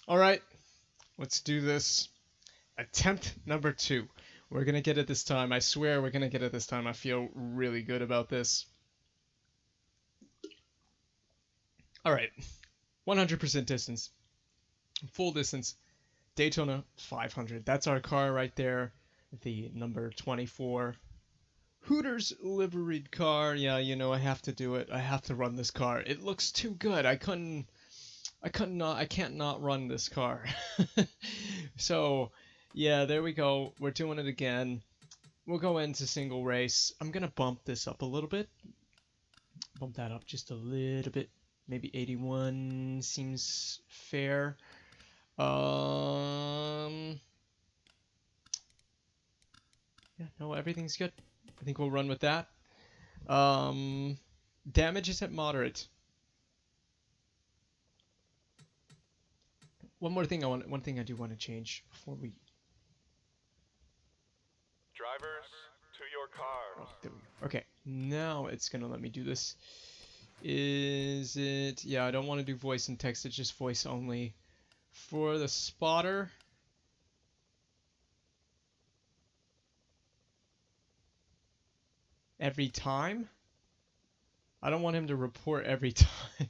All right, let's do this. Attempt number 2. We're going to get it this time. I swear we're going to get it this time. I feel really good about this. All right, 100% distance. Full distance. Daytona 500. That's our car right there. The number 24. Hooters liveried car. Yeah, you know, I have to do it. I have to run this car. It looks too good. I can't not run this car. So, yeah, there we go. We're doing it again. We'll go into single race. I'm gonna bump this up a little bit. Bump that up just a little bit. Maybe 81 seems fair. Yeah, no, everything's good. I think we'll run with that. Damage is at moderate. One thing I do want to change before we. Drivers, to your cars. Oh, there we go. Okay, now it's gonna let me do this. Is it? Yeah, I don't want to do voice and text. It's just voice only. For the spotter. Every time? I don't want him to report every time.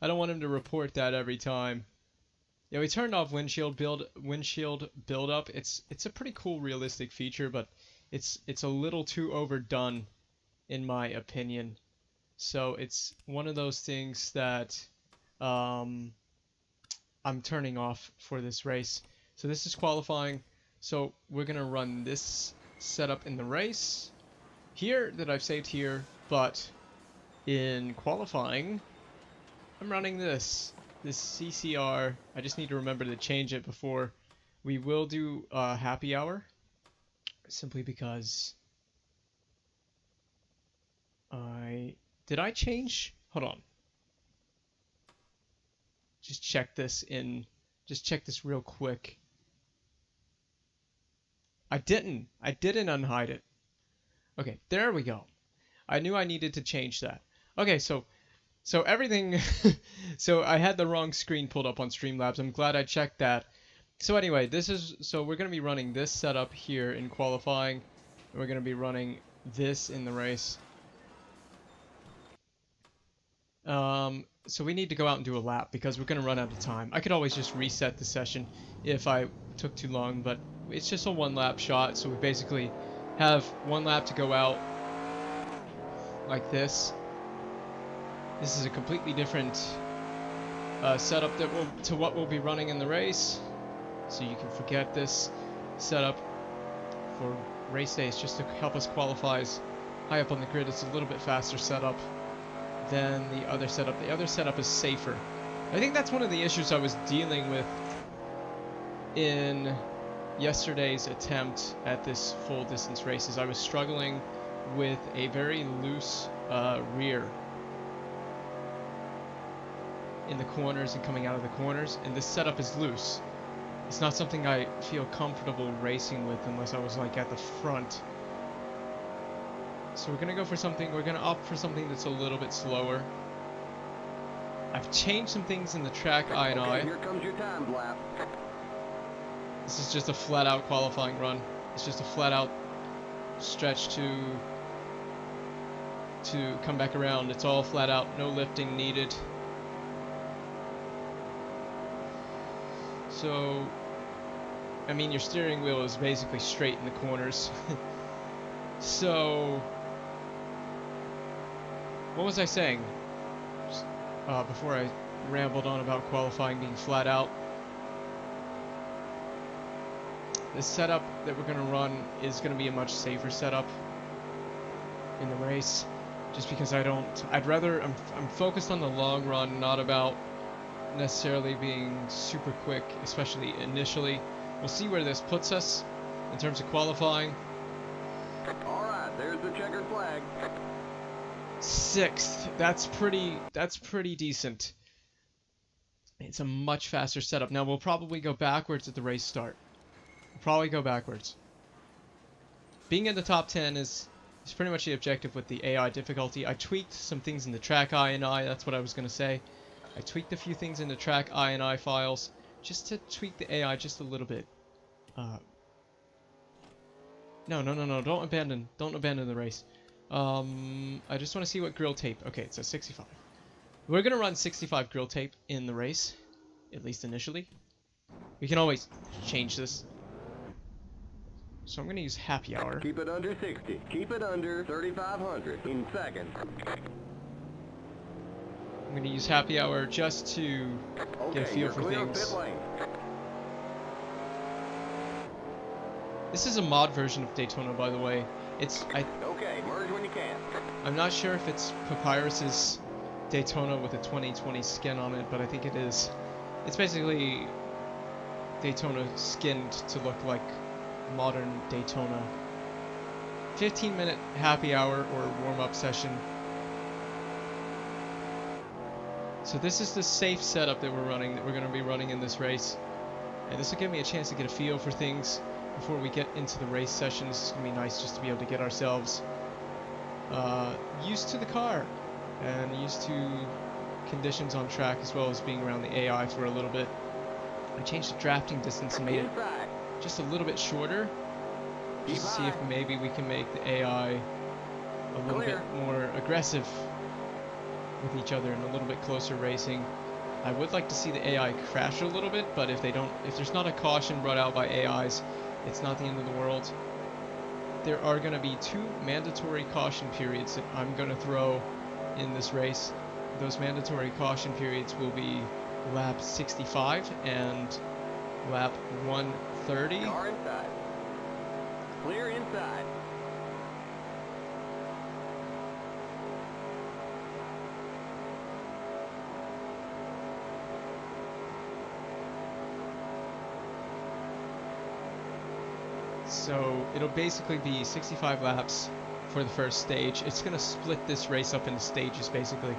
I don't want him to report that every time. Yeah, we turned off windshield build up. It's a pretty cool realistic feature, but it's a little too overdone in my opinion. So it's one of those things that I'm turning off for this race. So this is qualifying. So we're gonna run this setup in the race here that I've saved here, but in qualifying, I'm running this CCR. I just need to remember to change it before we will do happy hour, simply because did I change? Hold on. Just check this real quick. I didn't unhide it. Okay, there we go. I knew I needed to change that. Okay, so everything, so I had the wrong screen pulled up on Streamlabs. I'm glad I checked that. So anyway, we're going to be running this setup here in qualifying. And we're going to be running this in the race. So we need to go out and do a lap because we're going to run out of time. I could always just reset the session if I took too long, but it's just a 1 lap shot. So we basically have 1 lap to go out like this. This is a completely different setup to what we'll be running in the race. So you can forget this setup for race days just to help us qualify high up on the grid. It's a little bit faster setup than the other setup. The other setup is safer. I think that's one of the issues I was dealing with in yesterday's attempt at this full distance race. Is I was struggling with a very loose rear in the corners and coming out of the corners, and this setup is loose. It's not something I feel comfortable racing with unless I was like at the front. So we're gonna opt for something that's a little bit slower. I've changed some things in the track I and I. Here comes your time lap. This is just a flat out qualifying run. It's just a flat out stretch to come back around. It's all flat out, no lifting needed. So, I mean, your steering wheel is basically straight in the corners. So, what was I saying? Before I rambled on about qualifying being flat out. The setup that we're going to run is going to be a much safer setup in the race. Just because I'm focused on the long run, not about necessarily being super quick, especially initially. We'll see where this puts us in terms of qualifying. Alright, there's the checkered flag. 6th. That's pretty decent. It's a much faster setup. Now we'll probably go backwards at the race start. We'll probably go backwards. Being in the top 10 is pretty much the objective with the AI difficulty. I tweaked some things in the track I and I, that's what I was going to say. I tweaked a few things in the track I and I files just to tweak the AI just a little bit. No, don't abandon the race. I just want to see what grill tape. Okay, it says 65. We're gonna run 65 grill tape in the race, at least initially. We can always change this. So I'm gonna use happy hour. Keep it under 60. Keep it under 3,500 in seconds. I'm gonna use happy hour just to get a feel for things. This is a mod version of Daytona, by the way. Okay, merge when you can. I'm not sure if it's Papyrus's Daytona with a 2020 skin on it, but I think it is. It's basically Daytona skinned to look like modern Daytona. 15-minute happy hour or warm-up session. So this is the safe setup that we're going to be running in this race. And this will give me a chance to get a feel for things before we get into the race sessions. It's going to be nice just to be able to get ourselves used to the car and used to conditions on track, as well as being around the AI for a little bit. I changed the drafting distance and made it just a little bit shorter, just to see if maybe we can make the AI a little bit more aggressive with each other and a little bit closer racing. I would like to see the AI crash a little bit, but if there's not a caution brought out by AIs, it's not the end of the world. There are going to be 2 mandatory caution periods that I'm going to throw in this race. Those mandatory caution periods will be lap 65 and lap 130. Car inside. Clear inside. So it'll basically be 65 laps for the first stage. It's going to split this race up into stages, basically.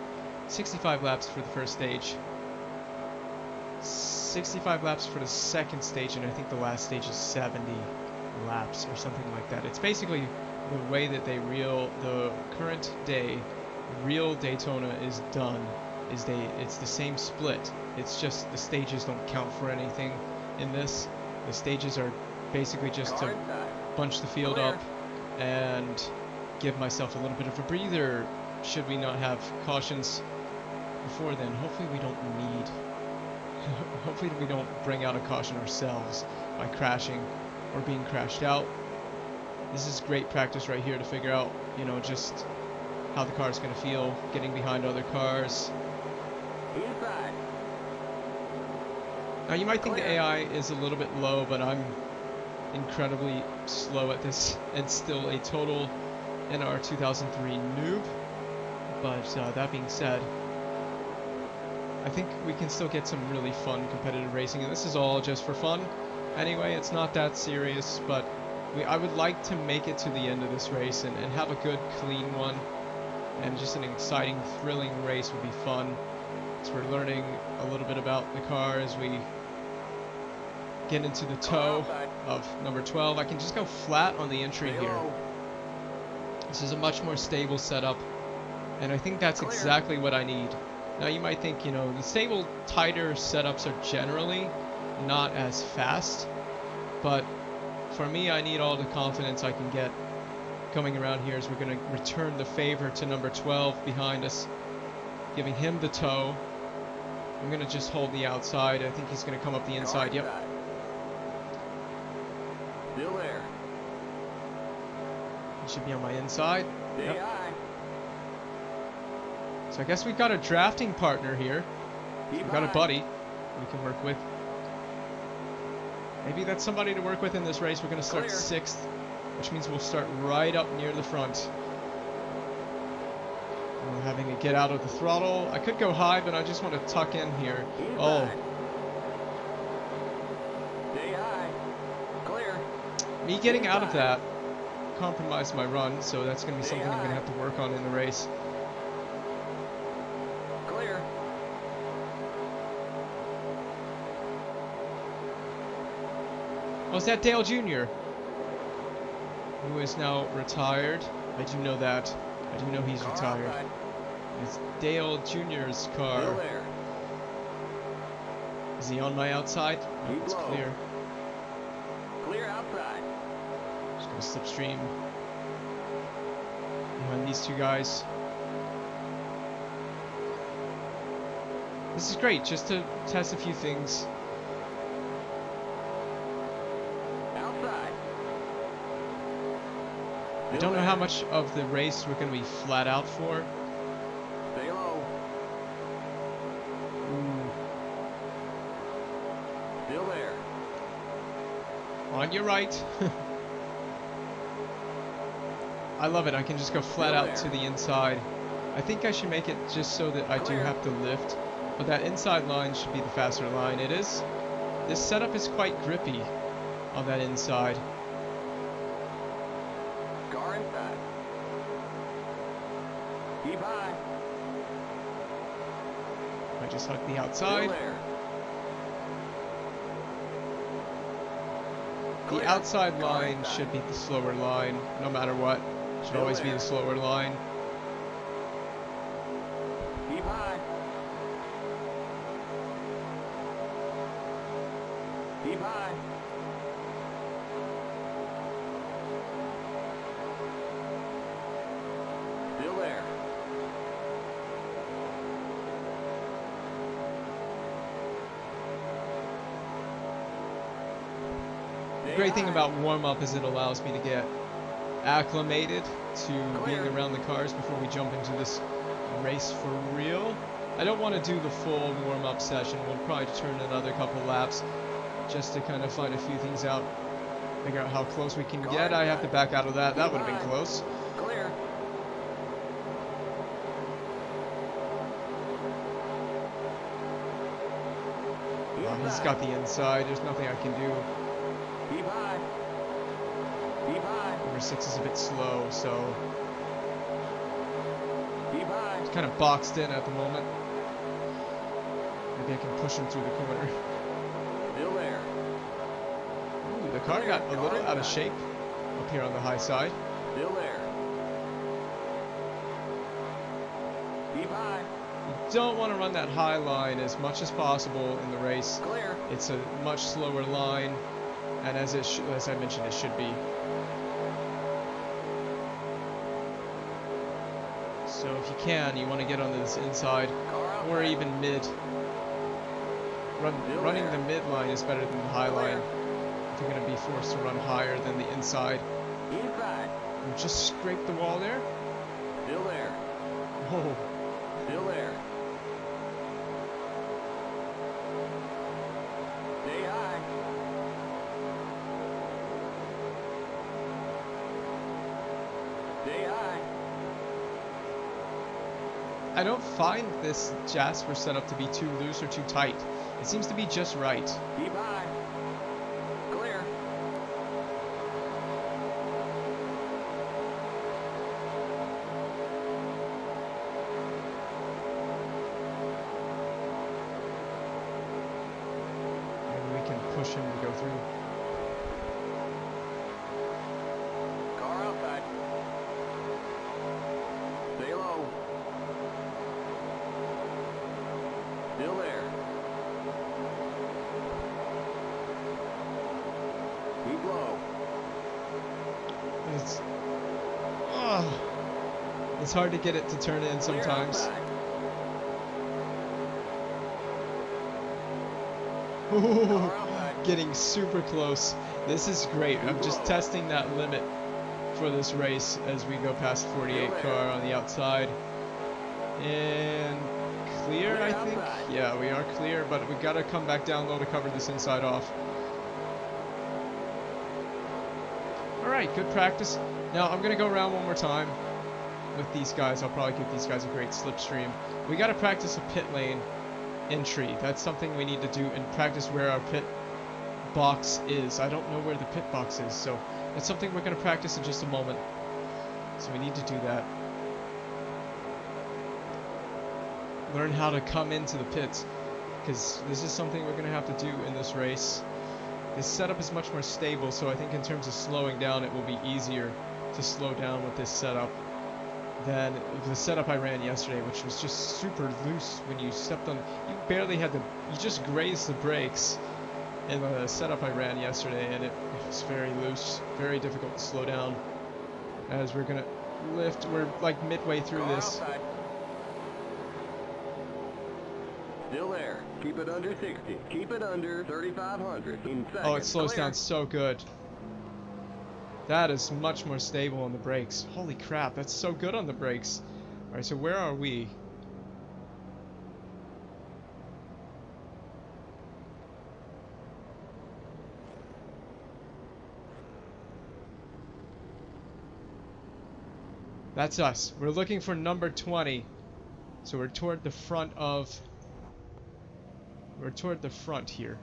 65 laps for the first stage, 65 laps for the second stage, and I think the last stage is 70 laps or something like that. It's basically the way that the current day real Daytona is done. It's the same split. It's just the stages don't count for anything in this. The stages are basically just to bunch the field up and give myself a little bit of a breather should we not have cautions before then. Hopefully we don't bring out a caution ourselves by crashing or being crashed out. This is great practice right here to figure out, just how the car is going to feel getting behind other cars. Now you might think the AI is a little bit low, but I'm incredibly slow at this and still a total NR2003 noob. But that being said, I think we can still get some really fun competitive racing, and this is all just for fun. Anyway, it's not that serious, but I would like to make it to the end of this race and have a good, clean one, and just an exciting, thrilling race would be fun. So we're learning a little bit about the car as we get into the toe of number 12. I can just go flat on the entry here. This is a much more stable setup, and I think that's exactly what I need. Now you might think, the stable, tighter setups are generally not as fast, but for me, I need all the confidence I can get coming around here as we're going to return the favor to number 12 behind us, giving him the toe. I'm going to just hold the outside. I think he's going to come up the inside. Yep. Still there. He should be on my inside. Yep. So I guess we've got a drafting partner here. We've got a buddy we can work with. Maybe that's somebody to work with in this race. We're going to start 6th, which means we'll start right up near the front. I'm having to get out of the throttle. I could go high, but I just want to tuck in here. Oh. Stay high. Clear. Me getting out of that compromised my run, so that's going to be something I'm going to have to work on in the race. Clear. Oh, is that Dale Jr., who is now retired? I do know that. I do know he's retired. It's Dale Jr.'s car. Is he on my outside? No, Keep it's low. clear. Clear outside. Just gonna slipstream behind these two guys. This is great, just to test a few things. Outside. I don't know how much of the race we're gonna be flat out for. Stay low. Ooh. Still there. On your right. I love it. I can just go flat Still out there. to the inside. I think I should make it just so that I do Clear. have to lift. But that inside line should be the faster line. It is. This setup is quite grippy on that inside. Car inside. Keep high. I just hug the Still outside. there. The Clear. outside Car line inside. should be the slower line, no matter what. Should Still always be there. the slower line. Keep high. Keep high. Still there. The Stay great thing high. about warm-up is it allows me to get acclimated to being Clear. around the cars before we jump into this race for real. I don't want to do the full warm-up session. We'll probably turn another couple laps just to kind of find a few things out, figure out how close we can get. I have to back out of that. That would have been close. Clear. He's got the inside. There's nothing I can do. Keep high. Keep high. Number 6 is a bit slow, so Keep high. it's kind of boxed in at the moment. Maybe I can push him through the corner. Still there. Ooh, the car got a little out of shape up here on the high side. Still there. Keep high. You don't want to run that high line as much as possible in the race. Clear. It's a much slower line, and as I mentioned, it should be. So if you can, you want to get onto this inside, Car outside. or even mid. Still Running there. the mid line is better than the high Clear. line. If you're going to be forced to run higher than the inside. Inside. You just scrape the wall there. Still there. Oh, Still there. Stay high. Stay high. I don't find this Jasper setup to be too loose or too tight. It seems to be just right. Keep high. Clear. Maybe we can push him to go through. Car outside. Stay low. Still there. Keep low. It's, it's hard to get it to turn in Clear sometimes. outside. Ooh, Car outside. getting super close. This is great. I'm just testing that limit for this race as we go past 48 car on the outside. And clear, I think. Yeah, we are clear, but we gotta come back down low to cover this inside off. Alright, good practice. Now I'm gonna go around one more time with these guys. I'll probably give these guys a great slipstream. We gotta practice a pit lane entry. That's something we need to do and practice where our pit box is. I don't know where the pit box is, so that's something we're going to practice in just a moment. So we need to do that. Learn how to come into the pits, because this is something we're going to have to do in this race. This setup is much more stable, so I think in terms of slowing down, it will be easier to slow down with this setup. than the setup I ran yesterday, which was just super loose when you stepped on. You barely had to. You just grazed the brakes in the setup I ran yesterday, and it was very loose, very difficult to slow down. As we're gonna lift, we're like midway through Car this. outside. Still there. Keep it under 60. Keep it under 3,500 in seconds. Oh, it slows Clear. down so good. That is much more stable on the brakes. Holy crap, that's so good on the brakes. Alright, so where are we? That's us. We're looking for number 20. So we're toward the front of... We're toward the front here.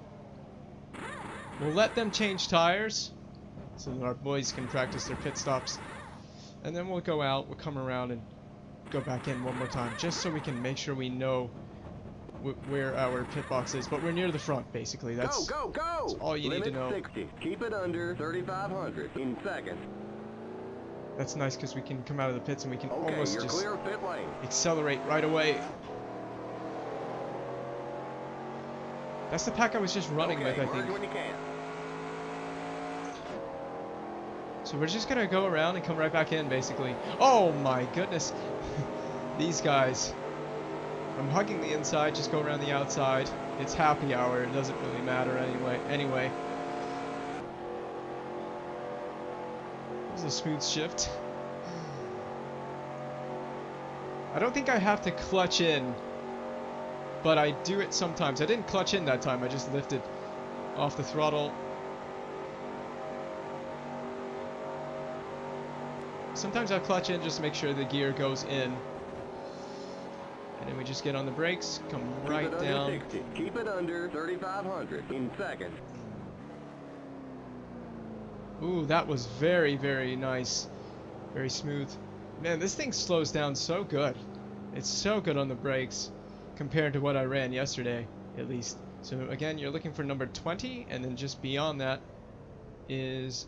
We'll let them change tires so that our boys can practice their pit stops. And then we'll go out, we'll come around and go back in one more time, just so we can make sure we know where our pit box is. But we're near the front, basically. That's Go! that's all you need to know. 60. Keep it under 3,500 in seconds. That's nice because we can come out of the pits and we can Okay, almost you're just clear of pit lane. accelerate right away. That's the pack I was just running with, I think. Merge when you can. So we're just gonna go around and come right back in, basically. Oh my goodness. These guys. I'm hugging the inside, just go around the outside. It's happy hour, it doesn't really matter anyway. This is a smooth shift. I don't think I have to clutch in, but I do it sometimes. I didn't clutch in that time, I just lifted off the throttle. Sometimes I clutch in just to make sure the gear goes in. And then we just get on the brakes, come right down. Keep it under 60. Keep it under 3,500 in seconds. Ooh, that was very, very nice. Very smooth. Man, this thing slows down so good. It's so good on the brakes compared to what I ran yesterday, at least. So again, you're looking for number 20, and then just beyond that is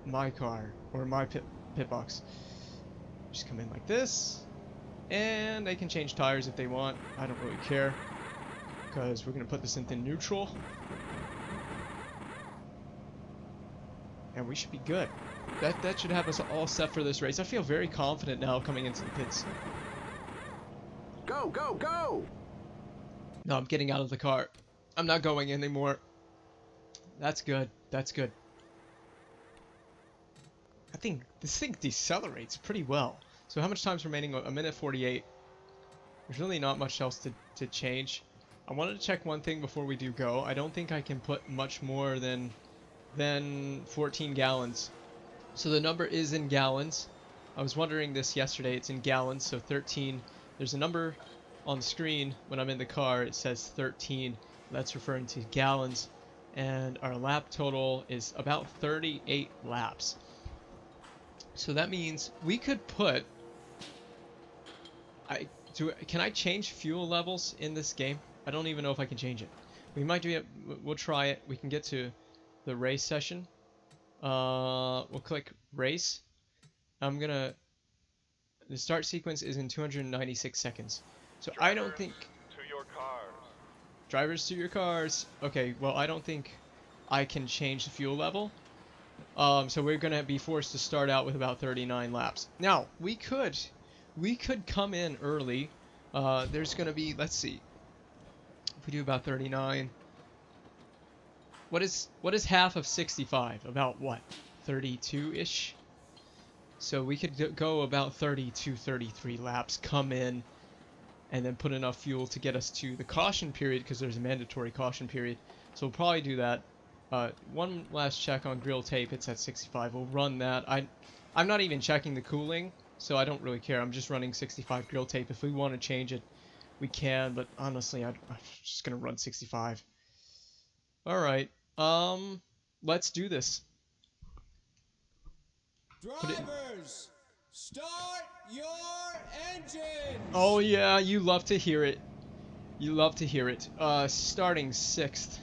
my car, or my pit box. Just come in like this, and they can change tires if they want. I don't really care, because we're going to put this into neutral. And we should be good. That should have us all set for this race. I feel very confident now coming into the pits. Go! No, I'm getting out of the car. I'm not going anymore. That's good. That's good. I think this thing decelerates pretty well. So how much time's remaining? A minute 48. There's really not much else to change. I wanted to check one thing before we do go. I don't think I can put much more than 14 gallons. So the number is in gallons. I was wondering this yesterday. It's in gallons, so 13. There's a number on the screen when I'm in the car. It says 13. That's referring to gallons. And our lap total is about 38 laps. So that means we could put... Can I change fuel levels in this game? I don't even know if I can change it. We might do it. We'll try it. We can get to the race session. We'll click race. The start sequence is in 296 seconds. So I don't think... To your cars. Drivers to your cars. Okay, well I don't think I can change the fuel level. So we're gonna be forced to start out with about 39 laps. Now, we could come in early. There's gonna be, let's see. If we do about 39. What is half of 65? About what? 32-ish? So we could go about 32, 33 laps, come in, and then put enough fuel to get us to the caution period, because there's a mandatory caution period. So we'll probably do that. One last check on grill tape. It's at 65. We'll run that. I'm not even checking the cooling, so I don't really care. I'm just running 65 grill tape. If we want to change it, we can, but honestly, I'm just going to run 65. Alright. Let's do this. Drivers, start your engines! Oh yeah, you love to hear it. You love to hear it. Starting 6th.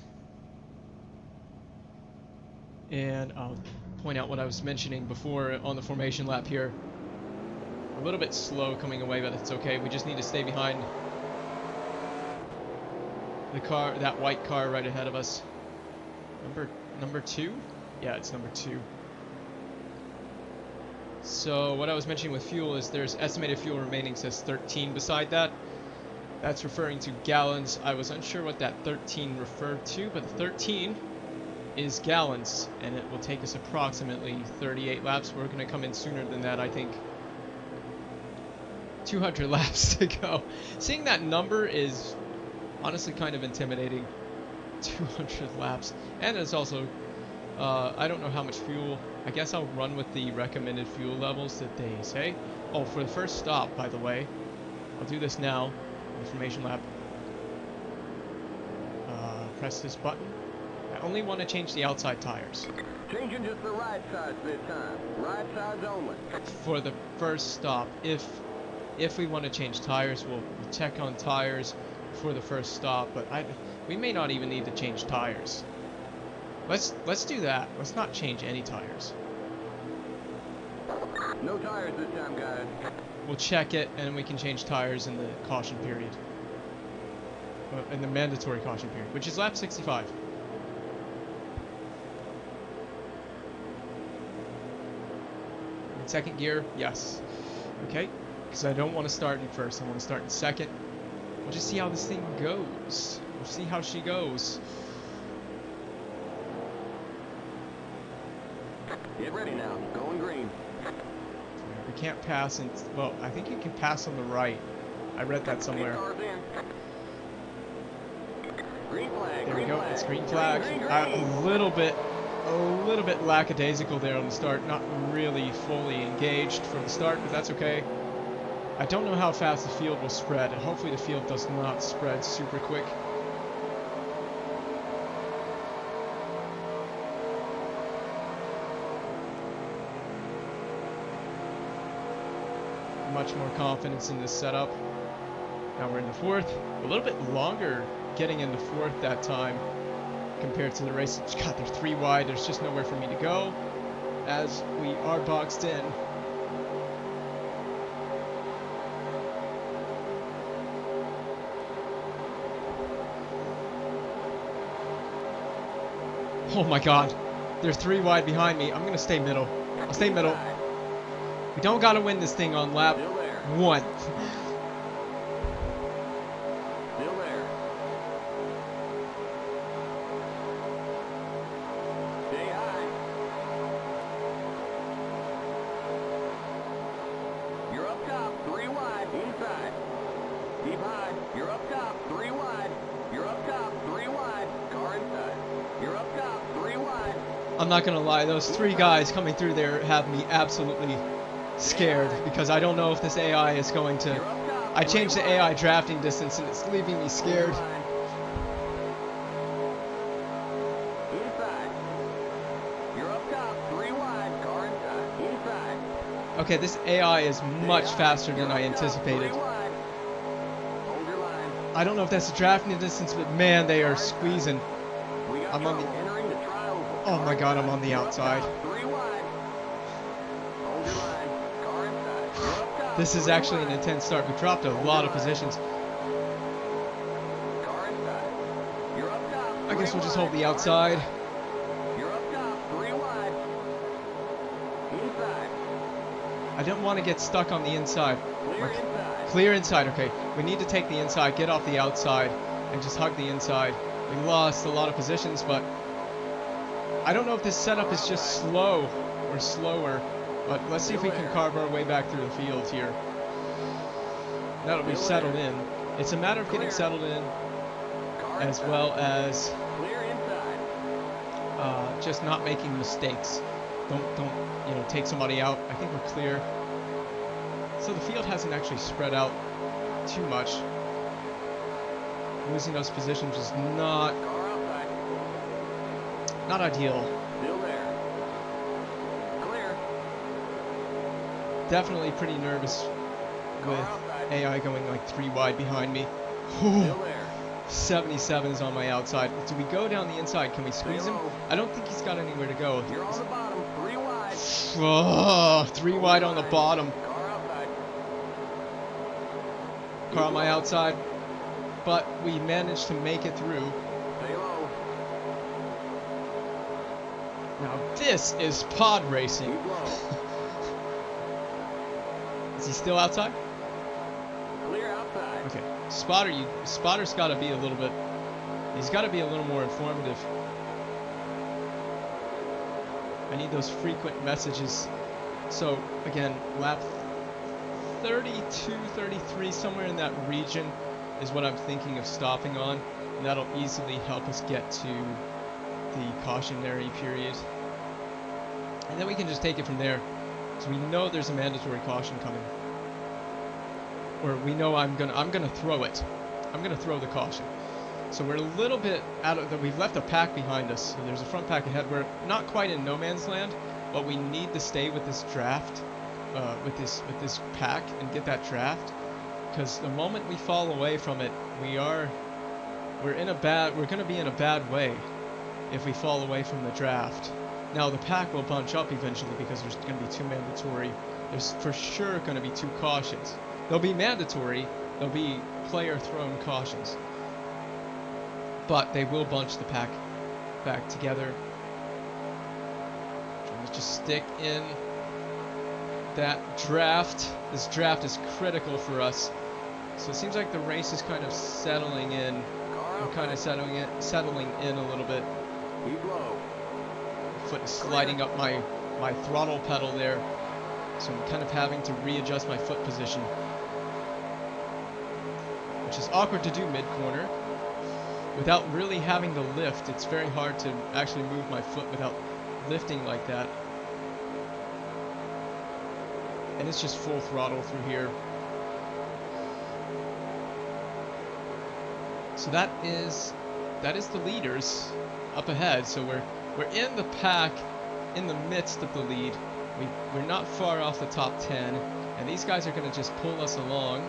And I'll point out what I was mentioning before on the formation lap here. A little bit slow coming away, but it's okay. We just need to stay behind the car, that white car right ahead of us. Number 2? Yeah, it's number 2. So what I was mentioning with fuel is there's estimated fuel remaining, says 13 beside that. That's referring to gallons. I was unsure what that 13 referred to, but the 13 is gallons, and it will take us approximately 38 laps. We're going to come in sooner than that, I think. 200 laps to go. Seeing that number is honestly kind of intimidating. 200 laps. And it's also, I don't know how much fuel. I guess I'll run with the recommended fuel levels that they say. Oh, for the first stop, by the way, I'll do this now. Information lap. Press this button. I only want to change the outside tires. Changing just the right sides this time. Right sides only. For the first stop. If we want to change tires, we'll check on tires for the first stop, but we may not even need to change tires. Let's do that. Let's not change any tires. No tires this time, guys. We'll check it, and we can change tires in the caution period. In the mandatory caution period, which is lap 65. In second gear, yes. Okay, because I don't want to start in first. I want to start in second. We'll just see how this thing goes. We'll see how she goes. Get ready now. Going green. We can't pass, and well, I think you can pass on the right. I read that somewhere. Green flag. There we go. It's green flag. A little bit lackadaisical there on the start. Not really fully engaged from the start, but that's okay. I don't know how fast the field will spread. Hopefully the field does not spread super quick. Much more confidence in this setup. Now we're in the fourth. A little bit longer getting into fourth that time compared to the race. God, they're 3 wide. There's just nowhere for me to go as we are boxed in. Oh my God, they're 3 wide behind me. I'm gonna stay middle. I'll stay middle. We don't gotta win this thing on lap 1. Still there. Stay high. You're up top, 3 wide, inside. Keep high. You're up top, 3 wide. You're up top, 3 wide. Car inside. You're up top, 3 wide. I'm not gonna lie, those 3 guys coming through there have me absolutely scared because I don't know if this AI is going to. I changed the AI drafting distance and it's leaving me scared. Inside. You're up top, 3 wide. Car inside. Inside. Okay, this AI is much faster than I anticipated. Hold your line. I don't know if that's the drafting distance, but man, they are squeezing. I'm on the. Entering the trial. Oh my God, I'm on the outside. 3 wide. Hold your line. Car inside. You're up top. This is actually an intense start. We dropped a lot of positions. Car inside. You're up top. I guess we'll just 3 hold the wide. outside. You're up top. 3 wide. Inside. I don't want to get stuck on the inside. Clear inside. Clear inside, okay. We need to take the inside, get off the outside, and just hug the inside. We lost a lot of positions, but I don't know if this setup is just slow or slower, but let's see if we can carve our way back through the field here. Now that we've settled in, it's a matter of getting settled in Car as inside. well as Clear inside. just not making mistakes. Don't take somebody out. I think we're clear. So the field hasn't actually spread out too much. Losing those positions is not Car outside. ideal. Still there. Clear. Definitely pretty nervous Car with outside. AI going like 3 wide behind me. Still there. 77 is on my outside. Do we go down the inside? Can we squeeze him? I don't think he's got anywhere to go. You're on the bottom. 3 wide. Oh, 3 wide on the bottom. Car outside. car on my outside, but we managed to make it through. Stay low. Now this is pod racing. Keep low. Is he still outside? Clear outside. Okay. Spotter's got to be a little bit. He's got to be a little more informative. I need those frequent messages. So again, lap 32, 33, somewhere in that region is what I'm thinking of stopping on, and that'll easily help us get to the cautionary period. And then we can just take it from there. So we know there's a mandatory caution coming. Or we know I'm gonna throw it. I'm gonna throw the caution. So we're a little bit out of the, we've left a pack behind us. So there's a front pack ahead. We're not quite in no man's land, but we need to stay with this draft, with this pack and get that draft. Because the moment we fall away from it, we're gonna be in a bad way if we fall away from the draft. Now the pack will bunch up eventually because there's gonna be 2 mandatory. There's for sure gonna be 2 cautions. They'll be mandatory. They'll be player-thrown cautions. But they will bunch the pack back together. Trying to just stick in that draft. This draft is critical for us. So it seems like the race is kind of settling in. I'm kind of settling in a little bit. Keep low. Foot is sliding up my throttle pedal there. So I'm kind of having to readjust my foot position. Which is awkward to do mid-corner. Without really having to lift, it's very hard to actually move my foot without lifting like that. And it's just full throttle through here. So that is the leaders up ahead. So we're in the pack, in the midst of the lead. We're not far off the top 10, and these guys are going to just pull us along.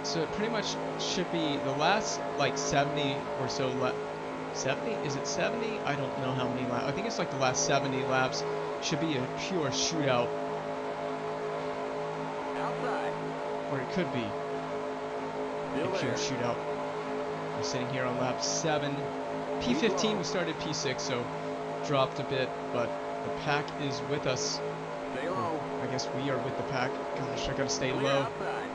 So it pretty much should be the last like 70 or so 70? Is it 70? I don't know how many laps. I think it's like the last 70 laps should be a pure shootout. Outside. Or it could be a pure shootout. We're sitting here on lap 7. P15, we started P6, so dropped a bit, but the pack is with us. Stay low. I guess we are with the pack. Gosh, I gotta stay Clear low. outside.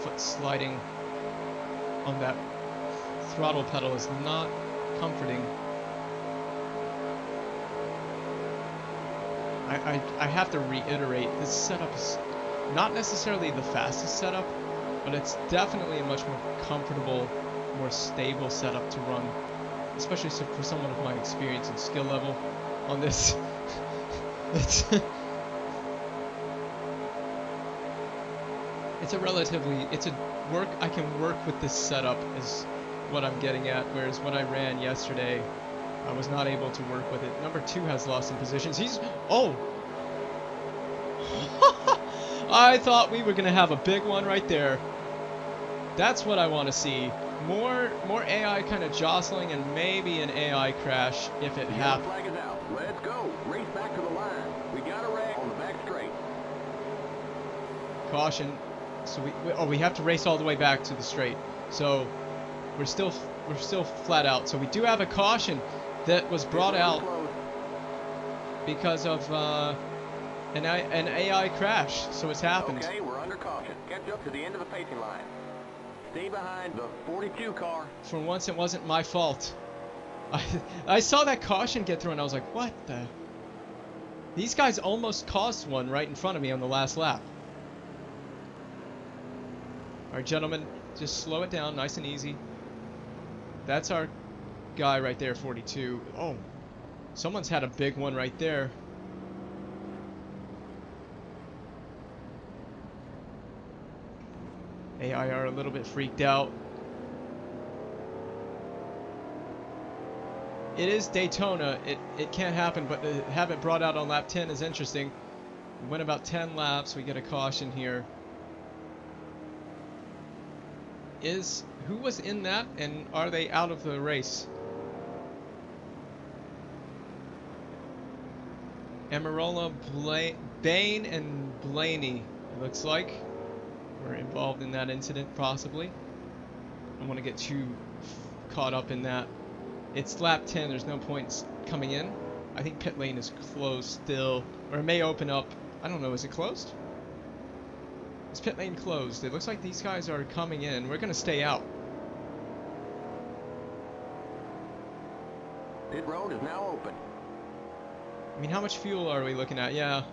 Foot sliding on that throttle pedal is not comforting. I have to reiterate, this setup is not necessarily the fastest setup, but it's definitely a much more comfortable, more stable setup to run, especially for someone of my experience and skill level on this. I can work with this setup is what I'm getting at, whereas when I ran yesterday, I was not able to work with it. Number 2 has lost some positions. Oh! I thought we were gonna have a big one right there. That's what I want to see. More AI kind of jostling and maybe an AI crash if it The yellow happens. flag is out. Let's go. Race back to the line. We got a wreck on the back straight. Caution. So we have to race all the way back to the straight. So we're still flat out. So we do have a caution that was brought out because of an AI crash. So it's happened. Okay, we're under caution. Catch up to the end of the pacing line. Stay behind the 42 car. For once, it wasn't my fault. I saw that caution get through and I was like, what the? These guys almost caused one right in front of me on the last lap. Alright, gentlemen, just slow it down, nice and easy. That's our guy right there, 42. Oh, someone's had a big one right there. AI are a little bit freaked out. It is Daytona. It can't happen, but to have it brought out on lap 10 is interesting. We went about 10 laps. We get a caution here. who was in that, and are they out of the race? Amarola, Bain, and Blaney, it looks like, were involved in that incident, possibly. I don't want to get too caught up in that. It's lap 10, there's no point coming in. I think pit lane is closed still, or it may open up. I don't know, is it closed? Is pit lane closed? It looks like these guys are coming in. We're going to stay out. Pit road is now open. I mean, how much fuel are we looking at? Yeah.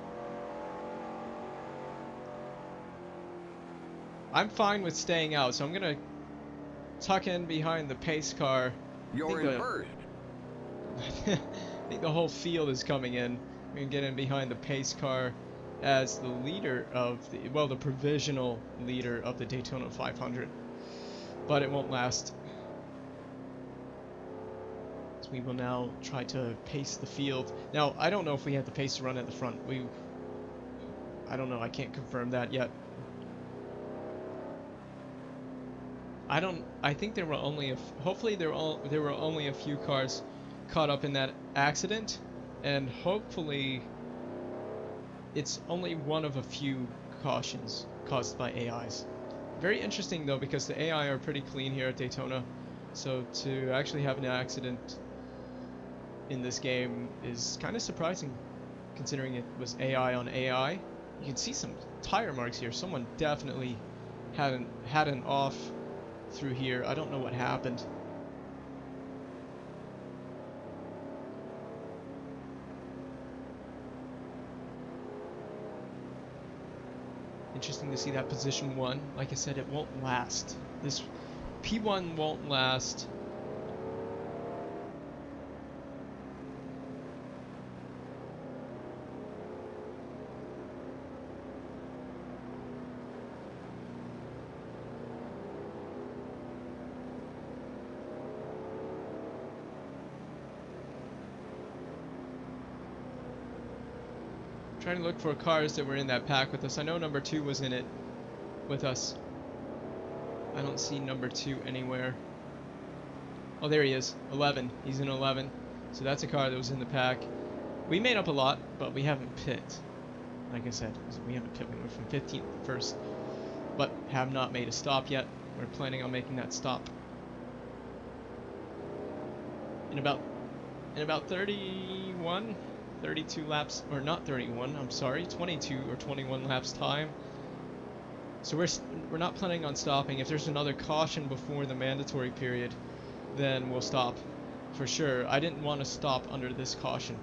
I'm fine with staying out, so I'm going to tuck in behind the pace car. You're in first. I think the whole field is coming in. We're going to get in behind the pace car as the leader of the, well, the provisional leader of the Daytona 500. But it won't last. So we will now try to pace the field. Now, I don't know if we have the pace to run at the front. I don't know. I can't confirm that yet. I think there were only hopefully there were only a few cars caught up in that accident, and hopefully it's only one of a few cautions caused by AIs. Very interesting though, because the AI are pretty clean here at Daytona, so to actually have an accident in this game is kind of surprising, considering it was AI on AI. You can see some tire marks here. Someone definitely had an off through here. I don't know what happened. Interesting to see that position 1. Like I said, it won't last. This P1 won't last. Trying to look for cars that were in that pack with us. I know number 2 was in it with us. I don't see number 2 anywhere. Oh, there he is. 11. He's in 11. So that's a car that was in the pack. We made up a lot, but we haven't pit. Like I said, we haven't pit. We went from 15th to first, but have not made a stop yet. We're planning on making that stop in about 31. 32 laps, or not 31, I'm sorry, 22 or 21 laps time. So we're not planning on stopping. If there's another caution before the mandatory period, then we'll stop for sure. I didn't want to stop under this caution,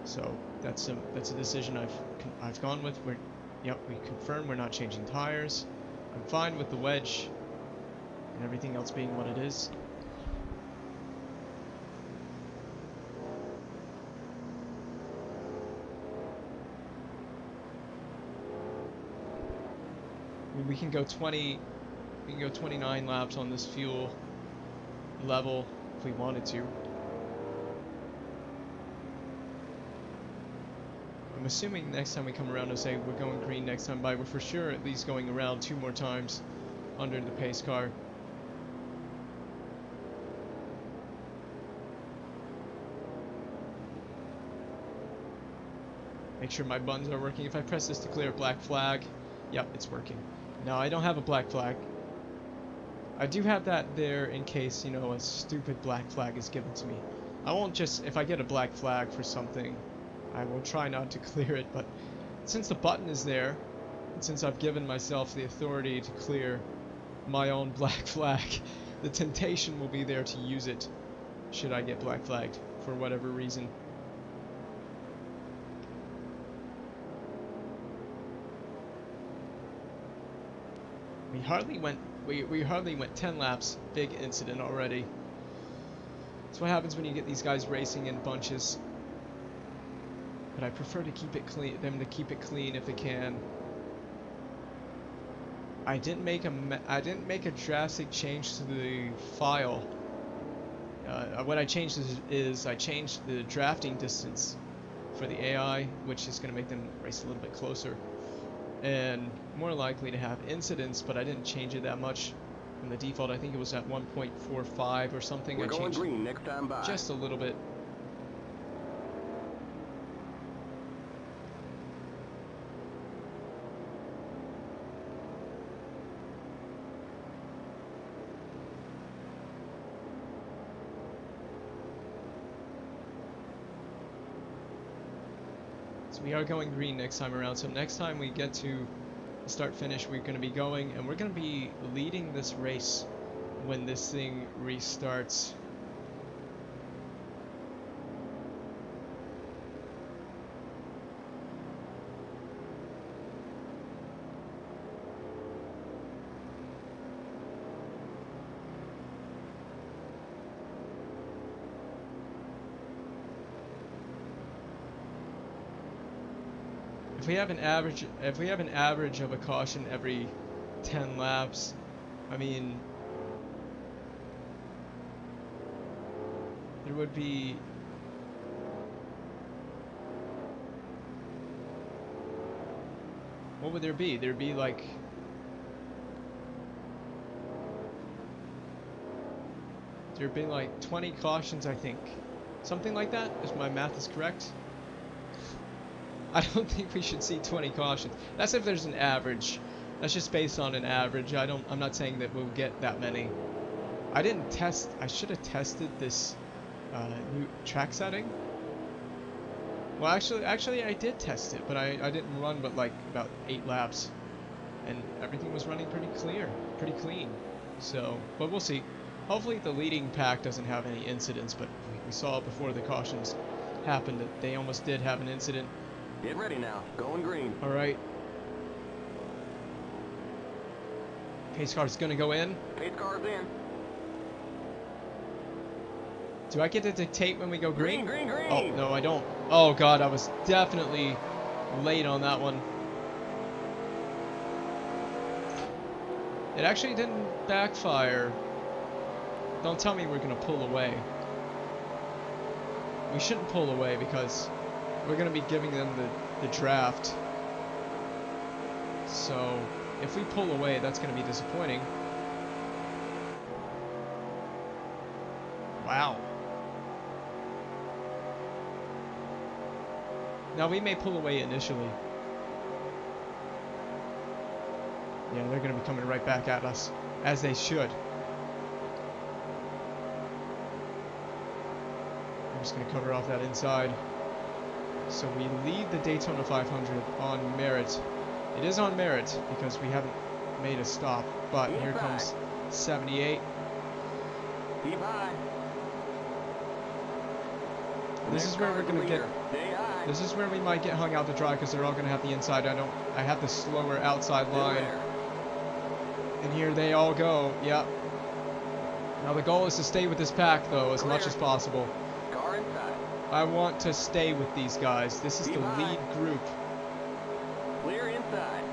so that's a decision I've gone with. We confirm we're not changing tires. I'm fine with the wedge and everything else being what it is. We can go 29 laps on this fuel level if we wanted to. I'm assuming next time we come around to say we're going green next time by, we're for sure at least going around 2 more times under the pace car. Make sure my buttons are working. If I press this to clear a black flag, yep, it's working. Now, I don't have a black flag. I do have that there in case, you know, a stupid black flag is given to me. I won't just, if I get a black flag for something, I will try not to clear it, but since the button is there, and since I've given myself the authority to clear my own black flag, the temptation will be there to use it should I get black flagged for whatever reason. We hardly went 10 laps. Big incident already. That's what happens when you get these guys racing in bunches. But I prefer to keep it clean. Them to keep it clean if they can. I didn't make a drastic change to the file. What I changed is I changed the drafting distance for the AI, which is going to make them race a little bit closer and more likely to have incidents, but I didn't change it that much. And the default, I think it was at 1.45 or something. We're I going changed it green next time by. just a little bit. So we are going green next time around. So next time we get to start finish, we're going to be going, and we're going to be leading this race when this thing restarts. If we have an average of a caution every 10 laps, I mean, there would be what would there be? There'd be like there'd be like 20 cautions, I think. Something like that, if my math is correct. I don't think we should see 20 cautions. That's if there's an average. That's just based on an average. I'm not saying that we'll get that many. I didn't test. I should have tested this new track setting. Well, actually, I did test it, but I didn't run but like about 8 laps, and everything was running pretty pretty clean. So, but we'll see. Hopefully, the leading pack doesn't have any incidents. But we saw before the cautions happened that they almost did have an incident. Get ready now. Going green. All right. Pace car's gonna go in. Pace car's in. Do I get to dictate when we go green? Green, green, green. Oh, no, I don't. Oh, God, I was definitely late on that one. It actually didn't backfire. Don't tell me we're gonna pull away. We shouldn't pull away because we're going to be giving them the draft. So, if we pull away, that's going to be disappointing. Wow. Now, we may pull away initially. Yeah, they're going to be coming right back at us, as they should. I'm just going to cover off that inside. So we lead the Daytona 500 on merit. It is on merit because we haven't made a stop, but here comes 78. Keep high. This is where we're gonna get. This is where we might get hung out to dry because they're all gonna have the inside. I have the slower outside line, and here they all go. Yep. Now the goal is to stay with this pack though as much as possible. Car inside. I want to stay with these guys. This is the lead group. Clear inside.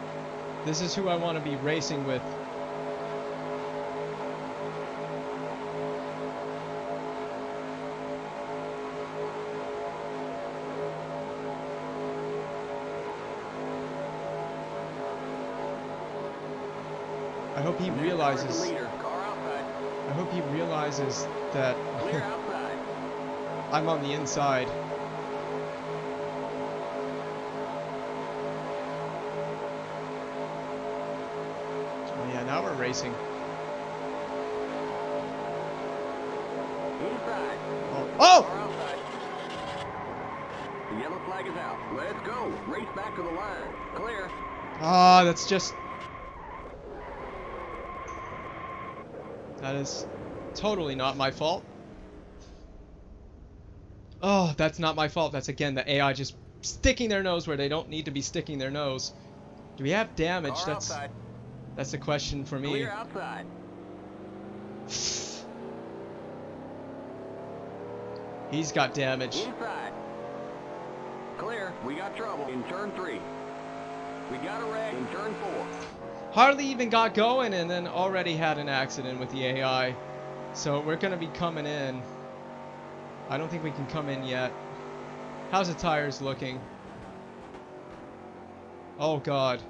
This is who I want to be racing with. I hope he realizes. I hope he realizes that I'm on the inside. Oh yeah, now we're racing. Inside. Oh! The yellow flag is out. Let's go. Race back to the line. Clear. Ah, that's just... That is totally not my fault. Oh, that's not my fault. That's, again, the AI just sticking their nose where they don't need to be sticking their nose. Do we have damage? That's the question for me. Clear outside. He's got damage. Inside. Clear. We got trouble in turn 3. We got a wreck in turn 4. Hardly even got going and then already had an accident with the AI. So we're going to be coming in. I don't think we can come in yet. How's the tires looking? Oh god.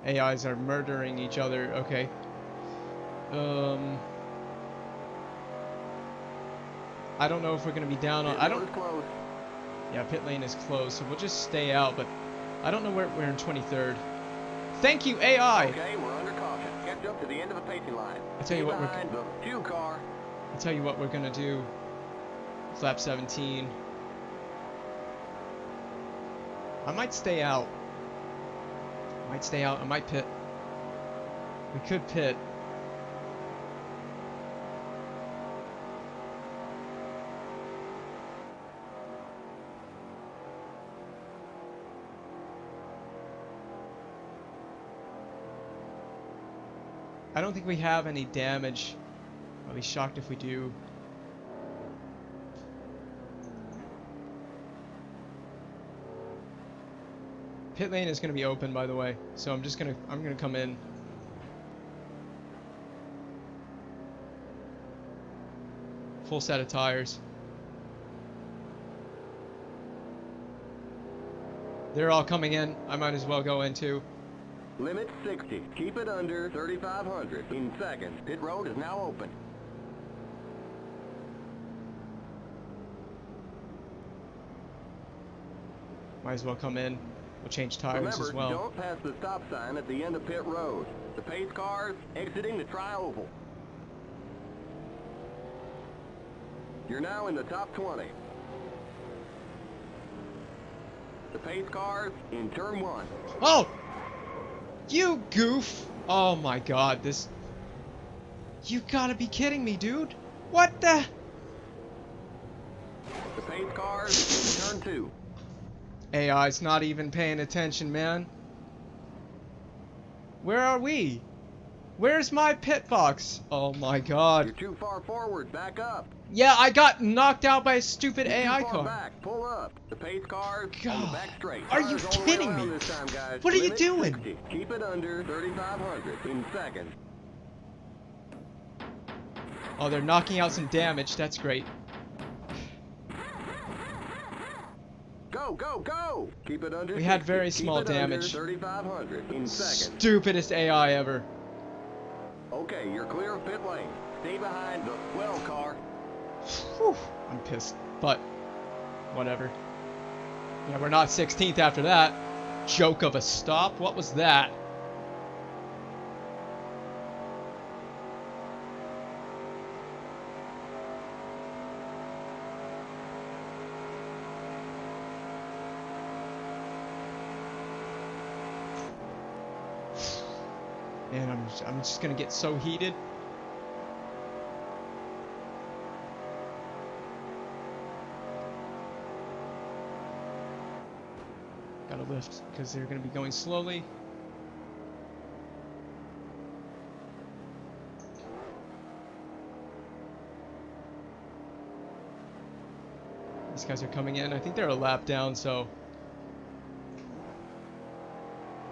AIs are murdering each other. Okay. I don't know if we're gonna be down on. Pit I road don't. is closed. Yeah, pit lane is closed, so we'll just stay out. But I don't know where we're in 23rd. Thank you, AI. Okay, we're under caution. Catch up to the end of the pacing line. I tell you Stay what, we're. behind the 2 car. I'll tell you what we're gonna do. It's lap 17. I might stay out. I might stay out. I might pit. We could pit. I don't think we have any damage. I'll be shocked if we do. Pit lane is going to be open, by the way, so I'm gonna come in. Full set of tires. They're all coming in. I might as well go in too. Limit 60. Keep it under 3,500 in seconds. Pit road is now open. Might as well come in. We'll change tires Remember, as well. don't pass the stop sign at the end of pit road. The pace cars exiting the tri-oval. You're now in the top 20. The pace cars in turn 1. Oh! You goof! Oh my god, this... You gotta be kidding me, dude! What the... The pace cars in turn 2. AI's not even paying attention, man. Where are we? Where's my pit box? Oh my god. You're too far forward. Back up. Yeah, I got knocked out by a stupid You're AI too far car. back. Pull up. The pace cars on the God. back straight. Are you Tires all the way kidding around me? this time, guys. What are you Limit doing? 60. Keep it under 3,500 in seconds. Oh, they're knocking out some damage. That's great. Go, go, go! Keep it under We had 60. very Keep small it under damage. 3,500 in seconds. Stupidest AI ever. Okay, you're clear of pit lane. Stay behind the 12 car. Whew, I'm pissed, but whatever. Yeah, we're not 16th after that. Joke of a stop. What was that? Man, I'm just gonna get so heated. Gotta lift because they're gonna be going slowly. These guys are coming in. I think they're a lap down, so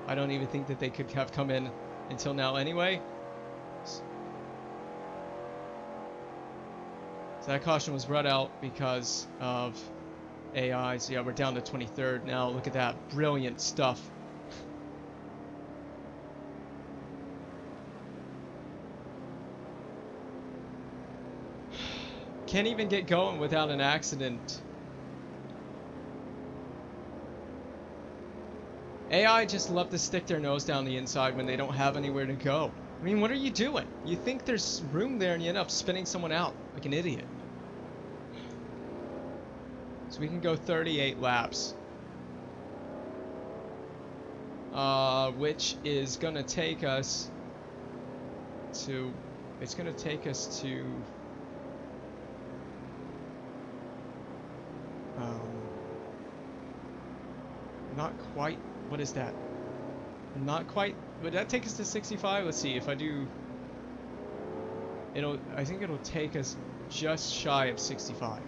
I don't even think that they could have come in until now anyway. So that caution was brought out because of AI. So yeah, we're down to 23rd now. Look at that. Brilliant stuff. Can't even get going without an accident. AI just love to stick their nose down the inside when they don't have anywhere to go. I mean, what are you doing? You think there's room there and you end up spinning someone out like an idiot. So we can go 38 laps. Which is gonna take us to... It's gonna take us to... Not quite... What is that? Not quite... Would that take us to 65? Let's see, if I do... I think it'll take us just shy of 65.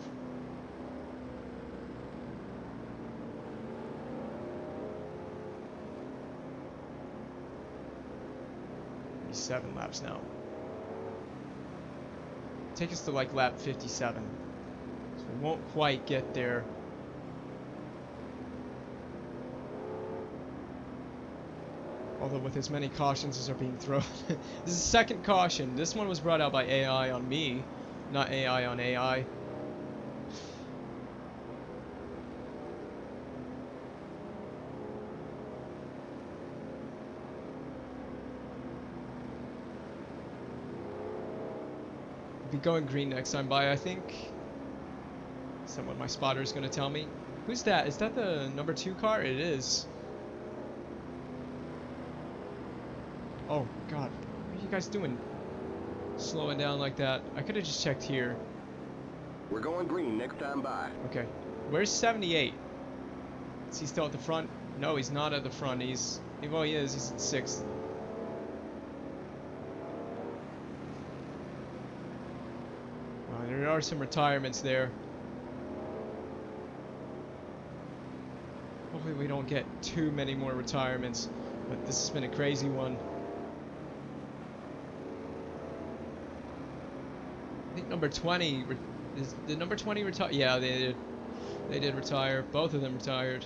7 laps now. Take us to like lap 57. So we won't quite get there. Although with as many cautions as are being thrown. This is the second caution. This one was brought out by AI on me, not AI on AI. Be going green next time by, I think. Is that what my spotter is going to tell me? Who's that? Is that the number 2 car? It is. Oh, God. What are you guys doing? Slowing down like that. I could have just checked here. We're going green next time by. Okay. Where's 78? Is he still at the front? No, he's not at the front. Well, he is. He's at 6th. There are some retirements there. Hopefully we don't get too many more retirements, but this has been a crazy one. I think number 20 is the number 20 retired. Yeah, they did. They did retire. Both of them retired.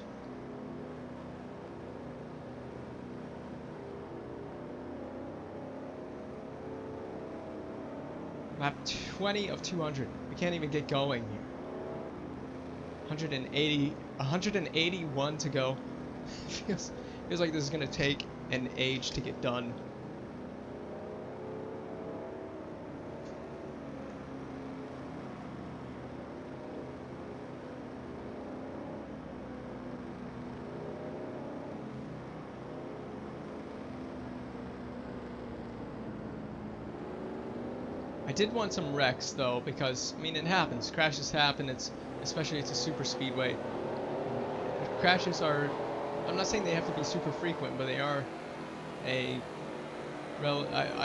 Lap 20 of 200. We can't even get going here. 181 to go. feels like this is gonna take an age to get done. I did want some wrecks though, because I mean it happens. Crashes happen. Especially it's a super speedway. Crashes are. I'm not saying they have to be super frequent, but they are I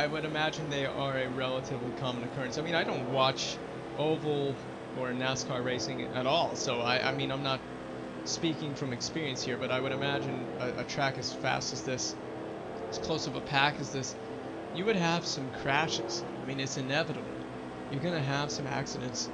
would imagine they are a relatively common occurrence. I mean, I don't watch oval or NASCAR racing at all, so I mean I'm not speaking from experience here, but I would imagine a track as fast as this, as close of a pack as this, you would have some crashes. I mean, it's inevitable. You're gonna have some accidents.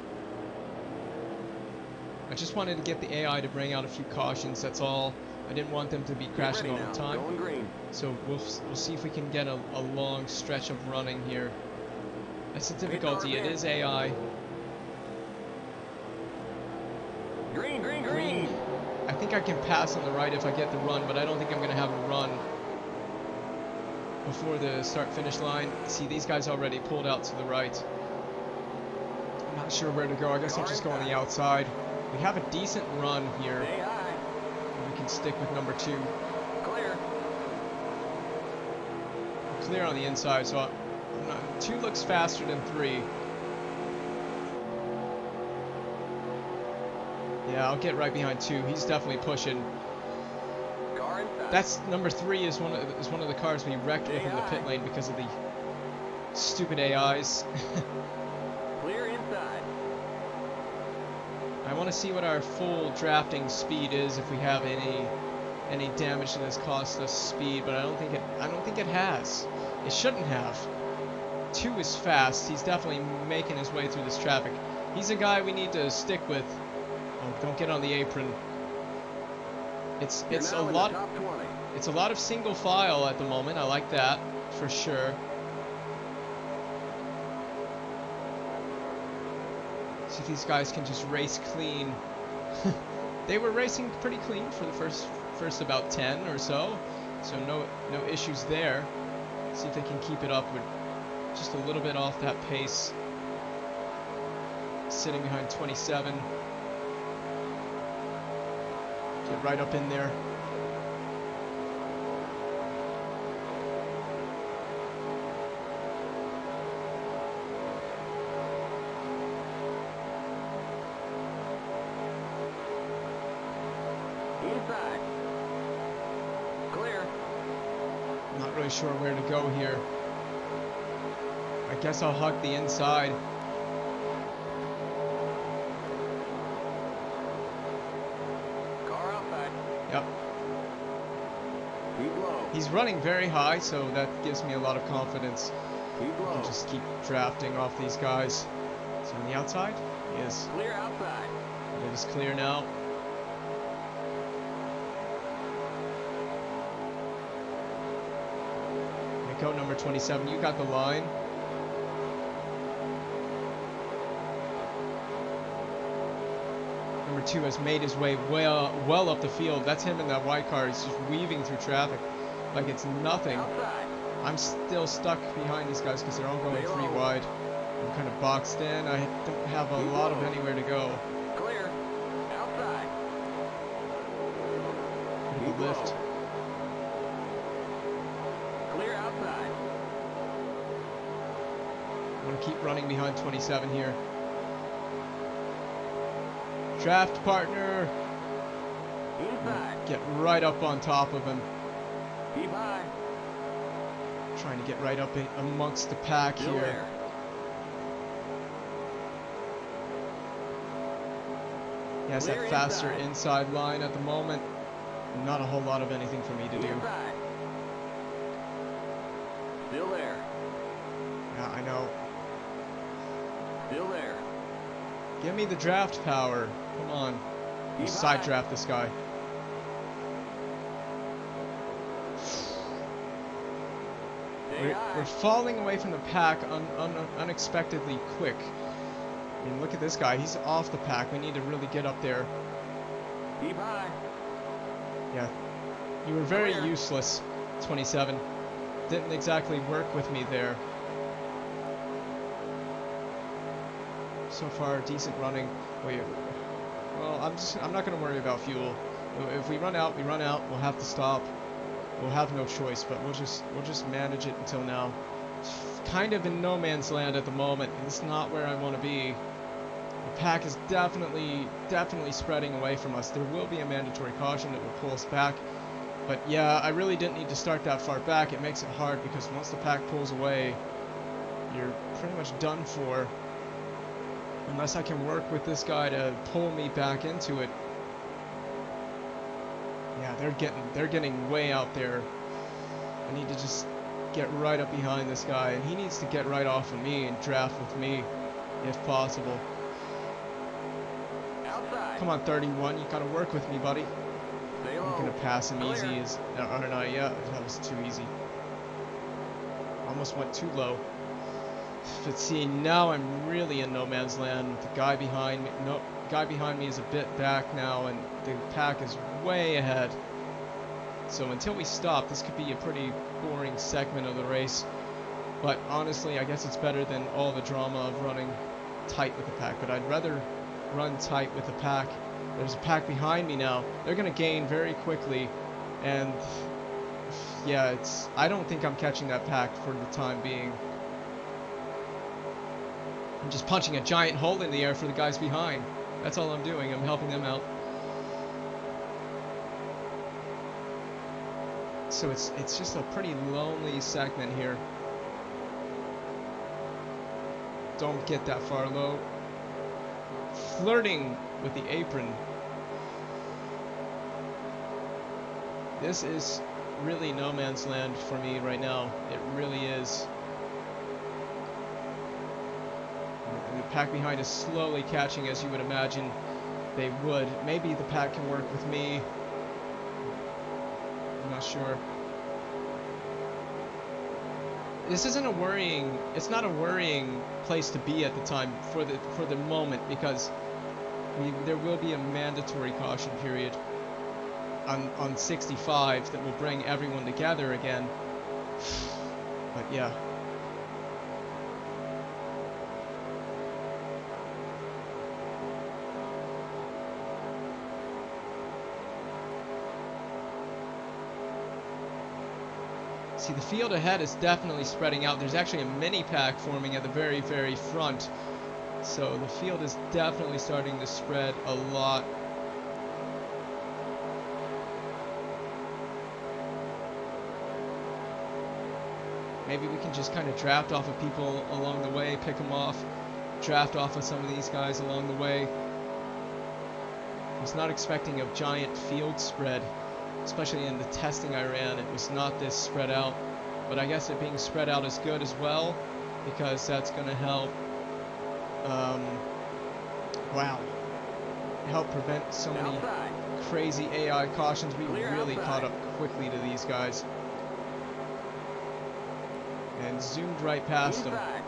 I just wanted to get the AI to bring out a few cautions, that's all. I didn't want them to be crashing all the time. Going green. So we'll see if we can get a long stretch of running here. That's the difficulty, it is AI. Green, green, green. I think I can pass on the right if I get the run, but I don't think I'm gonna have a run before the start-finish line. See, these guys already pulled out to the right. I'm not sure where to go. I guess I'll just go on the outside. We have a decent run here. We can stick with number 2. Clear. Clear on the inside, so 2 looks faster than 3. Yeah, I'll get right behind 2. He's definitely pushing. Car inside. That's number 3 is one of the cars we wrecked with in the pit lane because of the stupid AIs. Clear inside. I want to see what our full drafting speed is, if we have any damage that has cost us speed, but I don't think it has. It shouldn't have. 2 is fast. He's definitely making his way through this traffic. He's a guy we need to stick with. Oh, don't get on the apron. It's a lot. It's a lot of single file at the moment. I like that for sure. See if these guys can just race clean. They were racing pretty clean for the first about 10 or so no issues there. See if they can keep it up with just a little bit off that pace. Sitting behind 27. Get right up in there. Inside. Clear. I'm not really sure where to go here. I guess I'll hug the inside. Car outside. Yep. Keep low. He's running very high, so that gives me a lot of confidence. Keep low. I'll just keep drafting off these guys. Is he on the outside? He is. Clear outside. It is clear now. to go, number 27. You got the line. Number 2 has made his way well up the field. That's him in that white car. He's just weaving through traffic like it's nothing. Outside. I'm still stuck behind these guys because they're all going 3 wide. I'm kind of boxed in. I don't have a lot of anywhere to go. Clear. Outside. Keep the lift. Clear outside. I want to keep running behind 27 here. Draft partner. Inside. Get right up on top of him. Keep high. Trying to get right up amongst the pack Still here. there. He has Clear that faster inside. inside line at the moment. Not a whole lot of anything for me to do. Inside. Still there. Yeah, I know. Still there. Give me the draft power. Come on. You Keep side high. draft this guy. Stay high. We're falling away from the pack unexpectedly quick. I mean, look at this guy. He's off the pack. We need to really get up there. Keep high. Yeah. You were very Clear. useless, 27. Didn't exactly work with me there. So far, decent running. Well, I'm not going to worry about fuel. If we run out, we run out. We'll have to stop. We'll have no choice, but we'll just manage it until now. It's kind of in no man's land at the moment. It's not where I want to be. The pack is definitely spreading away from us. There will be a mandatory caution that will pull us back. But yeah, I really didn't need to start that far back. It makes it hard because once the pack pulls away, you're pretty much done for. Unless I can work with this guy to pull me back into it. Yeah, they're getting way out there. I need to just get right up behind this guy, and he needs to get right off of me and draft with me, if possible. Outside. Come on, 31, you gotta work with me, buddy. Stay I'm low. gonna pass him Clear. easy as. No, not yet. That was too easy. Almost went too low. But see, now I'm really in no man's land. The guy behind me, no, guy behind me is a bit back now, and the pack is way ahead. So until we stop, this could be a pretty boring segment of the race. But honestly, I guess it's better than all the drama of running tight with the pack. But I'd rather run tight with the pack. There's a pack behind me now. They're gonna gain very quickly, and yeah, I don't think I'm catching that pack for the time being. I'm just punching a giant hole in the air for the guys behind. That's all I'm doing. I'm helping them out. So it's just a pretty lonely segment here. Don't get that far low. Flirting with the apron. This is really no man's land for me right now. It really is. And the pack behind is slowly catching, as you would imagine they would. Maybe the pack can work with me. I'm not sure. This isn't a worrying. It's not a worrying place to be at the time for the moment, because there will be a mandatory caution period on 65 that will bring everyone together again. But yeah. See, the field ahead is definitely spreading out. There's actually a mini pack forming at the very, very front. So the field is definitely starting to spread a lot. Maybe we can just kind of draft off of people along the way, pick them off, draft off of some of these guys along the way. I was not expecting a giant field spread. Especially in the testing I ran, it was not this spread out. But I guess it being spread out is good as well, because that's going to help, help prevent so many crazy AI cautions. We really caught up quickly to these guys. and zoomed right past him. Inside.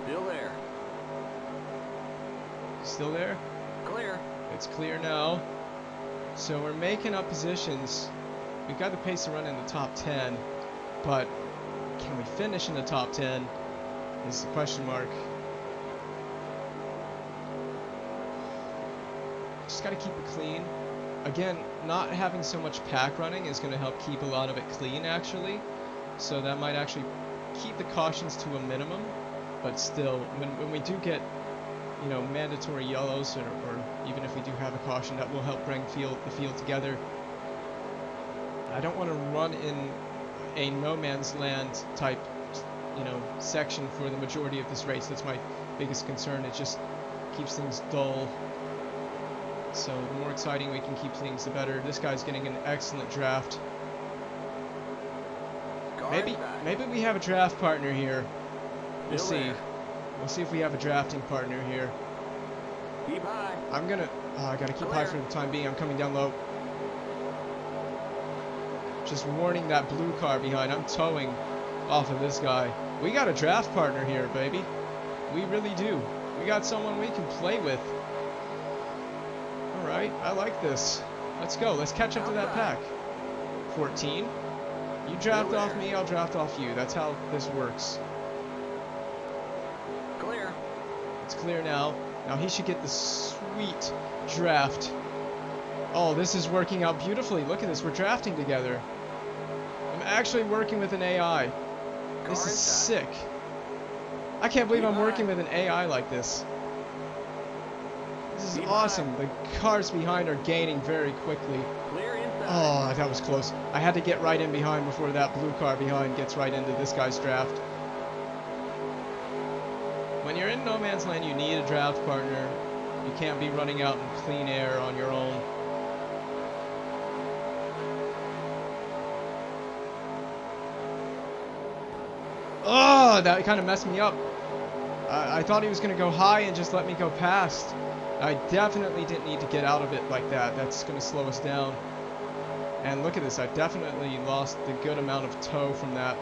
Still there. Still there? Clear. It's clear now. So we're making up positions. We've got the pace to run in the top 10, but can we finish in the top 10 is the question mark. Just got to keep it clean. Again, not having so much pack running is going to help keep a lot of it clean, actually. So that might actually keep the cautions to a minimum. But still, when we do get, you know, mandatory yellows, or even if we do have a caution, that will help bring the field together. I don't want to run in a no man's land type, you know, section for the majority of this race. That's my biggest concern. It just keeps things dull. So the more exciting we can keep things, the better. This guy's getting an excellent draft. Maybe we have a draft partner here. We'll see. We'll see if we have a drafting partner here. Keep high. I gotta keep high for the time being. I'm coming down low. Just warning that blue car behind. I'm towing off of this guy. We got a draft partner here, baby. We really do. We got someone we can play with. Alright, I like this. Let's go. Let's catch up to that pack. 14. You draft off me, I'll draft off you. That's how this works. Clear. It's clear now. Now he should get the sweet draft. Oh, this is working out beautifully. Look at this. We're drafting together. I'm actually working with an AI. This is sick. I can't believe I'm working with an AI like this. This is awesome. The cars behind are gaining very quickly. Clear inside. Oh, that was close. I had to get right in behind before that blue car behind gets right into this guy's draft. When you're in no man's land, you need a draft partner. You can't be running out in clean air on your own. Oh, that kind of messed me up. I thought he was going to go high and just let me go past. I definitely didn't need to get out of it like that. That's going to slow us down. And look at this. I definitely lost a good amount of tow from that.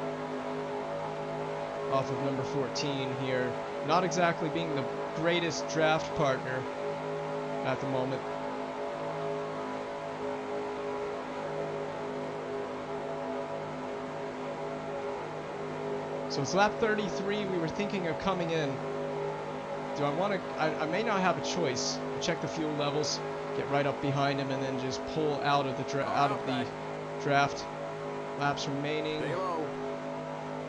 Off of number 14 here. Not exactly being the greatest draft partner at the moment. So it's lap 33. We were thinking of coming in. Do I want to? I may not have a choice. Check the fuel levels, get right up behind him, and then just pull out of the draft. Laps remaining. Stay low.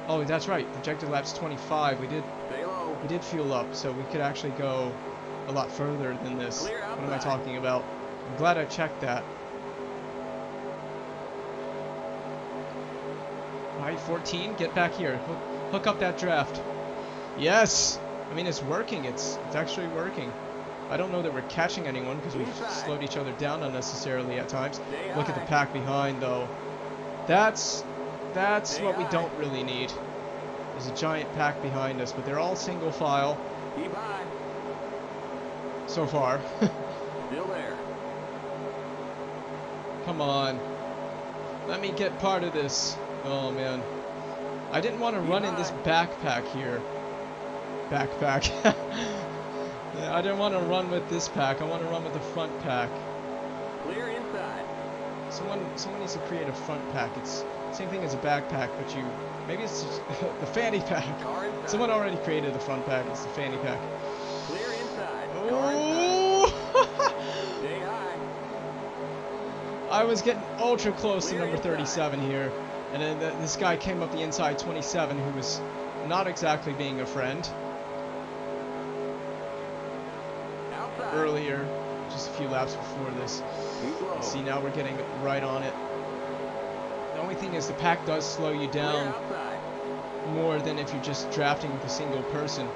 Oh, that's right. Projected laps 25. We Stay low. did fuel up, so we could actually go a lot further than this. Clear What am I outside. talking about? I'm glad I checked that. Alright, 14, get back here. Hook up that draft. Yes! I mean, it's working. It's actually working. I don't know that we're catching anyone because we've slowed each other down unnecessarily at times. Stay Look at the high. pack behind, though. That's what we don't really need. There's a giant pack behind us, but they're all single file Keep high. so far. Still there. Come on. Let me get part of this. Oh, man. I didn't want to run in this backpack here. Backpack. Yeah, I didn't want to run with this pack. I want to run with the front pack. Clear inside. Someone needs to create a front pack. It's the same thing as a backpack, but maybe it's just the fanny pack. Car inside. Someone already created the front pack. It's the fanny pack. Clear inside. Car inside. Oh! Stay high. I was getting ultra close to Clear number inside. 37 here, and then this guy came up the inside 27, who was not exactly being a friend Outside. earlier, just a few laps before this. Keep low. See, now we're getting right on it. The only thing is the pack does slow you Clear down outside. more than if you're just drafting with a single person.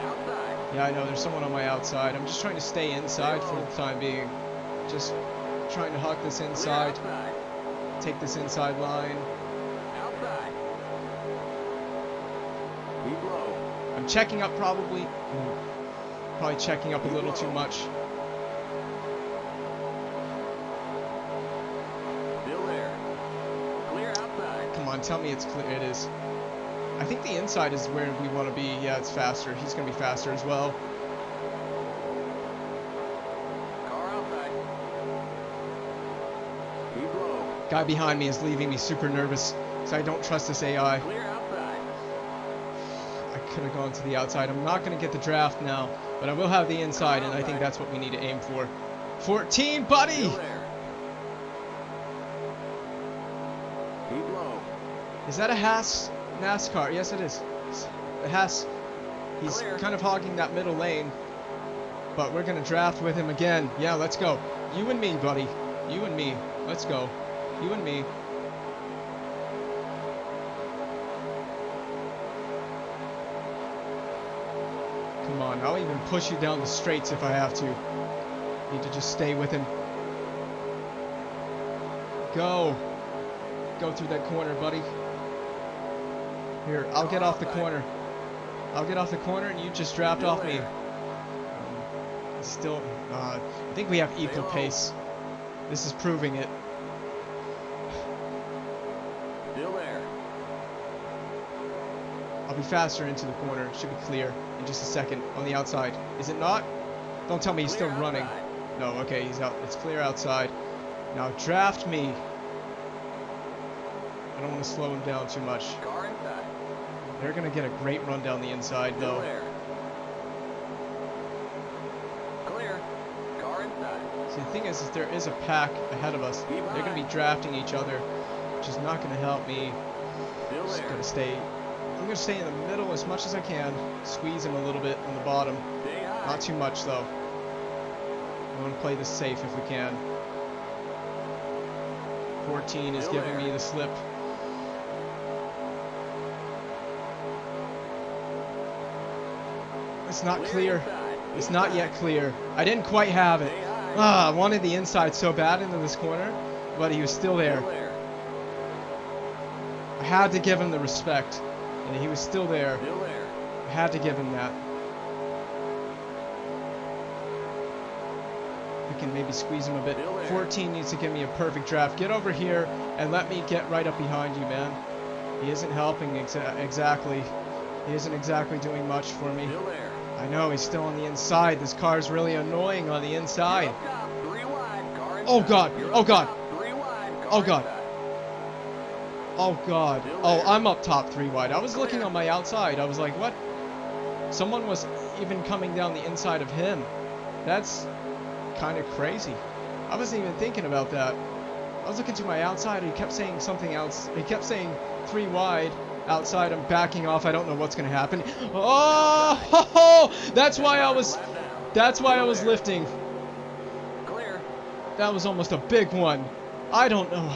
Outside. Yeah, I know, there's someone on my outside. I'm just trying to stay inside for the time being. Just trying to hawk this Clear inside, outside. take this inside line. Outside. Keep low. I'm checking up probably. Probably checking up a little too much. Still there. Clear on, tell me it's clear. It is. I think the inside is where we want to be. Yeah, it's faster. He's going to be faster as well. Car outside. Keep low. Guy behind me is leaving me super nervous, so I don't trust this AI. Clear outside. I could have gone to the outside. I'm not going to get the draft now, but I will have the inside, and I think that's what we need to aim for. 14, buddy! Still there. Keep low. Is that a Haas NASCAR? Yes, it is. The Haas. He's Clear. kind of hogging that middle lane, but we're going to draft with him again. Yeah, let's go. You and me, buddy. You and me. Let's go. You and me. Come on, I'll even push you down the straights if I have to. Need to just stay with him. Go. Go through that corner, buddy. Here, I'll get off the corner. I'll get off the corner and you just draft off me. Still, I think we have equal pace. This is proving it. Still there. I'll be faster into the corner. Should be clear in just a second on the outside. Is it not? Don't tell me he's still Clear running. outside. No, okay, he's out. It's clear outside. Now draft me. I don't want to slow him down too much. Car inside. They're going to get a great run down the inside, Still though. there. Clear. Car inside. See, the thing is there is a pack ahead of us. They're going to be drafting each other, which is not going to help me. Still Just there. going to stay. I'm going to stay in the middle as much as I can. Squeeze him a little bit on the bottom. Stay high. Not too much, though. I want to play this safe if we can. 14 is Still giving there. me the slip. It's not clear. inside. It's not yet clear. I didn't quite have it. Stay high. Ah, I wanted the inside so bad into this corner, but he was still there. Still there. I had to give him the respect, and he was still there. Still there. I had to give him that. We can maybe squeeze him a bit. Still there. 14 needs to give me a perfect draft. Get over here and let me get right up behind you, man. He isn't helping exactly. He isn't exactly doing much for me. Still there. I know, he's still on the inside. This car's really annoying on the inside. You're up top. 3 wide. Car inside. Oh, God. You're Oh, up God. top. 3 wide. Car Oh, God. inside. Oh, God. Still Oh, there. I'm up top 3 wide. I was Clear. looking on my outside. I was like, what? Someone was even coming down the inside of him. That's kind of crazy. I wasn't even thinking about that. I was looking to my outside. He kept saying something else. He kept saying 3 wide outside. I'm backing off. I don't know what's going to happen. Oh, that's why I was... Lap down. That's why I Still was there. lifting. Clear. That was almost a big one. I don't know.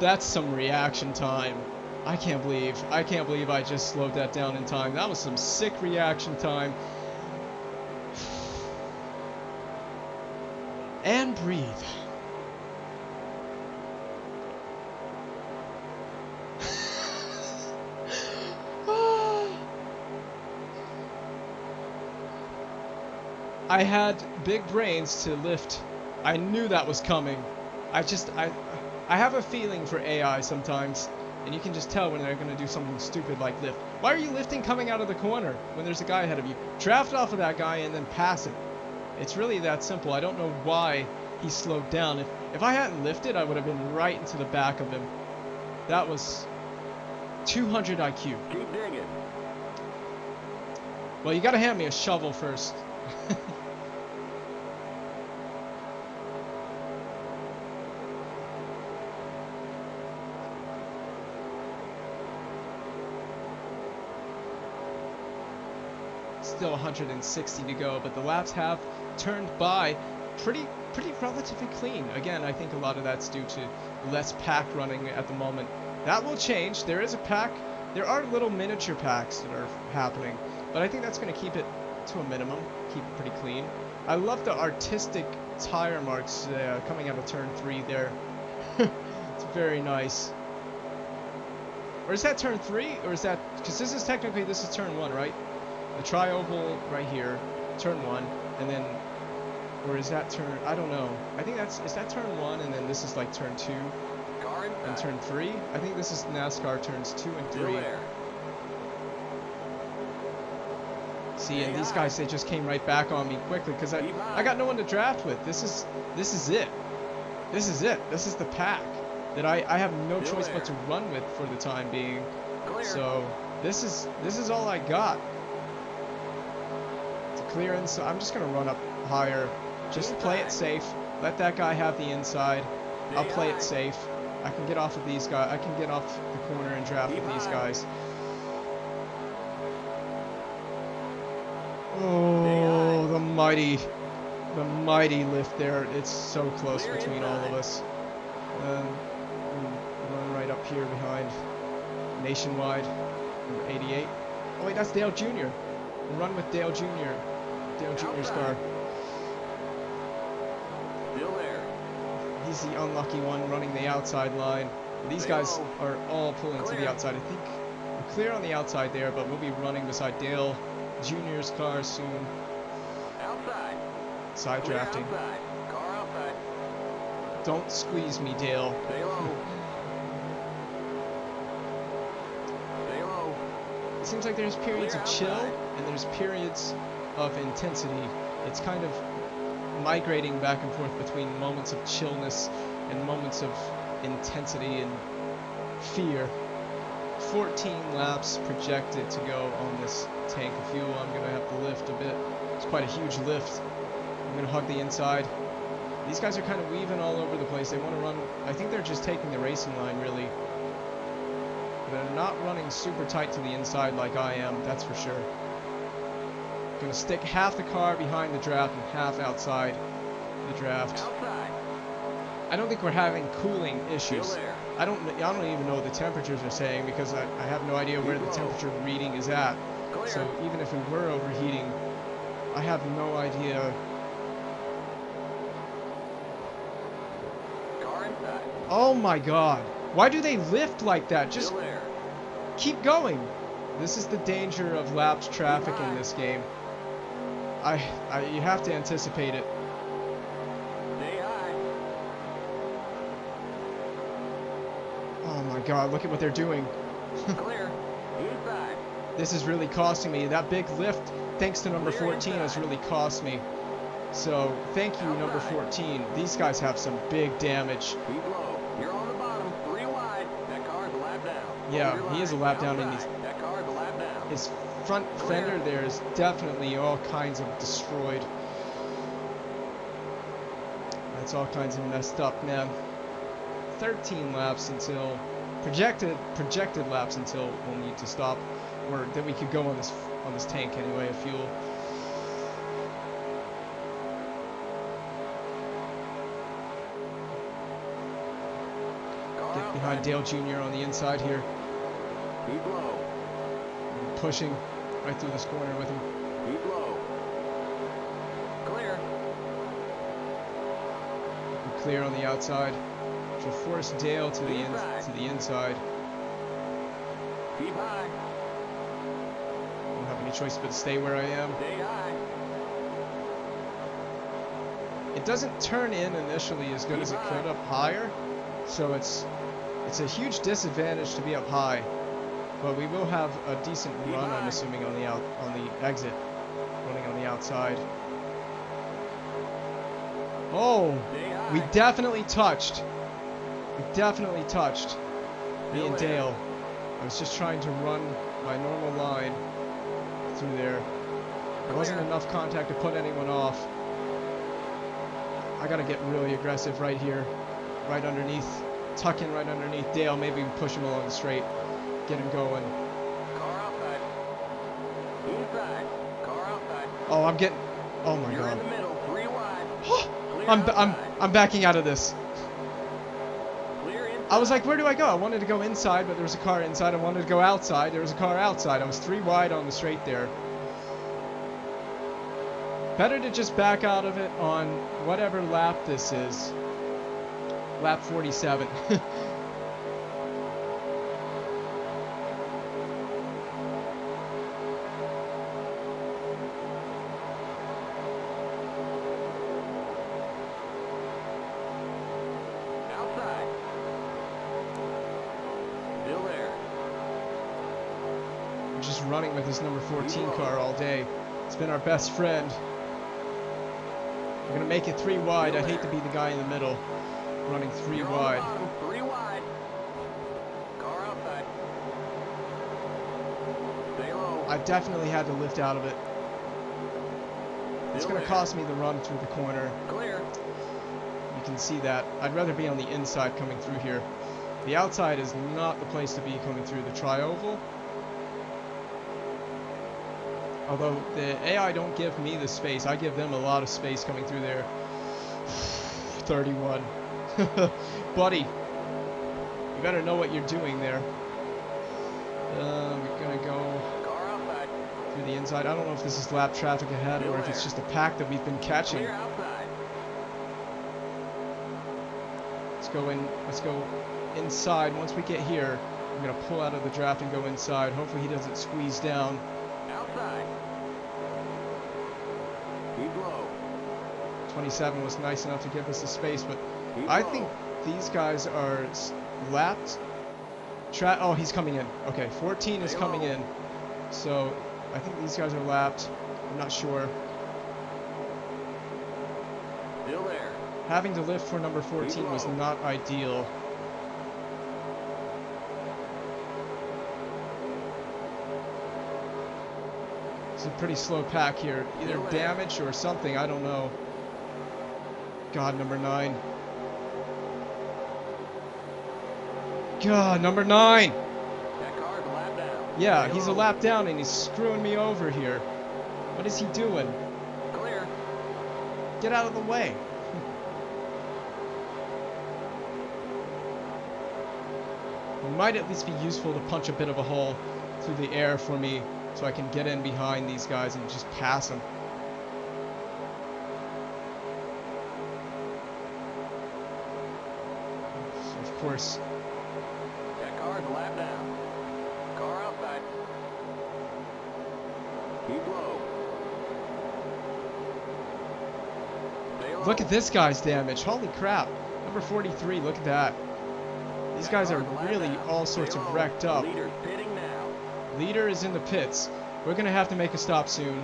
That's some reaction time. I can't believe I just slowed that down in time. That was some sick reaction time. And breathe. I had big brains to lift. I knew that was coming. I have a feeling for AI sometimes, and you can just tell when they're going to do something stupid like lift. Why are you lifting coming out of the corner when there's a guy ahead of you? Draft off of that guy and then pass it. It's really that simple. I don't know why he slowed down. If I hadn't lifted, I would have been right into the back of him. That was 200 IQ. Keep digging. Well, you got to hand me a shovel first. Still 160 to go, but the laps have turned by pretty relatively clean. Again, I think a lot of that's due to less pack running at the moment. That will change. There is a pack. There are little miniature packs that are happening, but I think that's going to keep it to a minimum, keep it pretty clean. I love the artistic tire marks coming out of turn 3 there. It's very nice. Or is that turn 3? Or is that... Because this is turn 1, right? The tri-oval right here, turn 1, and then... Or is that turn... I don't know. I think that's... Is that turn 1, and then this is like turn 2? Car inside. and turn 3. I think this is NASCAR turns 2 and Still 3. there. See, and these guys, they just came right back on me quickly because I got no one to draft with. This is it. This is it. This is the pack that I have no Still choice there. but to run with for the time being. Clear. So this is all I got. To clear in, so I'm just gonna run up higher. Just play it safe. Let that guy have the inside. I'll play it safe. I can get off of these guys. I can get off the corner and draft with these guys. Oh, the mighty lift there. It's so close between all of us. Run right up here behind Nationwide, number 88. Oh wait, that's Dale Jr. Run with Dale Jr. Dale Jr.'s car. Still there. He's the unlucky one running the outside line. These guys are all pulling to the outside. I think we're clear on the outside there, but we'll be running beside Dale Jr.'s car soon. Outside. Side Clear drafting. outside. Car outside. Don't squeeze me, Dale. Stay low. Stay low. It seems like there's periods Clear of chill outside. and there's periods of intensity. It's kind of migrating back and forth between moments of chillness and moments of intensity and fear. 14 laps projected to go on this tank of fuel. I'm going to have to lift a bit. It's quite a huge lift. I'm going to hug the inside. These guys are kind of weaving all over the place. They want to run. I think they're just taking the racing line, really. They're not running super tight to the inside like I am, that's for sure. Going to stick half the car behind the draft and half outside the draft. Outside. I don't think we're having cooling issues. Still there. I don't even know what the temperatures are saying because I have no idea where the temperature reading is at. Clear. So even if we were overheating, I have no idea. Car inside. Oh my god. Why do they lift like that? Just Still there. keep going. This is the danger of lapsed traffic in this game. You have to anticipate it. Stay high. Oh my god, look at what they're doing. Clear. Inside. This is really costing me. That big lift, thanks to number Clear 14, has inside. really cost me. So, thank you, number Outside. 14. These guys have some big damage. Keep low. You're on the bottom. 3 wide. That car's a lap down. Yeah, Hold your he is a line. lap down, and Outside. That car's a lap down. his front fender there is definitely all kinds of destroyed. That's all kinds of messed up, man. 13 laps until projected laps until we'll need to stop, or that we could go on this tank anyway of fuel. Car Get behind outside. Dale Jr. on the inside here. Keep low. Pushing right through this corner with him. Keep low. Clear. We're clear on the outside, which will force Dale to the inside. Keep high. Don't have any choice but to stay where I am. Stay high. It doesn't turn in initially as good as it could up higher, so it's a huge disadvantage to be up high. But we will have a decent run, I'm assuming, on the exit, running on the outside. Oh, Stay high. we definitely touched. Me and Dale. I was just trying to run my normal line through there. There wasn't enough contact to put anyone off. I gotta get really aggressive right here, right underneath, tuck in right underneath Dale. Maybe push him along the straight, get him going. Car outside. Inside. Car outside. Oh, I'm getting. Oh my You're in god. the middle. 3 wide. Clear I'm outside. I'm backing out of this. Clear inside. I was like, where do I go? I wanted to go inside, but there was a car inside. I wanted to go outside. There was a car outside. I was 3 wide on the straight there. Better to just back out of it on whatever lap this is. Lap 47. Outside. running with this number 14 car all day. It's been our best friend. We're gonna make it 3 wide. I'd hate to be the guy in the middle, running 3 You're on the wide. bottom, 3 wide. Car outside. Stay low. I've definitely had to lift out of it. It's Still gonna there. cost me the run through the corner. Clear. You can see that. I'd rather be on the inside coming through here. The outside is not the place to be coming through the tri-oval. Although the AI don't give me the space, I give them a lot of space coming through there. 31. Buddy, you better know what you're doing there. We're gonna go Car outside. through the inside. I don't know if this is lap traffic ahead or if it's just a pack that we've been catching. Clear outside. Let's go in. Let's go inside. Once we get here, I'm gonna pull out of the draft and go inside. Hopefully he doesn't squeeze down. Outside. Keep low. 27 was nice enough to give us the space, but Keep I low. think these guys are lapped. Oh, he's coming in. Okay, 14 is Stay coming low. in. So I think these guys are lapped. I'm not sure. Still there. Having to lift for number 14 was low. not ideal. It's a pretty slow pack here. Either Still there. damage or something, I don't know. God, number 9. God, number 9! That car's a lap down. Yeah, Stay he's a low. lap down and he's screwing me over here. What is he doing? Clear. Get out of the way. It might at least be useful to punch a bit of a hole through the air for me so I can get in behind these guys and just pass them. Of course, That car's a lap down. Car outside. Keep low. Stay low. look at this guy's damage. Holy crap. Number 43, look at that. These That guys are car's a lap really down. all sorts Stay of low. wrecked up. Leader's pitting now. Leader is in the pits. We're going to have to make a stop soon.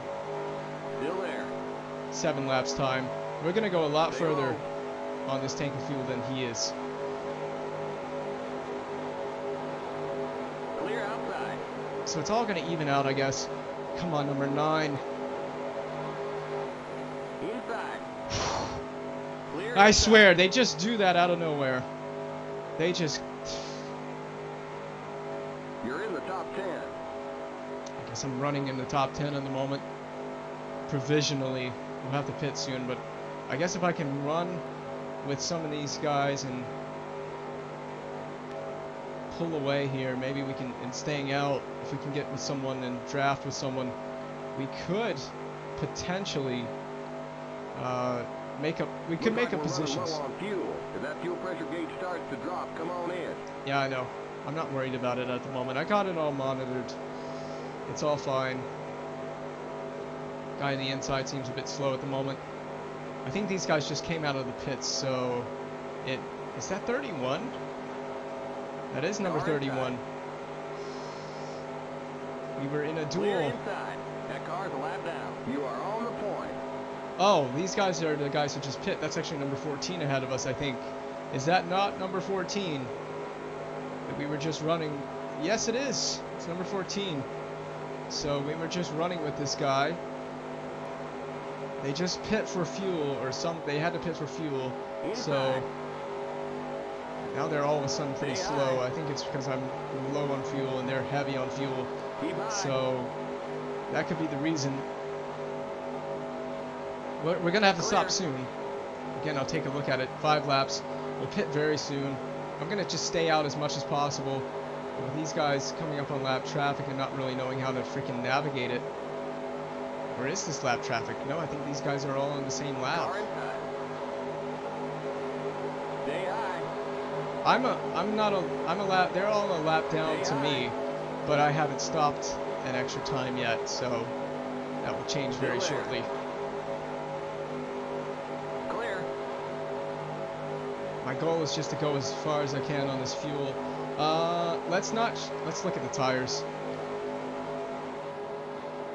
Still there. 7 laps time. We're going to go a lot Stay further low. on this tank of fuel than he is. Clear outside. So it's all going to even out, I guess. Come on, number 9. Inside. Clear I inside. swear, they just do that out of nowhere. They just... You're in the top 10. I guess I'm running in the top 10 at the moment. Provisionally. We'll have to pit soon, but I guess if I can run with some of these guys and pull away here, maybe we can, and staying out, if we can get with someone and draft with someone, we could potentially make Looks like a we're positions. running low on fuel. If that fuel pressure gauge starts to drop, come on in. Yeah, I know. I'm not worried about it at the moment. I got it all monitored. It's all fine. Guy on the inside seems a bit slow at the moment. I think these guys just came out of the pits, so is that 31? That is number Car inside. 31. We were in a Clear duel. inside. That car's a lap down. You are on the point. Oh, these guys are the guys who just pit. That's actually number 14 ahead of us, I think. Is that not number 14? That we were just running. Yes, it is. It's number 14. So we were just running with this guy. They just pit for fuel, or they had to pit for fuel. So Inside. now they're all of a sudden pretty Stay slow. high. I think it's because I'm low on fuel and they're heavy on fuel. Keep high. So that could be the reason. We're gonna have to stop Clear. soon. Again, I'll take a look at it. 5 laps. We'll pit very soon. I'm gonna just stay out as much as possible. But with these guys coming up on lap traffic and not really knowing how to freaking navigate it. Or is this lap traffic? No, I think these guys are all on the same lap. Car inside. Stay high. I'm a lap. They're all a lap down Stay to me, high. but I haven't stopped an extra time yet, so that will change very Still there. shortly. Clear. My goal is just to go as far as I can on this fuel. Let's look at the tires.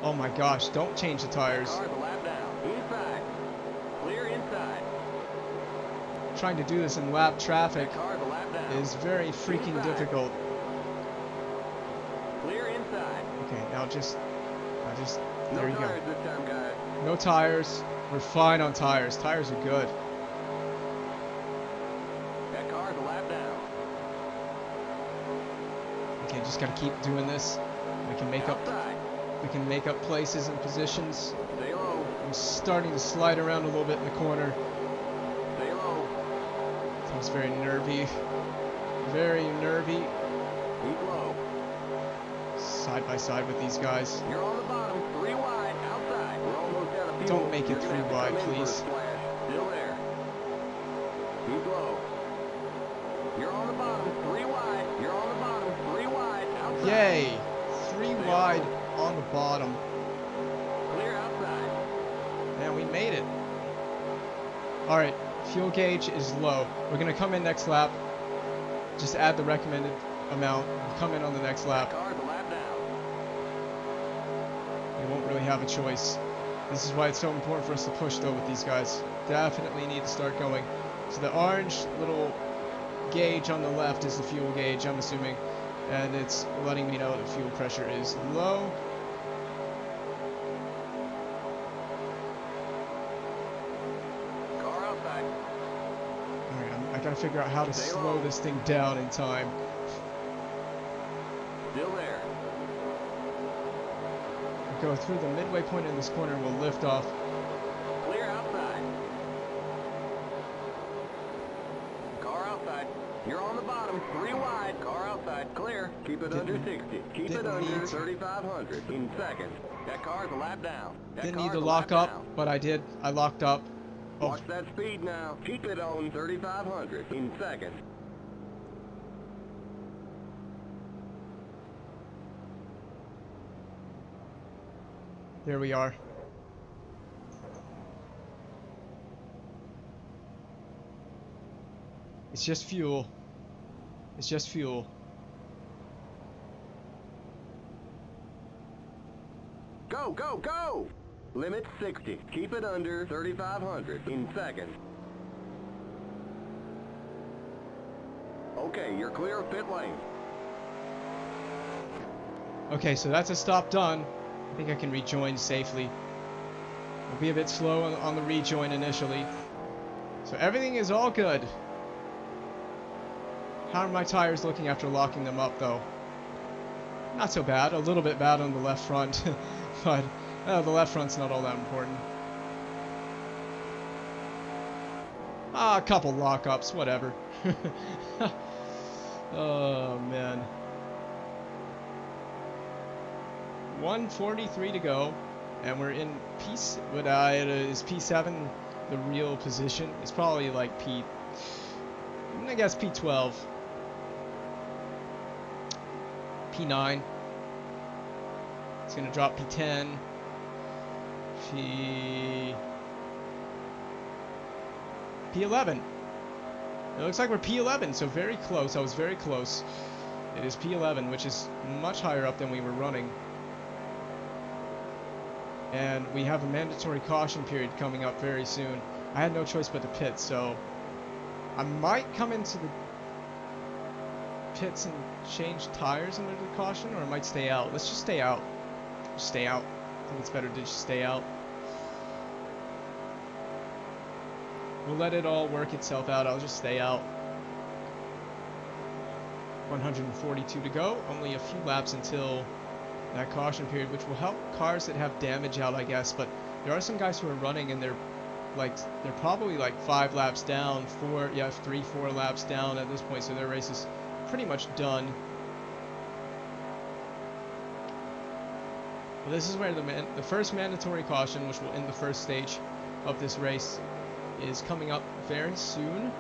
Oh my gosh, don't change the tires. Car's a lap down. Inside. Clear inside. Trying to do this in lap traffic Car's a lap down. is very freaking Inside. difficult. Clear inside. Okay, now just, No there you go. tires this time, guys. No tires. We're fine on tires. Tires are good. That car's a lap down. Okay, just gotta keep doing this. We can make up. Outside. We can make up places and positions. Stay low. I'm starting to slide around a little bit in the corner. Stay low. It's very nervy. Very nervy. Keep low. Side by side with these guys. You're on the bottom. 3 wide. Outside. We're almost out of fuel. Don't make it You're gonna 3 have to wide, come in for a please. splash. Still there. Keep low. You're on the bottom. 3 wide. You're on the bottom. 3 wide. Outside. Yay! 3 wide on the bottom. Clear outside. Man, we made it. Alright, fuel gauge is low. We're gonna come in next lap. Just add the recommended amount. Come in on the next lap. Car's a lap down. We won't really have a choice. This is why it's so important for us to push though with these guys. Definitely need to start going. So the orange little gauge on the left is the fuel gauge, I'm assuming. And it's letting me know that fuel pressure is low. Car outside. Alright, I gotta figure out how to Stay slow low. this thing down in time. Still there. We'll go through the midway point in this corner and we'll lift off. Clear outside. Car outside. You're on the bottom. 3 wide. Car outside. Clear. Keep it under 60. Keep it didn't under need to. 3,500 in seconds. That car's a lap down. That Didn't car's need to a lock lap up, down. but I did. I locked up. Oh, Watch that speed now. Keep it on 3,500 in seconds. there we are. It's just fuel. It's just fuel. Go, go, go! Limit 60. Keep it under 3,500 in seconds. Okay, you're clear of pit lane. Okay, so that's a stop done. I think I can rejoin safely. We'll be a bit slow on the rejoin initially. So everything is all good. How are my tires looking after locking them up though? Not so bad. A little bit bad on the left front. But the left front's not all that important. A couple lockups, whatever. Oh man. 1:43 to go, and we're in P. Is P7 the real position? It's probably like P. I'm gonna guess P12. P9. It's gonna drop P10. P11. It looks like we're P11, so very close. I was very close. It is P11, which is much higher up than we were running. And we have a mandatory caution period coming up very soon. I had no choice but to pit, so I might come into the pits and change tires under the caution, or I might stay out. Let's just stay out. Just stay out. I think it's better to just stay out. We'll let it all work itself out. I'll just stay out. 142 to go. Only a few laps until that caution period, which will help cars that have damage out, I guess. But there are some guys who are running and they're probably like 5 laps down, 3-4 laps down at this point. So their race is pretty much done. Well, this is where the first mandatory caution, which will end the first stage of this race, is coming up very soon.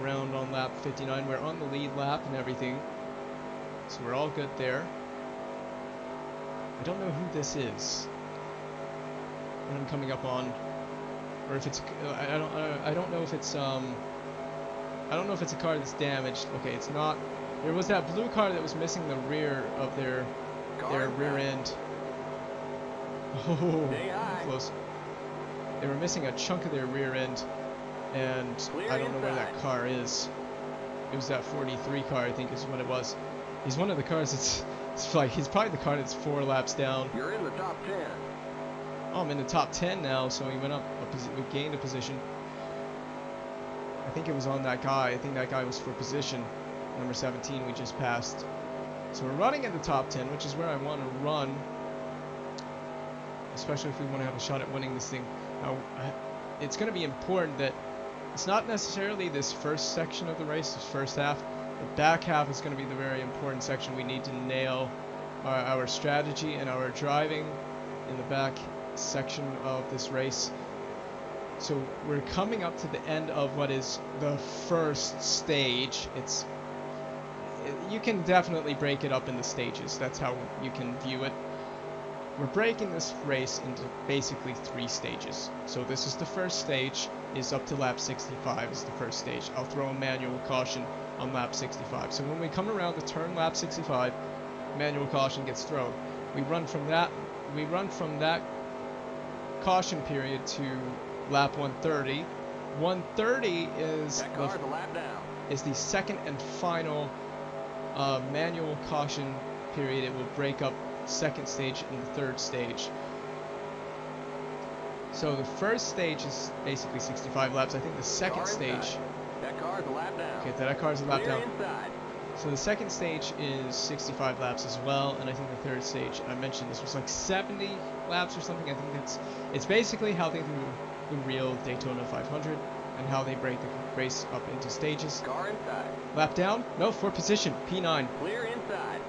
Around on lap 59. We're on the lead lap and everything, so we're all good there. I don't know who this is that I'm coming up on, or if it's I don't know if it's I don't know if it's a car that's damaged. Okay, it's not. There was that blue car that was missing the rear of their their rear end. Oh, Stay high. close. They were missing a chunk of their rear end, and Clear I don't know where that inside. car is. It was that 43 car, I think is what it was. He's one of the cars it's like, he's probably the car that's 4 laps down. You're in the top 10. Oh, I'm in the top 10 now, so he went up, we gained a position. I think it was on that guy. I think that guy was for position number 17 we just passed. So we're running in the top 10, which is where I want to run, especially if we want to have a shot at winning this thing. Now, it's going to be important that it's not necessarily this first section of the race, this first half. The back half is going to be the very important section. We need to nail our strategy and our driving in the back section of this race. So we're coming up to the end of what is the first stage. You can definitely break it up into stages. That's how you can view it. We're breaking this race into basically 3 stages. So this is the first stage, is up to lap 65 is the first stage. I'll throw a manual caution on lap 65. So when we come around the turn lap 65, manual caution gets thrown. We run from that caution period to lap 130. 130 That car's a lap down. is the second and final manual caution period. It will break up second stage and the third stage. So the first stage is basically 65 laps. I think the second Car stage. inside. That car's a lap down. Okay, that car's a lap Clear down. inside. So the second stage is 65 laps as well, and I think the third stage, I mentioned this was like 70 laps or something. I think it's basically how they do the real Daytona 500 and how they break the race up into stages. Car inside. Lap down? No, for position, P9. Clear inside.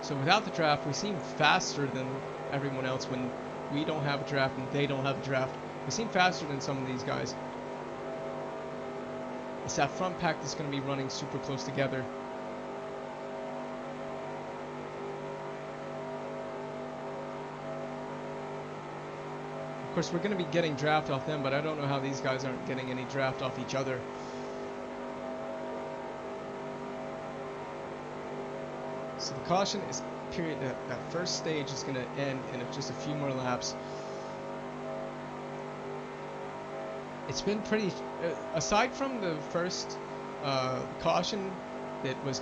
So without the draft, we seem faster than everyone else when we don't have a draft and they don't have a draft. We seem faster than some of these guys. It's that front pack that's going to be running super close together. Of course, we're going to be getting draft off them, but I don't know how these guys aren't getting any draft off each other. So the caution is period. That first stage is going to end in just a few more laps. It's been pretty. Aside from the first caution that was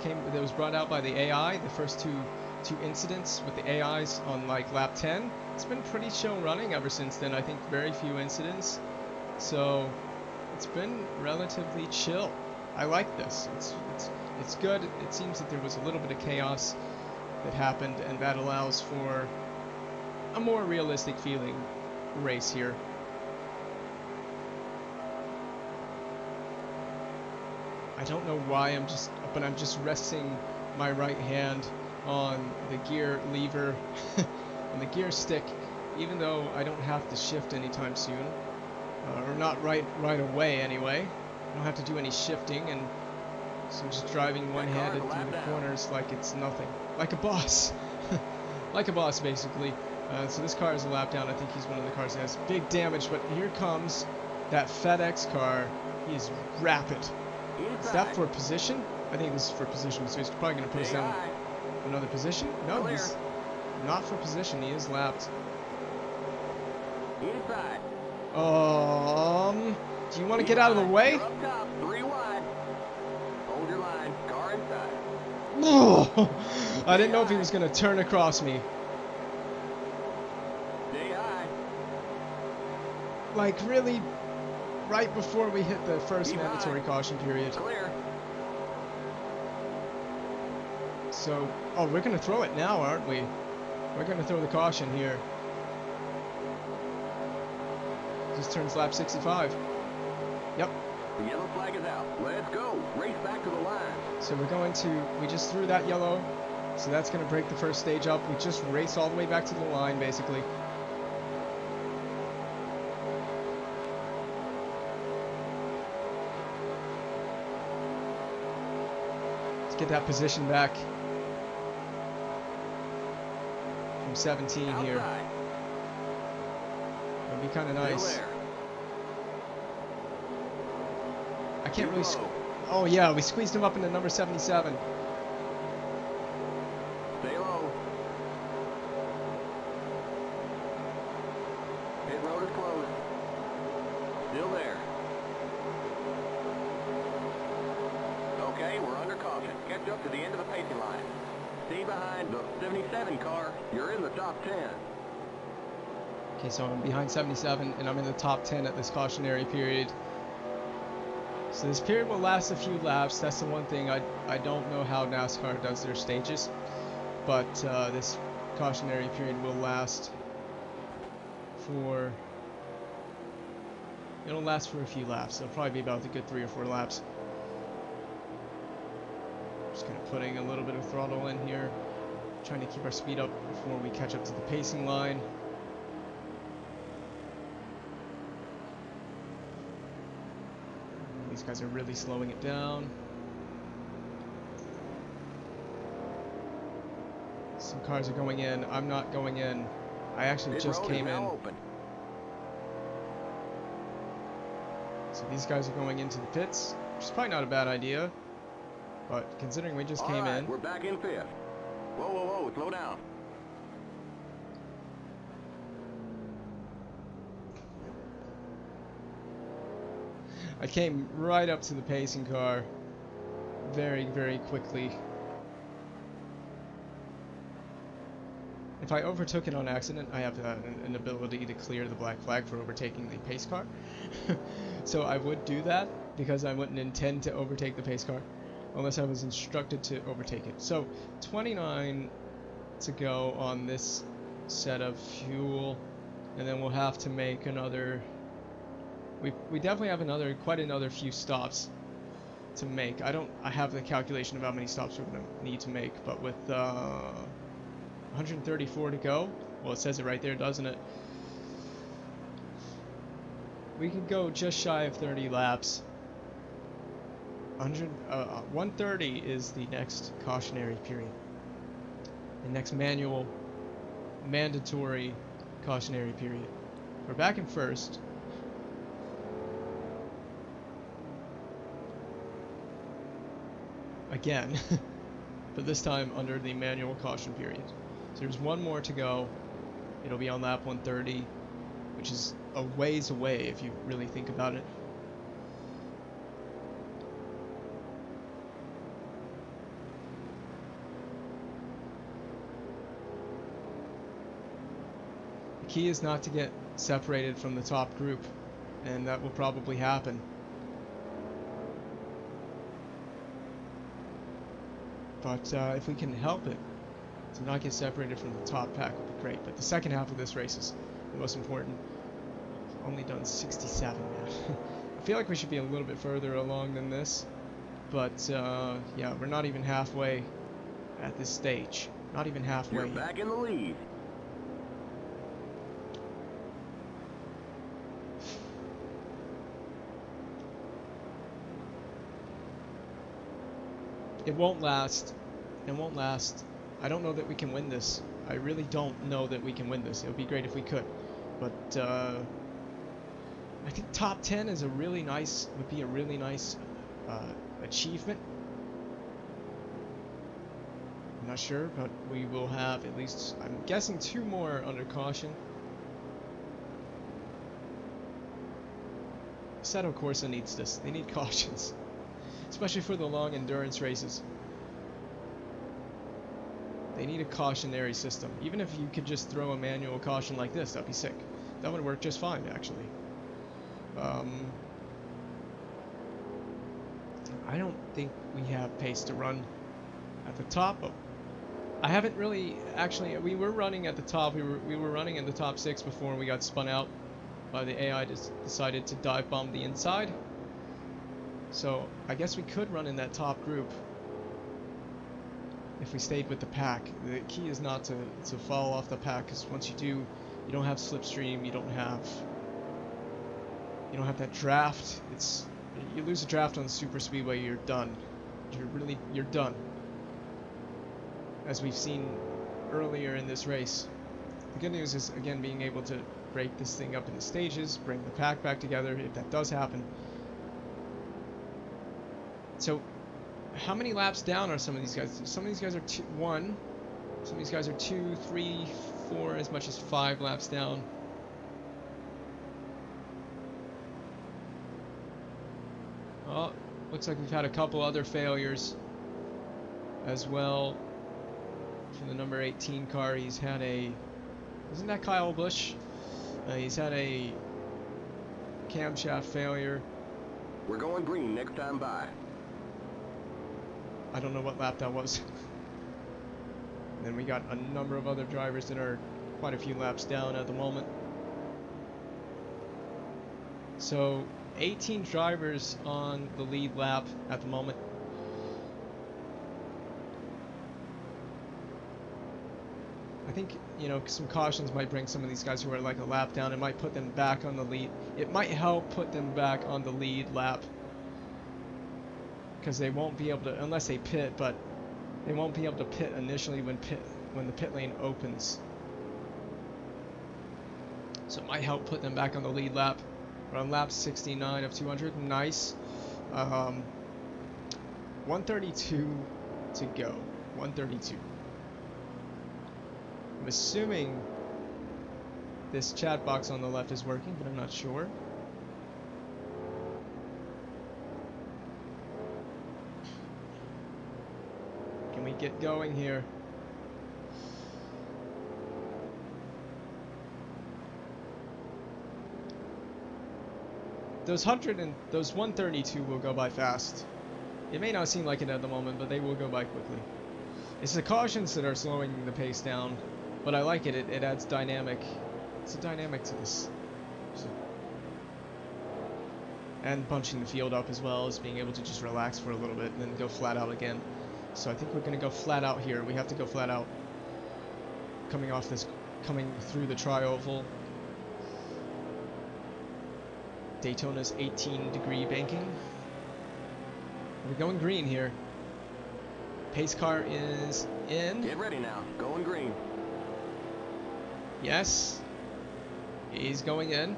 brought out by the AI, the first two incidents with the AIs on like lap 10, it's been pretty chill running ever since then. I think very few incidents, so it's been relatively chill. I like this. It's good. It seems that there was a little bit of chaos that happened, and that allows for a more realistic feeling race here. I don't know why I'm just resting my right hand on the gear lever, on the gear stick, even though I don't have to shift anytime soon, or not right away anyway. I don't have to do any shifting, and so I'm just driving one-handed through the corners like it's nothing, like a boss, like a boss basically. So this car is a lap down. I think he's one of the cars that has big damage, but here comes that FedEx car. He is rapid. Is that for position? I think this is for position, so he's probably going to put us down another position. No, he's not for position. He is lapped. Inside. Do you want to get out of the way? You're up top, 3 wide. Hold your line. Car inside. No! I didn't know if he was going to turn across me. Stay high. Like, really, right before we hit the first mandatory caution period. Clear. So, oh, we're going to throw it now, aren't we? We're going to throw the caution here. Just turns lap 65. Yep. The yellow flag is out. Let's go. Race back to the line. So we just threw that yellow. So that's going to break the first stage up. We just race all the way back to the line, basically. Let's get that position back. From 17 Outside. here. That'd be kind of nice. Still there. I can't really. Low. Oh yeah, we squeezed him up into number 77. Stay low. catch up to the end of the pacing line. Stay behind the 77 car. You're in the top 10. Okay, so I'm behind 77 and I'm in the top 10 at this cautionary period. So this period will last a few laps. That's the one thing I don't know how NASCAR does their stages, but this cautionary period will last for, it'll last for a few laps. It'll probably be about a good 3 or 4 laps. Just kind of putting a little bit of throttle in here, trying to keep our speed up before we catch up to the pacing line. These guys are really slowing it down. Some cars are going in. I'm not going in. I actually Pit just road came is in. now open. So these guys are going into the pits, which is probably not a bad idea. But considering we just came in. We're back in fifth. Whoa, whoa, whoa, slow down. I came right up to the pacing car very, very quickly. If I overtook it on accident, I have an ability to clear the black flag for overtaking the pace car. So I would do that because I wouldn't intend to overtake the pace car unless I was instructed to overtake it. So 29 to go on this set of fuel, and then we'll have to make another. We definitely have quite another few stops to make. I have the calculation of how many stops we're going to need to make, but with 134 to go, well, it says it right there, doesn't it? We can go just shy of 30 laps. 130 is the next cautionary period. The next mandatory cautionary period. We're back in first. Again, but this time under the manual caution period. So there's one more to go. It'll be on lap 130, which is a ways away if you really think about it. The key is not to get separated from the top group, and that will probably happen. But if we can help it to not get separated from the top pack would be great. But the second half of this race is the most important. Only done 67 now. I feel like we should be a little bit further along than this. But yeah, we're not even halfway at this stage. Not even halfway. You're back in the lead. It won't last. It won't last. I don't know that we can win this. I really don't know that we can win this. It would be great if we could. But I think top 10 is would be a really nice achievement. I'm not sure, but we will have at least, I'm guessing, 2 more under caution. Assetto Corsa needs this. They need cautions. Especially for the long endurance races. They need a cautionary system. Even if you could just throw a manual caution like this, that'd be sick. That would work just fine, actually. I don't think we have pace to run at the top. I haven't really, actually, we were running at the top. We were running in the top 6 before we got spun out by the AI. Decided to dive bomb the inside. So I guess we could run in that top group if we stayed with the pack. The key is not to fall off the pack, because once you do, you don't have slipstream. You don't have that draft. You lose a draft on the super speedway, you're done. You're done. As we've seen earlier in this race. The good news is, again, being able to break this thing up into stages, bring the pack back together if that does happen. So, how many laps down are some of these guys? Some of these guys are 1. Some of these guys are 2, 3, 4, as much as 5 laps down. Oh, looks like we've had a couple other failures. as well. For the number 18 car, he's had a... Isn't that Kyle Busch? He's had a camshaft failure. We're going green next time by. I don't know what lap that was. And then we got a number of other drivers that are quite a few laps down at the moment. So 18 drivers on the lead lap at the moment. I think, you know, some cautions might bring some of these guys who are like a lap down. It might put them back on the lead. It might help put them back on the lead lap. Because they won't be able to, unless they pit, but they won't be able to pit initially when the pit lane opens. So it might help put them back on the lead lap. We're on lap 69 of 200. Nice. 132 to go. 132. I'm assuming this chat box on the left is working, but I'm not sure. Can we get going here? Those 132 will go by fast. It may not seem like it at the moment, but they will go by quickly. It's the cautions that are slowing the pace down, but I like it. It adds dynamic. It's a dynamic to this. So, and bunching the field up as well as being able to just relax for a little bit and then go flat out again. So I think we're going to go flat out here. We have to go flat out. Coming through the tri-oval. Daytona's 18-degree banking. We're going green here. Pace car is in. Get ready now. Going green. Yes. He's going in.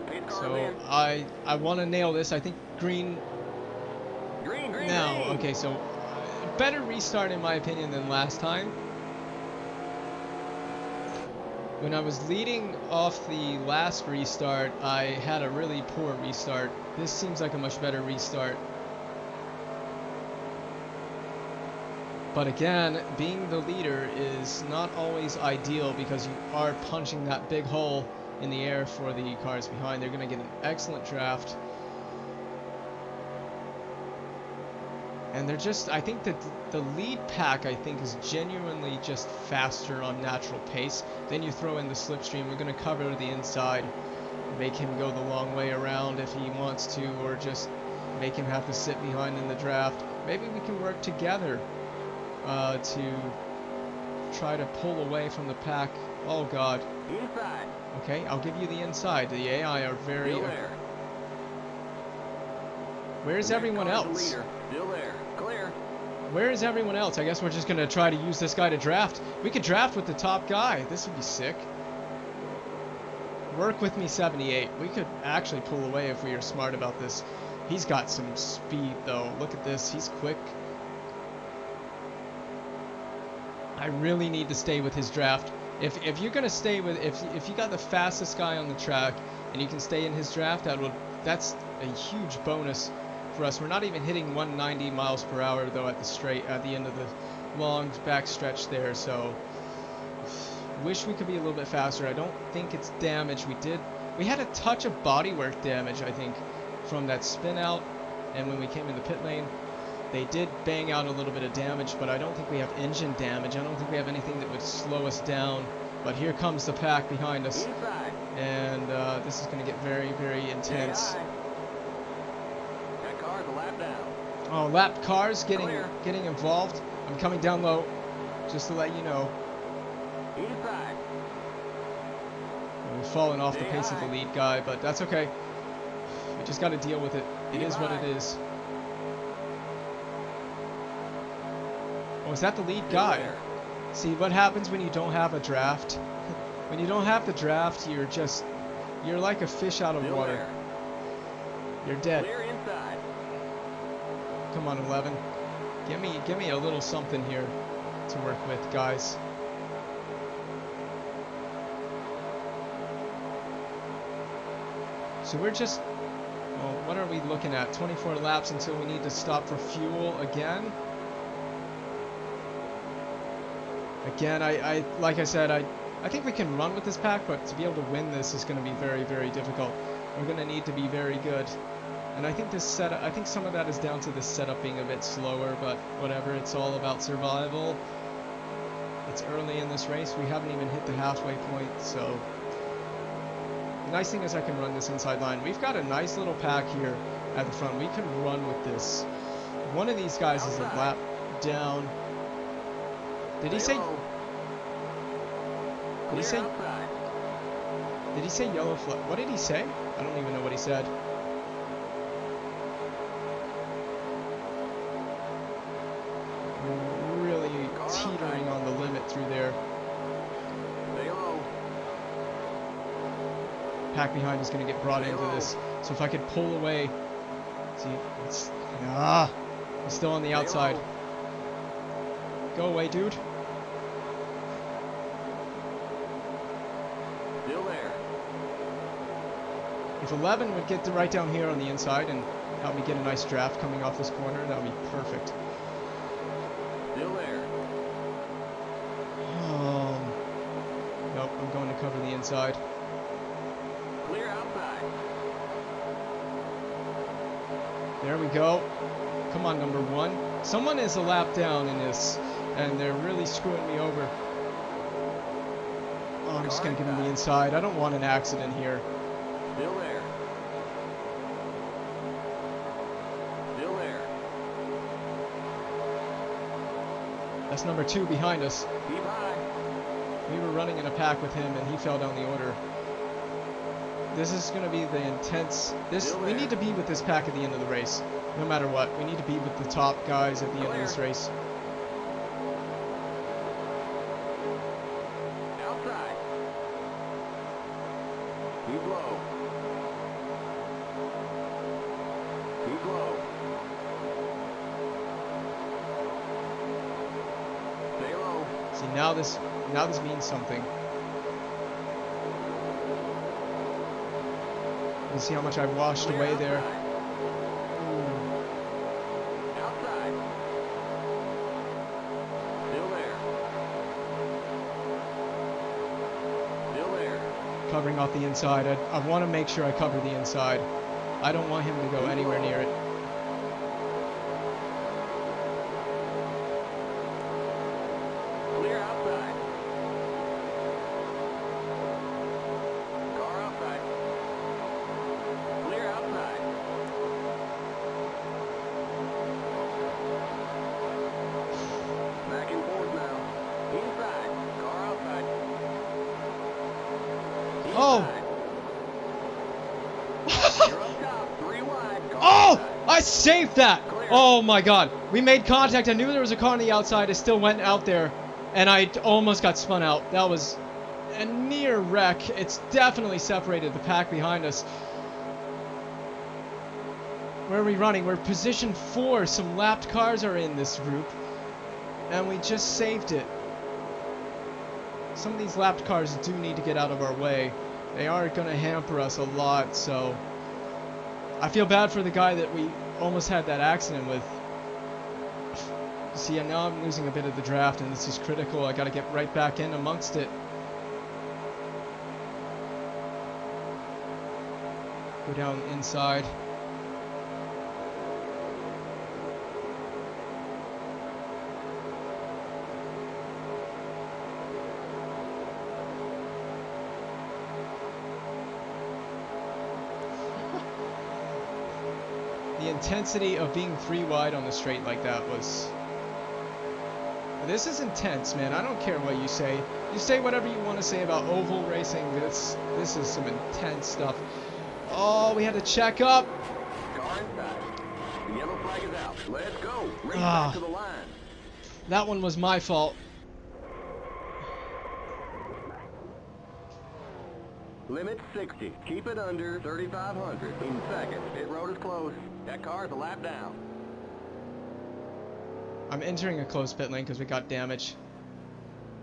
Pace car So in. I want to nail this. I think green. Green, green, Now, green. okay, so better restart in my opinion than last time. When I was leading off the last restart, I had a really poor restart. This seems like a much better restart. But again, being the leader is not always ideal because you are punching that big hole in the air for the cars behind. They're going to get an excellent draft. And they're just, I think that the lead pack, I think, is genuinely just faster on natural pace. Then you throw in the slipstream. We're going to cover the inside, make him go the long way around if he wants to, or just make him have to sit behind in the draft. Maybe we can work together to try to pull away from the pack. Oh, God. Inside. Okay, I'll give you the inside. The AI are very... Still there. Where's everyone Car's the else? leader. Still there. Clear. Where is everyone else? I guess we're just going to try to use this guy to draft. We could draft with the top guy. This would be sick. Work with me, 78. We could actually pull away if we are smart about this. He's got some speed, though. Look at this. He's quick. I really need to stay with his draft. If you're going to stay with... If you got the fastest guy on the track and you can stay in his draft, that's a huge bonus for us. We're not even hitting 190 miles per hour though at the end of the long back stretch there, so wish we could be a little bit faster. I don't think it's damage. We had a touch of bodywork damage, I think, from that spin out, and when we came in the pit lane they did bang out a little bit of damage, but I don't think we have engine damage. I don't think we have anything that would slow us down. But here comes the pack behind us. Inside. And this is going to get very, very intense. AI. That car's a lap down. Oh, lap cars Clear. getting involved. I'm coming down low, just to let you know. Inside. We've fallen off the pace of the lead guy, but that's okay. We just got to deal with it. It is what it is. Oh, is that the lead guy? There. See, what happens when you don't have a draft? When you don't have the draft, you're like a fish out of Still water. there. You're dead. Clear inside. Come on, 11. Give me a little something here to work with, guys. So we're just, well, what are we looking at? 24 laps until we need to stop for fuel again. Again, like I said, I think we can run with this pack, but to be able to win this is going to be very, very difficult. We're going to need to be very good. And I think I think some of that is down to this setup being a bit slower, but whatever, it's all about survival. It's early in this race, we haven't even hit the halfway point, so the nice thing is I can run this inside line. We've got a nice little pack here at the front. We can run with this. One of these guys is a lap down. Did he say? Did he say? Did he say yellow flag? What did he say? I don't even know what he said. We're really teetering on the limit through there. Pack behind is going to get brought into this. So if I could pull away. See, it's he's still on the outside. Go away, dude. Still there. If 11 would get right down here on the inside and help me get a nice draft coming off this corner, that would be perfect. Still there. Nope, I'm going to cover the inside. Clear outside. There we go. Come on, number 1. Someone is a lap down in this, and they're really screwing me over. Oh, I'm just going to give him the inside. I don't want an accident here. Still there. Still there. That's number 2 behind us. Keep high. We were running in a pack with him, and he fell down the order. This is going to be the intense. We need to be with this pack at the end of the race, no matter what. We need to be with the top guys at the end of this race. Outside. Keep low. Keep low. Stay low. See, now this means something. You see how much I washed away there. Outside. Still there. Still there. Covering off the inside. I want to make sure I cover the inside. I don't want him to go anywhere near it. Clear outside. Car outside. Clear outside. Back and forth now. Inside. Car outside. Oh! You're up top. 3 wide. Car Oh! outside. I saved that! Oh my god. We made contact. I knew there was a car on the outside. I still went out there, and I almost got spun out. That was a near wreck. It's definitely separated the pack behind us. Where are we running? We're position 4. Some lapped cars are in this group, and we just saved it. Some of these lapped cars do need to get out of our way. They are going to hamper us a lot, so I feel bad for the guy that we almost had that accident with. See, now I'm losing a bit of the draft, and this is critical. I got to get right back in amongst it. Go down inside. The intensity of being 3 wide on the straight like that was... This is intense, man. I don't care what you say. You say whatever you want to say about oval racing. This is some intense stuff. Oh, we had to check up. Car inside. The yellow flag is out. Let's go. Race back to the line. That one was my fault. Limit 60. Keep it under 3,500. In seconds. Pit road is closed. That car is a lap down. I'm entering a closed pit lane because we got damage.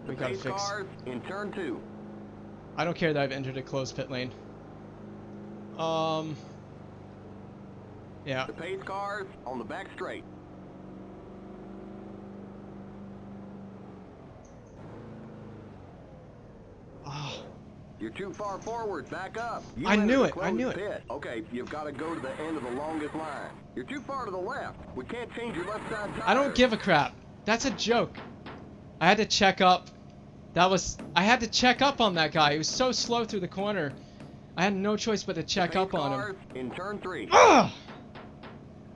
We The gotta pace fix. cars in turn 2. I don't care that I've entered a closed pit lane. Yeah. The pace cars on the back straight. You're too far forward. Back up. You I knew entered the it, I knew closed it. pit. Okay, you've got to go to the end of the longest line. You're too far to the left. We can't change your left side tire. I don't give a crap. That's a joke. I had to check up. I had to check up on that guy. He was so slow through the corner. I had no choice but to check up on him. In turn 3. Ugh!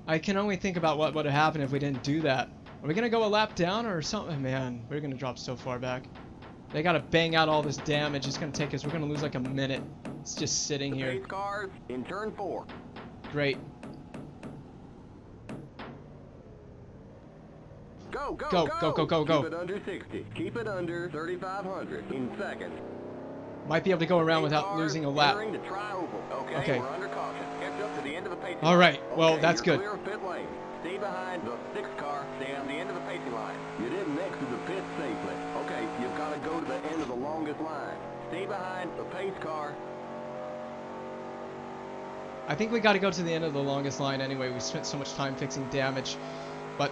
I can only think about what would have happened if we didn't do that. Are we gonna go a lap down or something? Man, we're gonna drop so far back. They gotta bang out all this damage. It's gonna take us. We're gonna lose like a minute. It's just sitting here. Pace cars in turn 4. Great. Go, go, Go, go, go, go, go, Keep go. it under 60. Keep it under 3,500 in second. Might be able to go around Pace without cars losing a lap. entering the tri-oval. Okay. We're under caution. Catch up to the end of the pacing All right, line. well, Okay, that's you're good. Clear of pit lane. Stay behind the 6th car. Stay on the end of the pacing line. You didn't exit the pit safely. Okay, you've got to go to the end of the longest line. Stay behind the pace car. I think we got to go to the end of the longest line anyway. We spent so much time fixing damage, but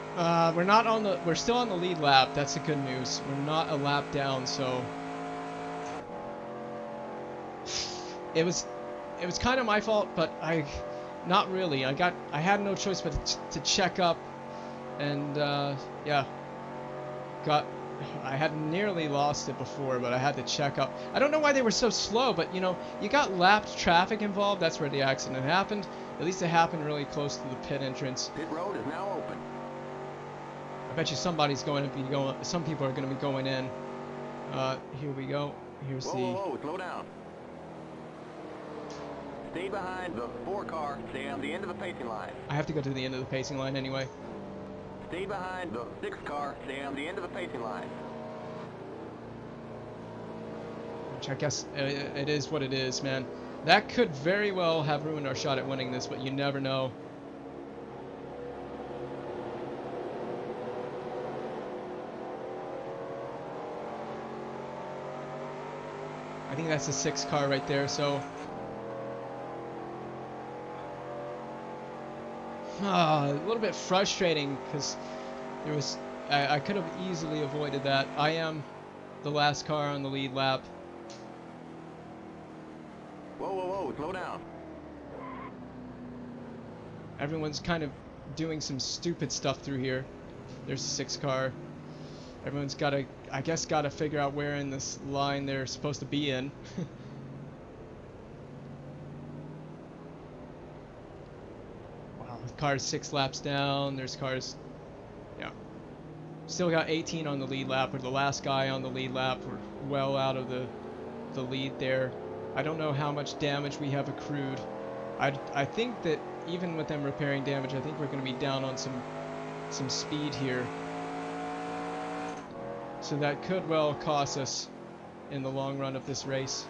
we're not on the. We're still on the lead lap. That's the good news. We're not a lap down, so it was kind of my fault, but not really. I had no choice but to check up, and yeah, I had nearly lost it before, but I had to check up. I don't know why they were so slow, but you know, you got lapped traffic involved. That's where the accident happened. At least it happened really close to the pit entrance. Pit road is now open. I bet you somebody's going to be going. Some people are going to be going in. Here we go. Here's Whoa, the. whoa, whoa, slow down. Stay behind the 4 car. Stay on the end of the pacing line. I have to go to the end of the pacing line anyway. Stay behind the 6th car. Stay on the end of the pacing line. Which I guess it is what it is, man. That could very well have ruined our shot at winning this, but you never know. I think that's the 6th car right there, so... a little bit frustrating, because there was... I could have easily avoided that. I am the last car on the lead lap. Whoa, whoa, whoa, slow down. Everyone's kind of doing some stupid stuff through here. There's the 6th car. Everyone's got to, I guess, got to figure out where in this line they're supposed to be in. Wow, the car's 6 laps down. There's cars, yeah. Still got 18 on the lead lap. We're the last guy on the lead lap. We're well out of the lead there. I don't know how much damage we have accrued. I think that even with them repairing damage, I think we're going to be down on some speed here. So that could well cost us in the long run of this race.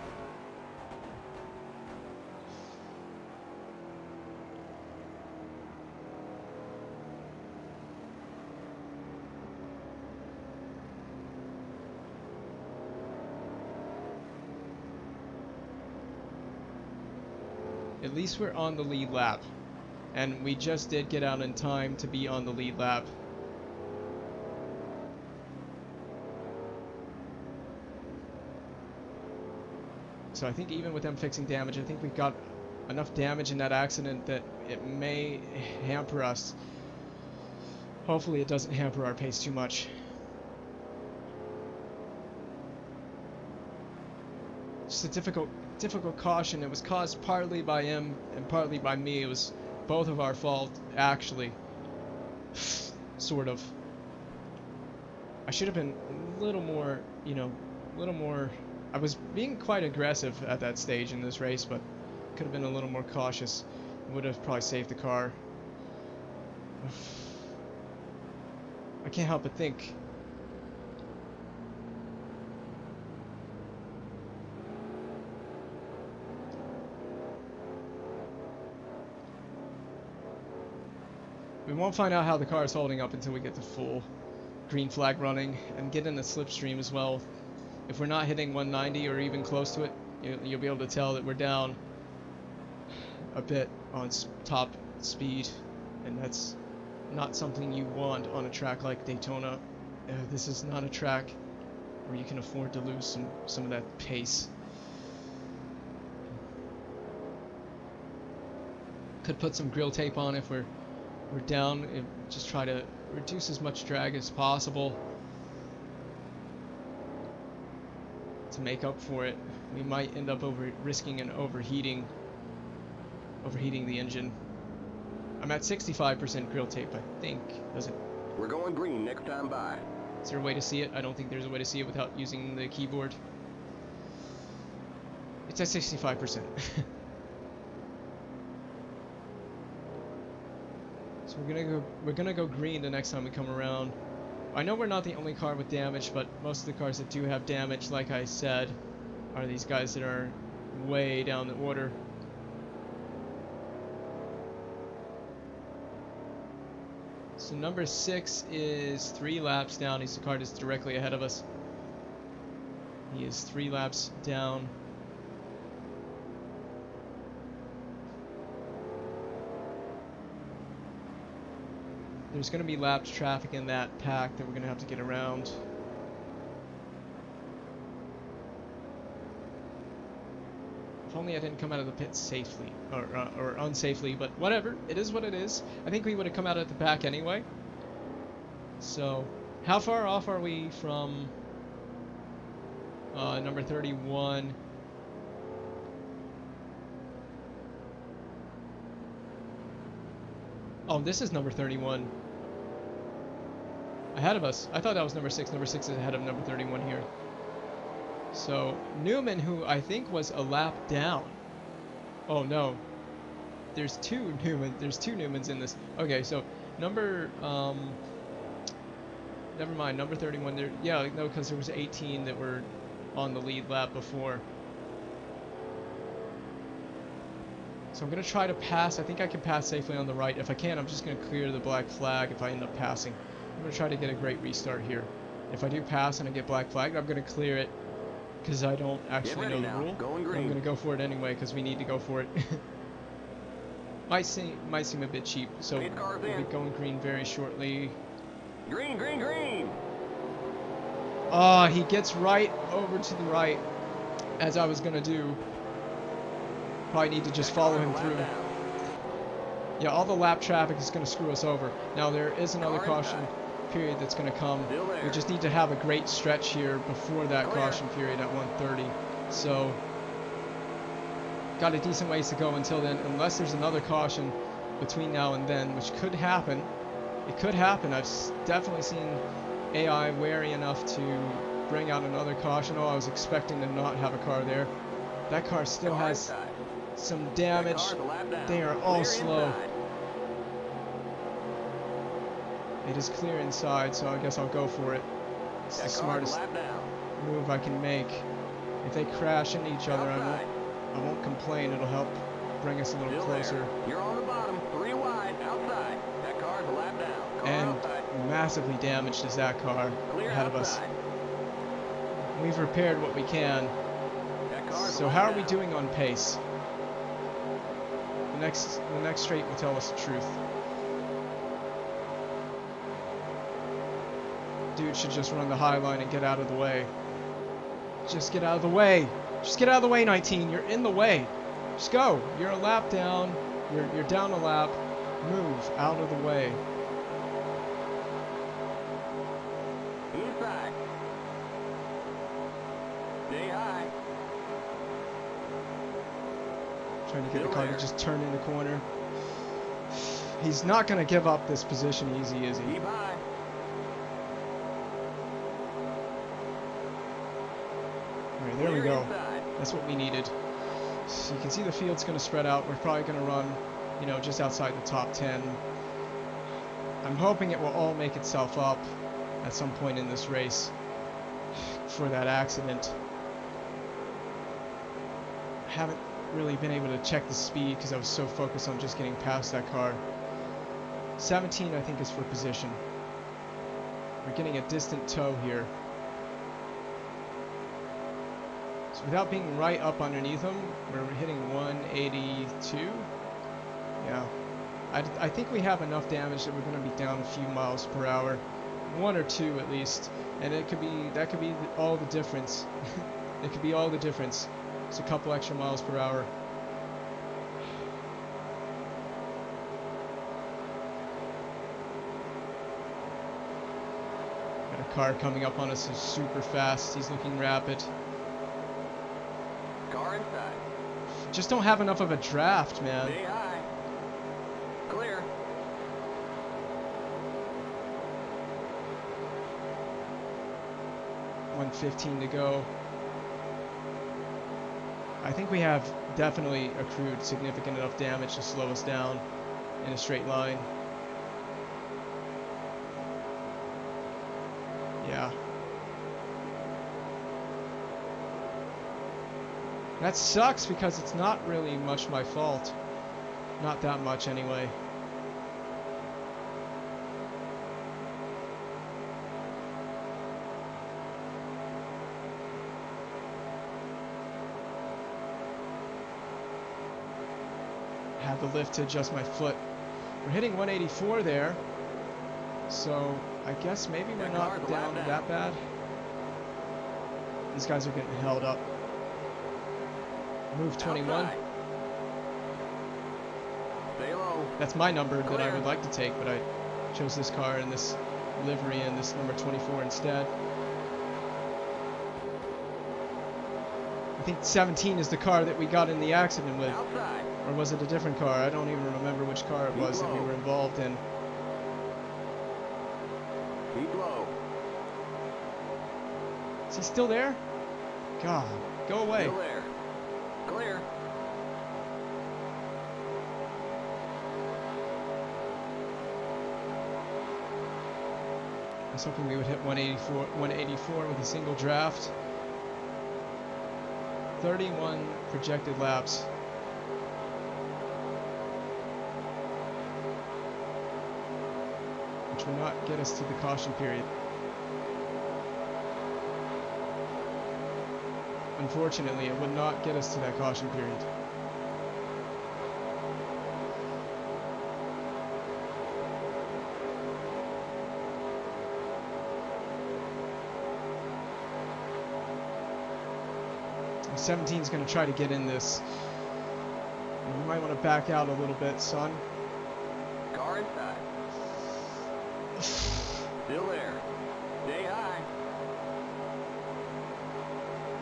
At least we're on the lead lap. And we just did get out in time to be on the lead lap. So I think even with them fixing damage, I think we've got enough damage in that accident that it may hamper us. Hopefully it doesn't hamper our pace too much. Just a difficult caution. It was caused partly by him and partly by me. It was both of our fault, actually. Sort of. I should have been a little more, you know, a little more... I was being quite aggressive at that stage in this race, but could have been a little more cautious. Would have probably saved the car. I can't help but think. We won't find out how the car is holding up until we get the full green flag running and get in the slipstream as well. If we're not hitting 190 or even close to it, you'll be able to tell that we're down a bit on top speed, and that's not something you want on a track like Daytona. This is not a track where you can afford to lose some of that pace. Could put some grill tape on if we're down, and just try to reduce as much drag as possible to make up for it. We might end up risking an overheating the engine. I'm at 65% grill tape, I think. We're going green next time by. Is there a way to see it? I don't think there's a way to see it without using the keyboard. It's at 65%. So we're gonna go green the next time we come around. I know we're not the only car with damage, but most of the cars that do have damage, like I said, are these guys that are way down the order. So number 6 is 3 laps down. He's the car that's directly ahead of us. He is 3 laps down. There's going to be lapped traffic in that pack that we're going to have to get around. If only I didn't come out of the pit safely, or unsafely, but whatever. It is what it is. I think we would have come out at the back anyway. So, how far off are we from number 31? Oh, this is number 31. Ahead of us. I thought that was number 6. Number 6 is ahead of number 31 here. So, Newman, who I think was a lap down. Oh, no. There's two Newmans in this. Okay, so, number, never mind, number 31 there. Yeah, no, because there was 18 that were on the lead lap before. So I'm going to try to pass. I think I can pass safely on the right. If I can, I'm just going to clear the black flag if I end up passing. I'm going to try to get a great restart here. If I do pass and I get black flag, I'm going to clear it because I don't actually know the rule. I'm going to go for it anyway because we need to go for it. might seem a bit cheap, so we'll be going green very shortly. Green, green, green! Oh, he gets right over to the right, as I was going to do. Probably need to just follow him through. Yeah, all the lap traffic is going to screw us over. Now, there is another caution period that's going to come. We just need to have a great stretch here before that caution period at 1:30. So, got a decent ways to go until then, unless there's another caution between now and then, which could happen. It could happen. I've definitely seen AI wary enough to bring out another caution. Oh, I was expecting to not have a car there. That car still has some damage. They are all slow. It is clear inside, so I guess I'll go for it. It's the smartest move I can make. If they crash into each other, I won't complain. It'll help bring us a little closer. You're on the bottom, 3 wide, outside. That car's a lap down. And massively damaged is that car ahead of us. We've repaired what we can. So how are we doing on pace? The next straight will tell us the truth. Dude should just run the high line and get out of the way. Just get out of the way. Just get out of the way, 19. You're in the way. Just go. You're a lap down. You're down a lap. Move out of the way. Inside. Stay high. Trying to get the car to just turn in the corner. He's not going to give up this position easy, is he? Keep high. Alright, there we go. That's what we needed. So you can see the field's going to spread out. We're probably going to run, you know, just outside the top 10. I'm hoping it will all make itself up at some point in this race for that accident. I haven't really been able to check the speed because I was so focused on just getting past that car. 17, I think, is for position. We're getting a distant tow here. So without being right up underneath them, we're hitting 182. Yeah. I think we have enough damage that we're going to be down a few miles per hour. 1 or 2 at least. And that could be all the difference. It could be all the difference. It's a couple extra miles per hour. car coming up on us is super fast. He's looking rapid. Car inside. Just don't have enough of a draft, man. Stay high. Clear. .115 to go. I think we have definitely accrued significant enough damage to slow us down in a straight line. Yeah. That sucks because it's not really much my fault. Not that much anyway. Have the lift to adjust my foot. We're hitting 184 there. So I guess maybe we're not down that bad. These guys are getting held up. Move 21. Outside. Stay low. That's my number that I would like to take, but I chose this car and this livery and this number 24 instead. I think 17 is the car that we got in the accident with. Outside. Or was it a different car? I don't even remember which car it was that we were involved in. Keep low. Is he still there? God, go away. Still there. Clear. I was hoping we would hit 184 with a single draft. 31 projected laps. Which will not get us to the caution period. Unfortunately, it would not get us to that caution period. And 17 is going to try to get in this. You might want to back out a little bit, son. Car inside. Still there. Stay high.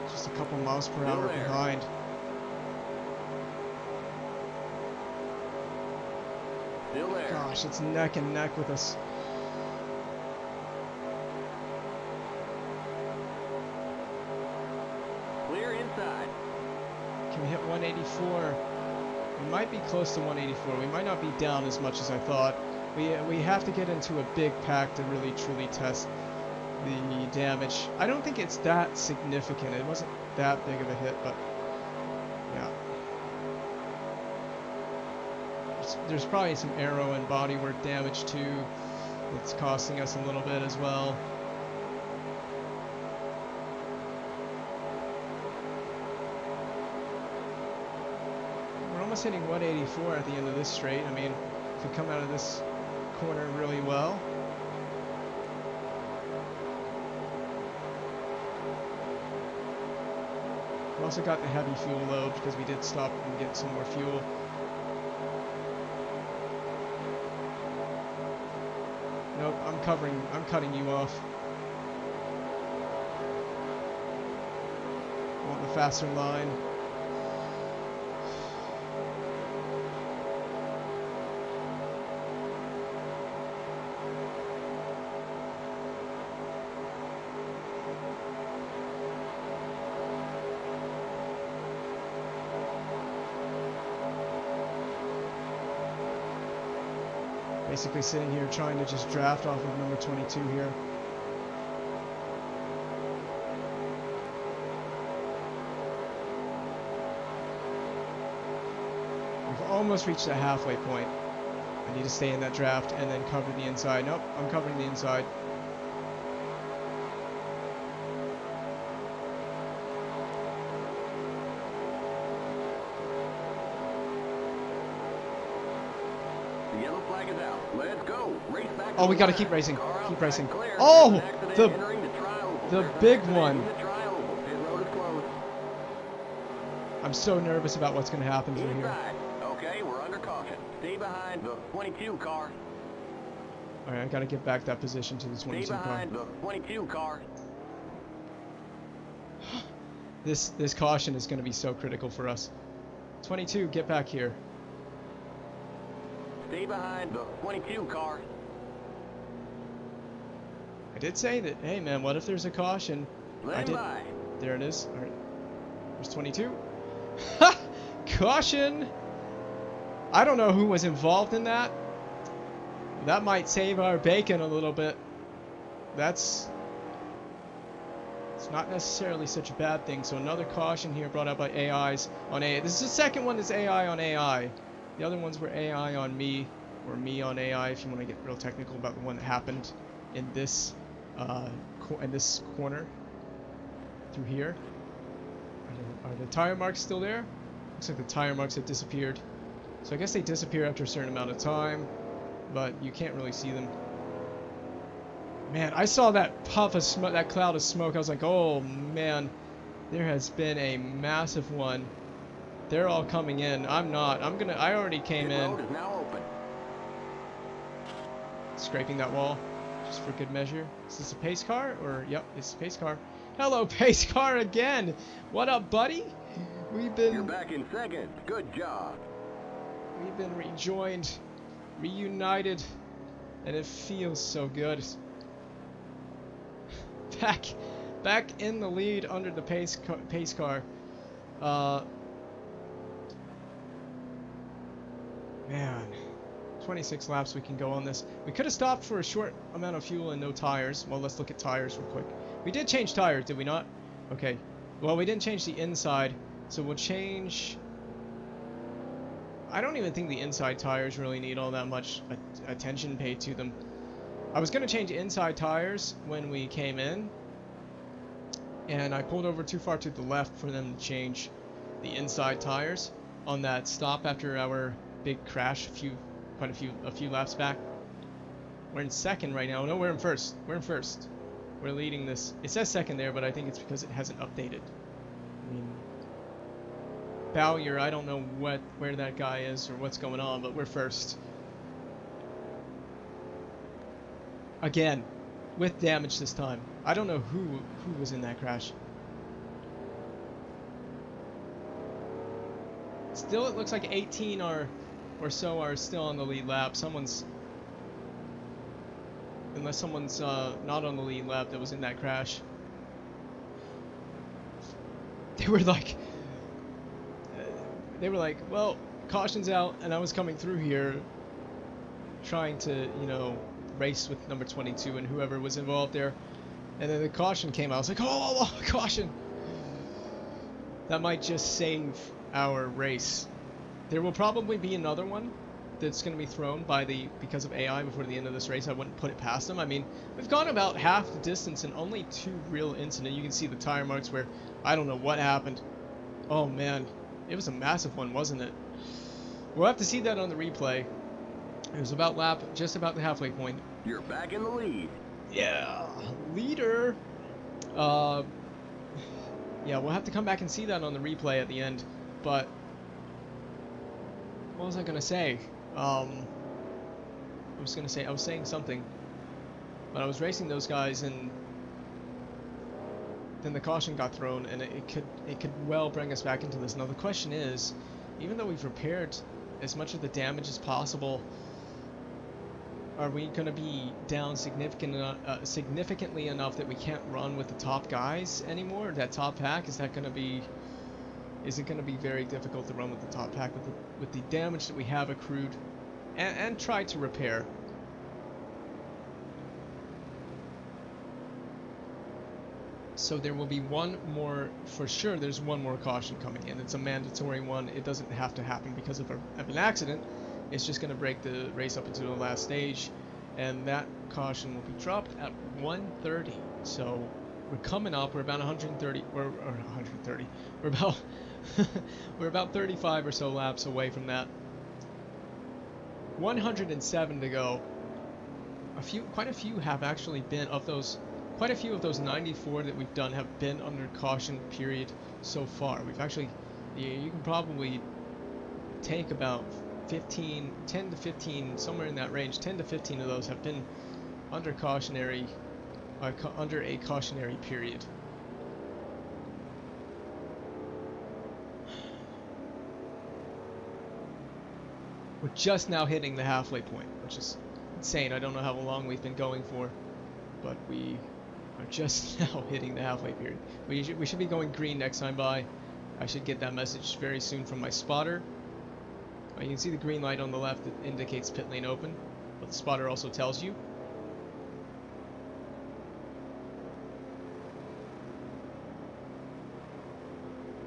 Just a couple miles per hour behind. Still there. Gosh, it's neck and neck with us. Clear inside. Can we hit 184? We might be close to 184. We might not be down as much as I thought. We have to get into a big pack to really truly test the damage. I don't think it's that significant. It wasn't that big of a hit, but yeah. There's probably some aero and bodywork damage too that's costing us a little bit as well. We're almost hitting 184 at the end of this straight. I mean, if we come out of this corner really well. We also got the heavy fuel load because we did stop and get some more fuel. Nope, I'm cutting you off. I want the faster line. Basically sitting here trying to just draft off of number 22 here. We've almost reached the halfway point. I need to stay in that draft and then cover the inside. Nope, I'm covering the inside. The yellow flag is out. Let's go. Race back. Oh, we got to keep racing. Car Keep outside racing. clear. Oh, There's an accident the entering the tri-oval. the There's an big accident one. in the tri-oval. Pit road is closed. I'm so nervous about what's going to happen through here. Inside. Okay, we're under caution. Stay behind the 22 car. Alright, I gotta get back that position to the Stay 22 car. behind the 22 car. This caution is gonna be so critical for us. 22, get back here. Stay behind the 22 car. I did say that, hey man, what if there's a caution? I Stand did. by. There it is. Alright. There's 22. Ha! Caution! I don't know who was involved in that. That might save our bacon a little bit. It's not necessarily such a bad thing. So another caution here brought out by AIs on AI. This is the second one that's AI on AI. The other ones were AI on me, or me on AI if you want to get real technical about the one that happened in this corner through here. Are the tire marks still there? Looks like the tire marks have disappeared. So I guess they disappear after a certain amount of time, but you can't really see them. Man, I saw that puff of smoke, that cloud of smoke. I was like, oh man, there has been a massive one. They're all coming in. I already came Pit in. road is now open. Scraping that wall, just for good measure. Is this a pace car? Or, yep, it's a pace car. Hello, pace car again. What up, buddy? You're back in second. Good job. We've been rejoined, reunited, and it feels so good. Back in the lead under the pace car. Man, 26 laps we can go on this. We could have stopped for a short amount of fuel and no tires. Well, let's look at tires real quick. We did change tires, did we not? Okay. Well, we didn't change the inside, so we'll change... I don't even think the inside tires really need all that much attention paid to them. I was going to change inside tires when we came in, and I pulled over too far to the left for them to change the inside tires on that stop after our big crash a few laps back. We're in second right now. No, we're in first. We're leading this. It says second there, but I think it's because it hasn't updated. I mean, Bowyer, I don't know where that guy is or what's going on, but we're first. Again, with damage this time. I don't know who was in that crash. Still, it looks like 18 or so are still on the lead lap. Unless someone's not on the lead lap that was in that crash. They were like, well, caution's out, and I was coming through here trying to, race with number 22 and whoever was involved there. And then the caution came out. I was like, oh, caution! That might just save our race. There will probably be another one that's going to be thrown because of AI before the end of this race. I wouldn't put it past them. I mean, we've gone about half the distance and only 2 real incidents. You can see the tire marks where I don't know what happened. Oh man, it was a massive one, wasn't it? We'll have to see that on the replay. It was just about the halfway point. You're back in the lead. Yeah, leader. Yeah, we'll have to come back and see that on the replay at the end. But what was I gonna say? I was saying something, but I was racing those guys, and then the caution got thrown, and it could well bring us back into this. Now the question is, even though we've repaired as much of the damage as possible, are we going to be down significantly enough that we can't run with the top guys anymore? That top pack, is it going to be very difficult to run with the top pack with the damage that we have accrued and try to repair? So there will be one more, for sure there's one more caution coming in. It's a mandatory one. It doesn't have to happen because of an accident. It's just going to break the race up into the last stage, and that caution will be dropped at 130. So we're coming up. We're about 130. Or 130. We're about we're about 35 or so laps away from that. 107 to go. Quite a few have actually been of those. Quite a few of those 94 that we've done have been under caution period so far. We've actually, you can probably take about 10 to 15, somewhere in that range, 10 to 15 of those have been under under a cautionary period. We're just now hitting the halfway point, which is insane. I don't know how long we've been going for, but we are just now hitting the halfway period. We should be going green next time by. I should get that message very soon from my spotter. You can see the green light on the left that indicates pit lane open, but the spotter also tells you.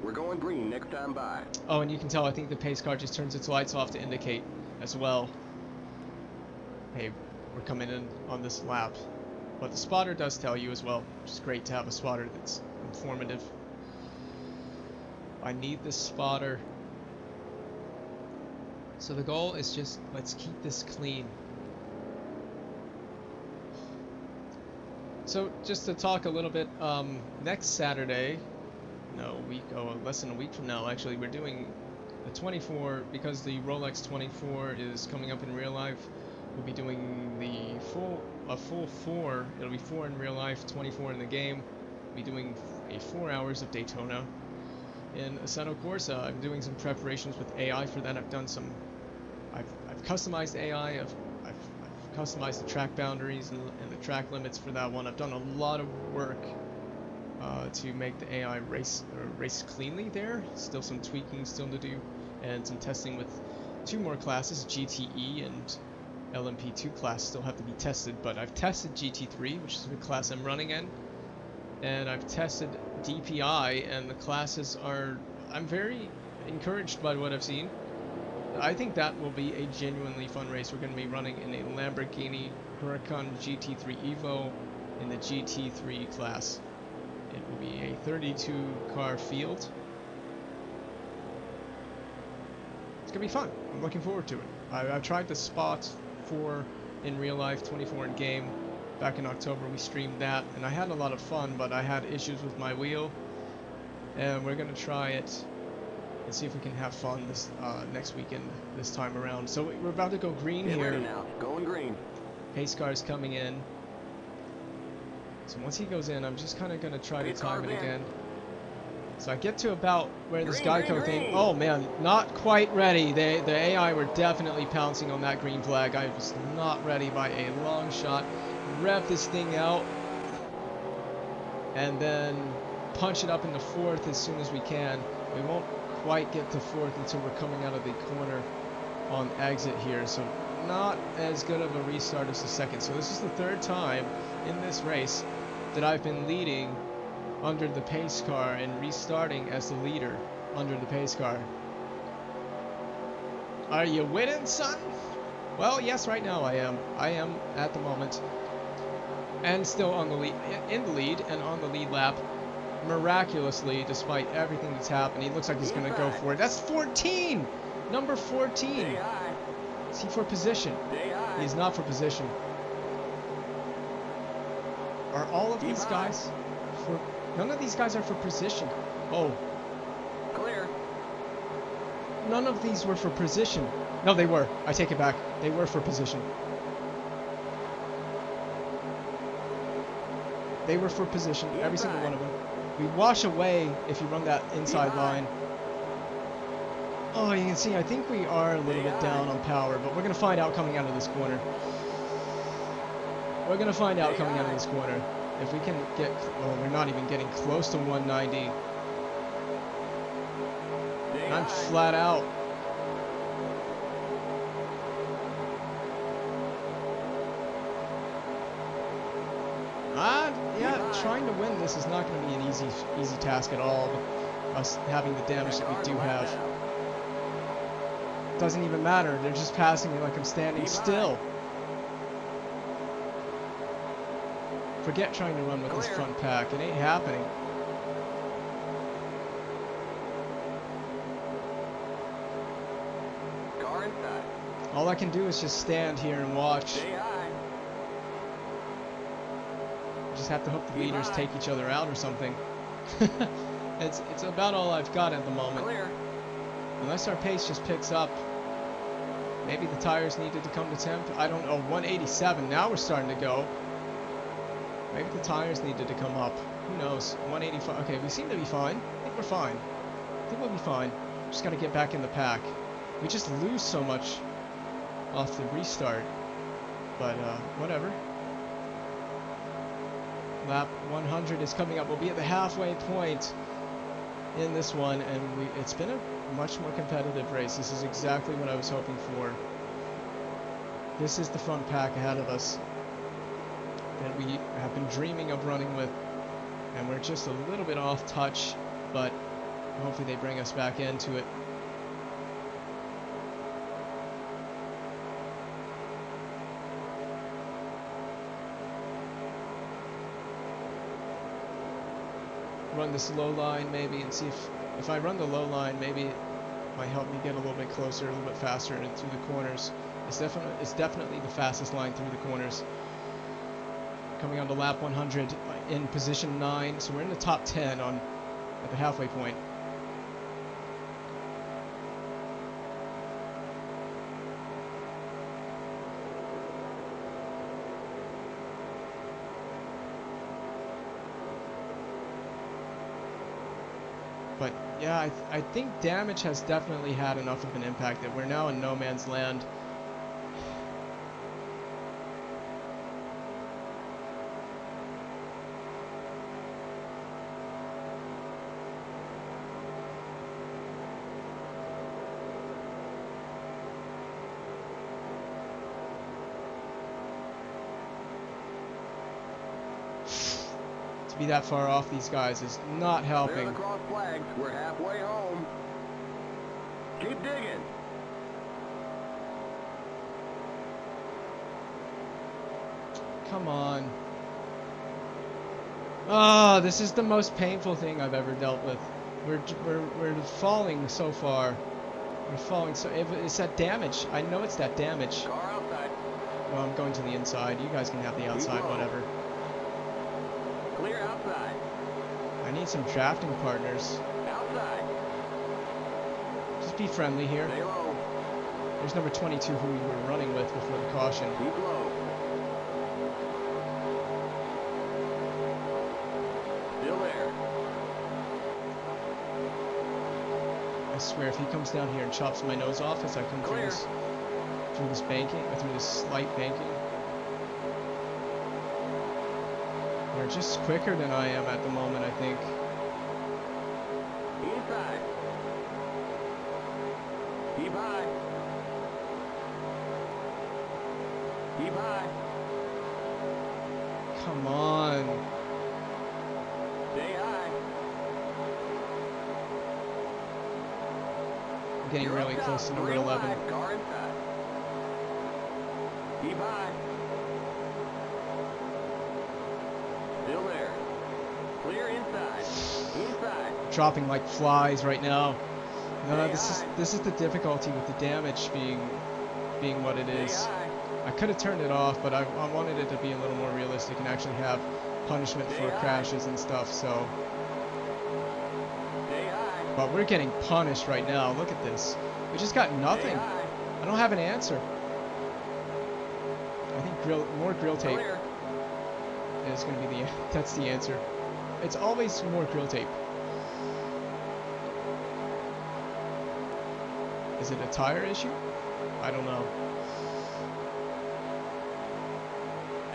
We're going green next time by. Oh, and you can tell, I think the pace car just turns its lights off to indicate as well, hey, we're coming in on this lap. But the spotter does tell you as well, which is great to have a spotter that's informative. I need this spotter. So the goal is just, let's keep this clean. So just to talk a little bit, next Saturday, less than a week from now actually, we're doing a 24, because the Rolex 24 is coming up in real life. We'll be doing a full 4, it'll be 4 in real life, 24 in the game. We'll be doing 4 hours of Daytona in Assetto Corsa. I'm doing some preparations with AI for that. I've customized AI, I've customized the track boundaries and the track limits for that one. I've done a lot of work to make the AI race cleanly there. Still some tweaking still to do, and some testing with 2 more classes, GTE and LMP2 class still have to be tested, but I've tested GT3, which is the class I'm running in, and I've tested DPI, and the classes I'm very encouraged by what I've seen. I think that will be a genuinely fun race. We're going to be running in a Lamborghini Huracan GT3 Evo in the GT3 class. It will be a 32 car field. It's going to be fun. I'm looking forward to it. I've tried the Spot 4 in real life, 24 in game. Back in October we streamed that, and I had a lot of fun, but I had issues with my wheel. And we're going to try it and see if we can have fun this next weekend this time around. So we're about to go green Get here. ready now. Going green. Pace car's coming in. So once he goes in, I'm just kind of going to try to Pace time car's it in. again. So I get to about where this Green, Geico green, thing. green. Oh man, not quite ready. The AI were definitely pouncing on that green flag. I was not ready by a long shot. Rev this thing out, and then punch it up into 4th as soon as we can. We won't quite get to 4th until we're coming out of the corner on exit here, so not as good of a restart as the 2nd. So this is the 3rd time in this race that I've been leading under the pace car and restarting as the leader under the pace car. Are you winning, son? Well, yes, right now I am. I am at the moment, and still on the lead, in the lead, and on the lead lap. Miraculously, despite everything that's happened, he looks like he's going to go for it. That's 14! Number 14! Stay high. Is he for position? Stay high. He's not for position. Are all of these guys for... None of these guys are for position. Oh. Clear. None of these were for position. No, they were. I take it back. They were for position. They were for position. Every single one of them. We wash away if you run that inside line. Oh, you can see, I think we are a little bit down on power, but we're going to find out coming out of this corner. We're going to find out coming out of this corner. If we can get... Oh, we're not even getting close to 190. And I'm flat out. Yeah, trying to win this is not going to be an easy task at all. Us having the damage that we do have. Doesn't even matter. They're just passing me like I'm standing still. Forget trying to run with this front pack. It ain't happening. Car inside. All I can do is just stand here and watch. Stay high. Just have to hope the leaders take each other out or something. It's about all I've got at the moment. Clear. Unless our pace just picks up. Maybe the tires needed to come to temp. I don't know. 187. Now we're starting to go. Maybe the tires needed to come up. Who knows? 185. Okay, we seem to be fine. I think we're fine. I think we'll be fine. Just got to get back in the pack. We just lose so much off the restart. But, whatever. Lap 100 is coming up. We'll be at the halfway point in this one, and it's been a much more competitive race. This is exactly what I was hoping for. This is the front pack ahead of us that we have been dreaming of running with, and we're just a little bit off touch, but hopefully they bring us back into it. Run this low line maybe and see if I run the low line, maybe it might help me get a little bit closer, a little bit faster through the corners. It's definitely the fastest line through the corners. Coming on to lap 100 in position 9, so we're in the top 10 at the halfway point. But yeah, I think damage has definitely had enough of an impact that we're now in no man's land. To be that far off these guys is not helping. Clear the cross flags. We're halfway home. Keep digging. Come on. Ah, this is the most painful thing I've ever dealt with. We're falling so far. We're falling so. It's that damage. I know it's that damage. Car outside. Well, I'm going to the inside. You guys can have the outside, whatever. Clear outside. I need some drafting partners. Outside. Just be friendly here. Stay low. There's number 22 who we were running with before the caution. Keep low. Still there. I swear, if he comes down here and chops my nose off as I come through this banking, or through this slight banking, they're just quicker than I am at the moment, I think. Inside. Keep high. Keep high. Come on. Stay high. I'm getting You're really up close to top. number 3 11. wide. Car inside. Keep high. Still there. Clear inside. Inside. Dropping like flies right now. No, Stay this is the difficulty with the damage being what it Stay is. high. I could have turned it off, but I wanted it to be a little more realistic and actually have punishment Stay for high. crashes and stuff. So, Stay high. but we're getting punished right now. Look at this. We just got nothing. Stay high. I don't have an answer. I think more grill tape Clear. is going to be that's the answer. It's always more grill tape. Is it a tire issue? I don't know.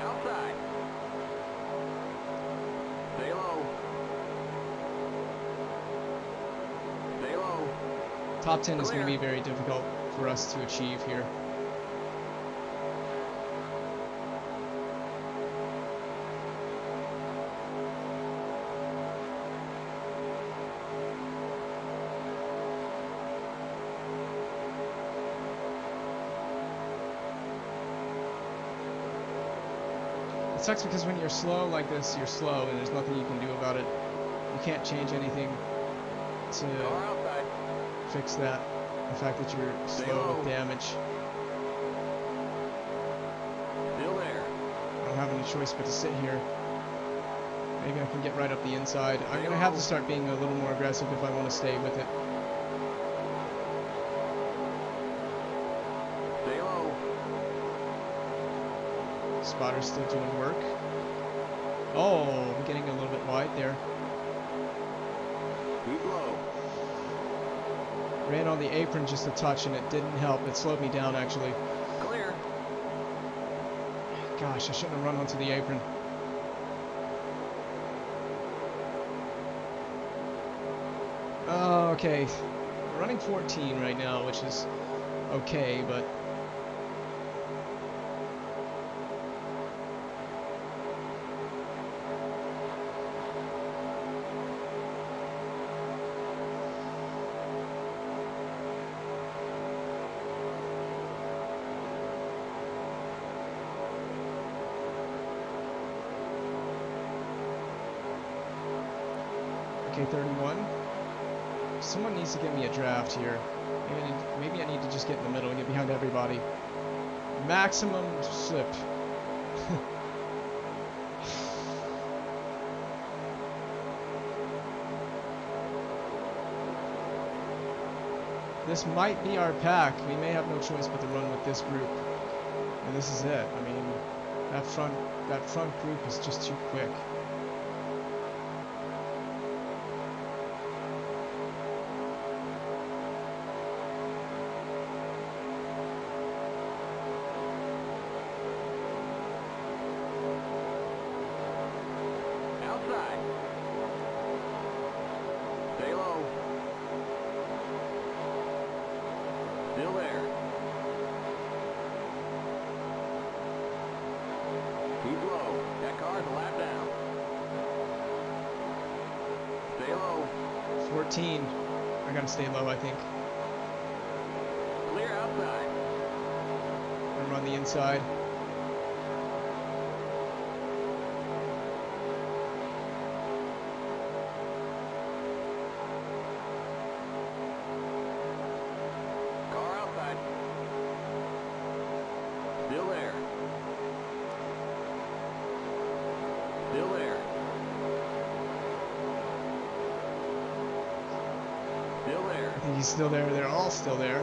Outside. Stay low. Stay low. Top 10 is going to Clear. be very difficult for us to achieve here. It sucks because when you're slow like this, you're slow and there's nothing you can do about it. You can't change anything to Car outside. fix that. The fact that you're Stay slow low. with damage. Still there. I don't have any choice but to sit here. Maybe I can get right up the inside. I'm going to have to start being a little more aggressive if I want to stay with it. Spotter's still doing work. Oh, I'm getting a little bit wide there. Keep low. Ran on the apron just a touch and it didn't help. It slowed me down actually. Clear. Gosh, I shouldn't have run onto the apron. Okay, we're running 14 right now, which is okay, but okay, 31. Someone needs to get me a draft here. Maybe I need to just get in the middle and get behind everybody. Maximum slip. This might be our pack. We may have no choice but to run with this group. And this is it. I mean, that front group is just too quick. Outside. Stay low. Still there. Keep low. That car's a lap down. Stay low. 14. I gotta stay low, I think. Clear outside. And run the inside. Car outside. Still there. Still there. Still there. I think he's still there. They're all still there.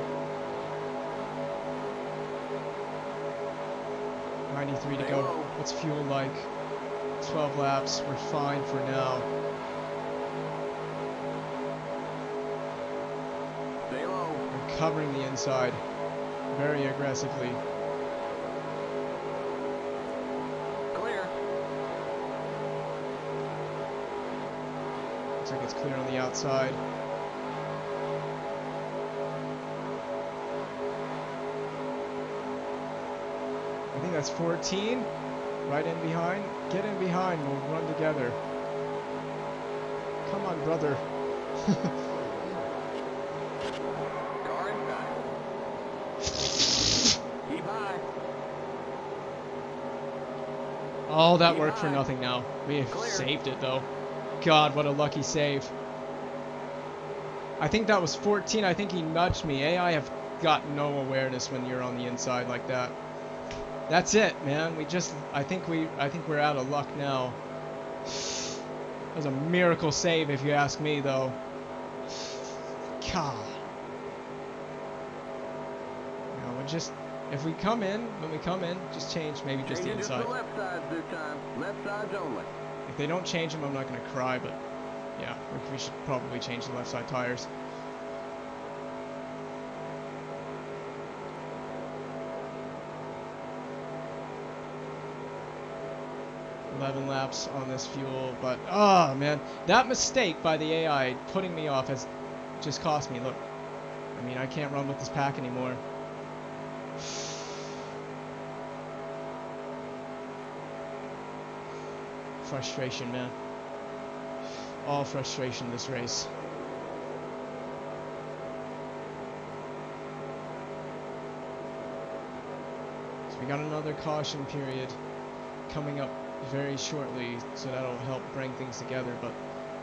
93 to go. What's fuel like? 12 laps. We're fine for now. Stay low. We're covering the inside very aggressively. Clear. Looks like it's clear on the outside. I think that's 14. Right in behind. Get in behind. We'll run together. Come on, brother. Car inside. Keep high. Oh, that worked for nothing now. We have Clear. saved it, though. God, what a lucky save. I think that was 14. I think he nudged me. AI have got no awareness when you're on the inside like that. That's it, man. I think we're out of luck now. That was a miracle save if you ask me, though. God. No, we're just, if we come in, when we come in, just change maybe just the Changing inside. to the left side this time. Left sides only. If they don't change them, I'm not going to cry, but yeah, we should probably change the left side tires. $11 laps on this fuel, but oh man, that mistake by the AI putting me off has just cost me. Look, I mean, I can't run with this pack anymore. Frustration, man. All frustration this race. So we got another caution period coming up very shortly, so that'll help bring things together, but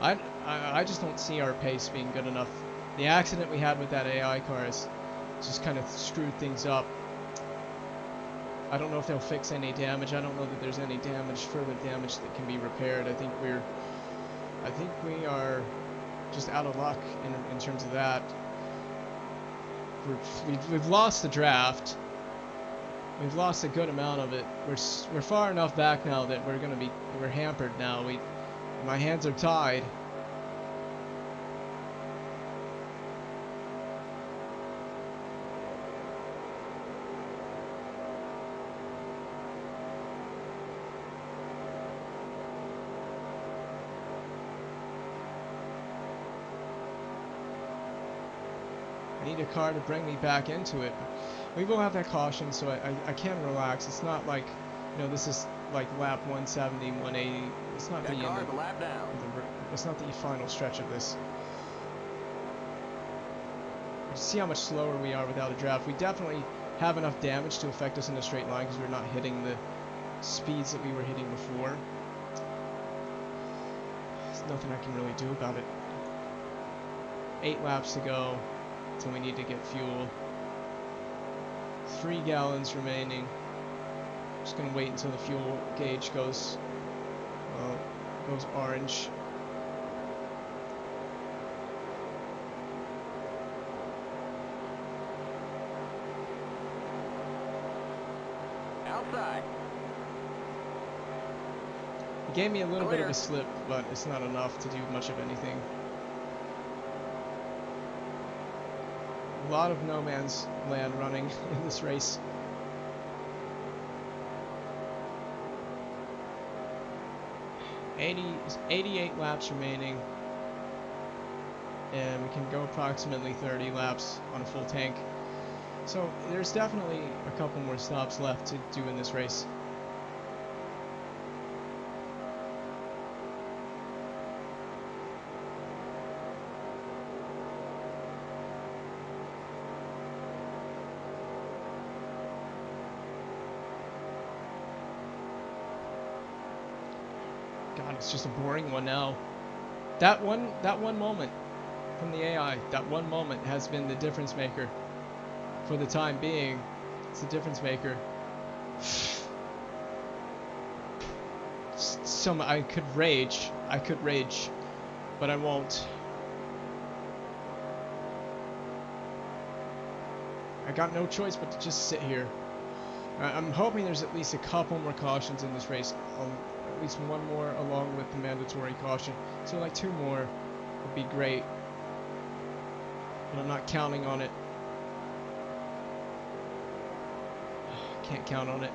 I just don't see our pace being good enough. The accident we had with that AI car has just kind of screwed things up. I don't know if they'll fix any damage. I don't know that there's any further damage that can be repaired. I think we are just out of luck in terms of that. We've lost the draft. We've lost a good amount of it. We're far enough back now that we're hampered now. My hands are tied. I need a car to bring me back into it. We will have that caution, so I can relax. It's not like, you know, this is like lap 170, 180. It's not That the car's a lap down. it's not the final stretch of this. See how much slower we are without a draft. We definitely have enough damage to affect us in a straight line because we're not hitting the speeds that we were hitting before. There's nothing I can really do about it. 8 laps to go until we need to get fuel. 3 gallons remaining. Just gonna wait until the fuel gauge goes orange. Outside. He gave me a little bit of Clear. a slip, but it's not enough to do much of anything. A lot of no man's land running in this race. Eighty 88 laps remaining, and we can go approximately 30 laps on a full tank. So there's definitely a couple more stops left to do in this race. God, it's just a boring one now. That one moment from the AI, that one moment has been the difference maker. For the time being, it's the difference maker. I could rage, but I won't. I got no choice but to just sit here. I'm hoping there's at least a couple more cautions in this race. At least one more along with the mandatory caution. So like 2 more would be great. But I'm not counting on it. Can't count on it.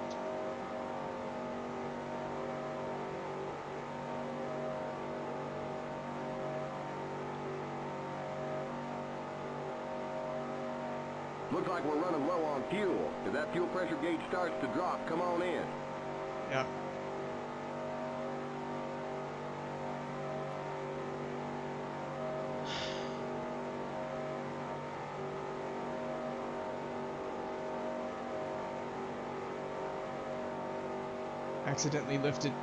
Looks like we're running low on fuel. If that fuel pressure gauge starts to drop, come on in. Yeah. Accidentally lifted.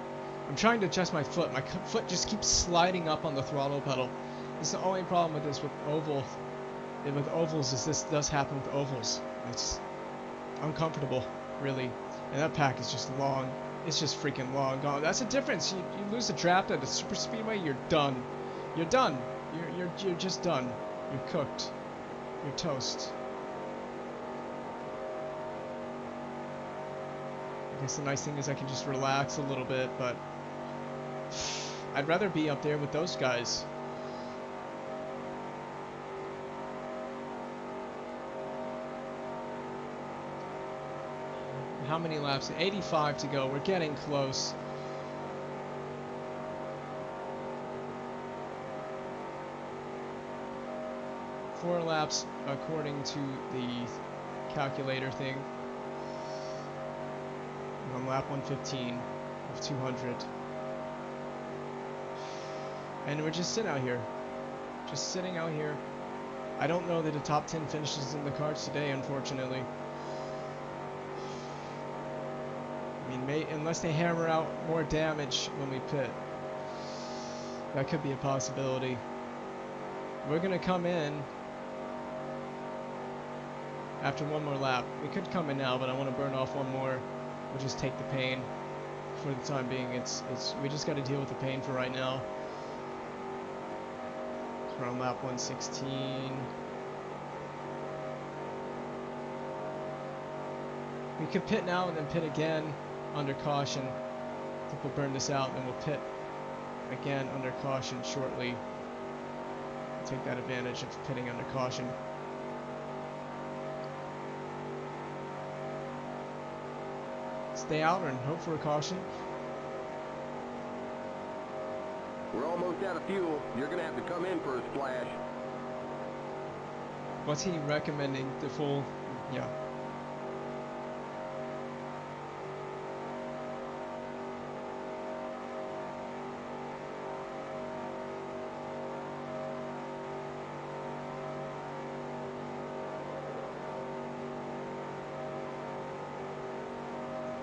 I'm trying to adjust my foot. My foot just keeps sliding up on the throttle pedal. This is the only problem with this with ovals is this does happen with ovals. It's uncomfortable, really. And that pack is just long. It's just freaking long gone. That's the difference. You lose a draft at a super speedway, you're done. You're done. You're just done. You're cooked. You're toast. I guess the nice thing is I can just relax a little bit, but I'd rather be up there with those guys. How many laps? 85 to go. We're getting close. Four laps according to the calculator thing. On lap 115 of 200. And we're just sitting out here. Just sitting out here. I don't know that a top 10 finishes in the cards today, unfortunately. I mean, unless they hammer out more damage when we pit. That could be a possibility. We're going to come in after one more lap. We could come in now, but I want to burn off one more. We'll just take the pain for the time being. We just got to deal with the pain for right now. We're on lap 116. We could pit now and then pit again under caution. I think we'll burn this out and then we'll pit again under caution shortly. Take that advantage of pitting under caution. Stay out and hope for a caution. We're almost out of fuel. You're gonna have to come in for a splash. What's he recommending? The full, yeah.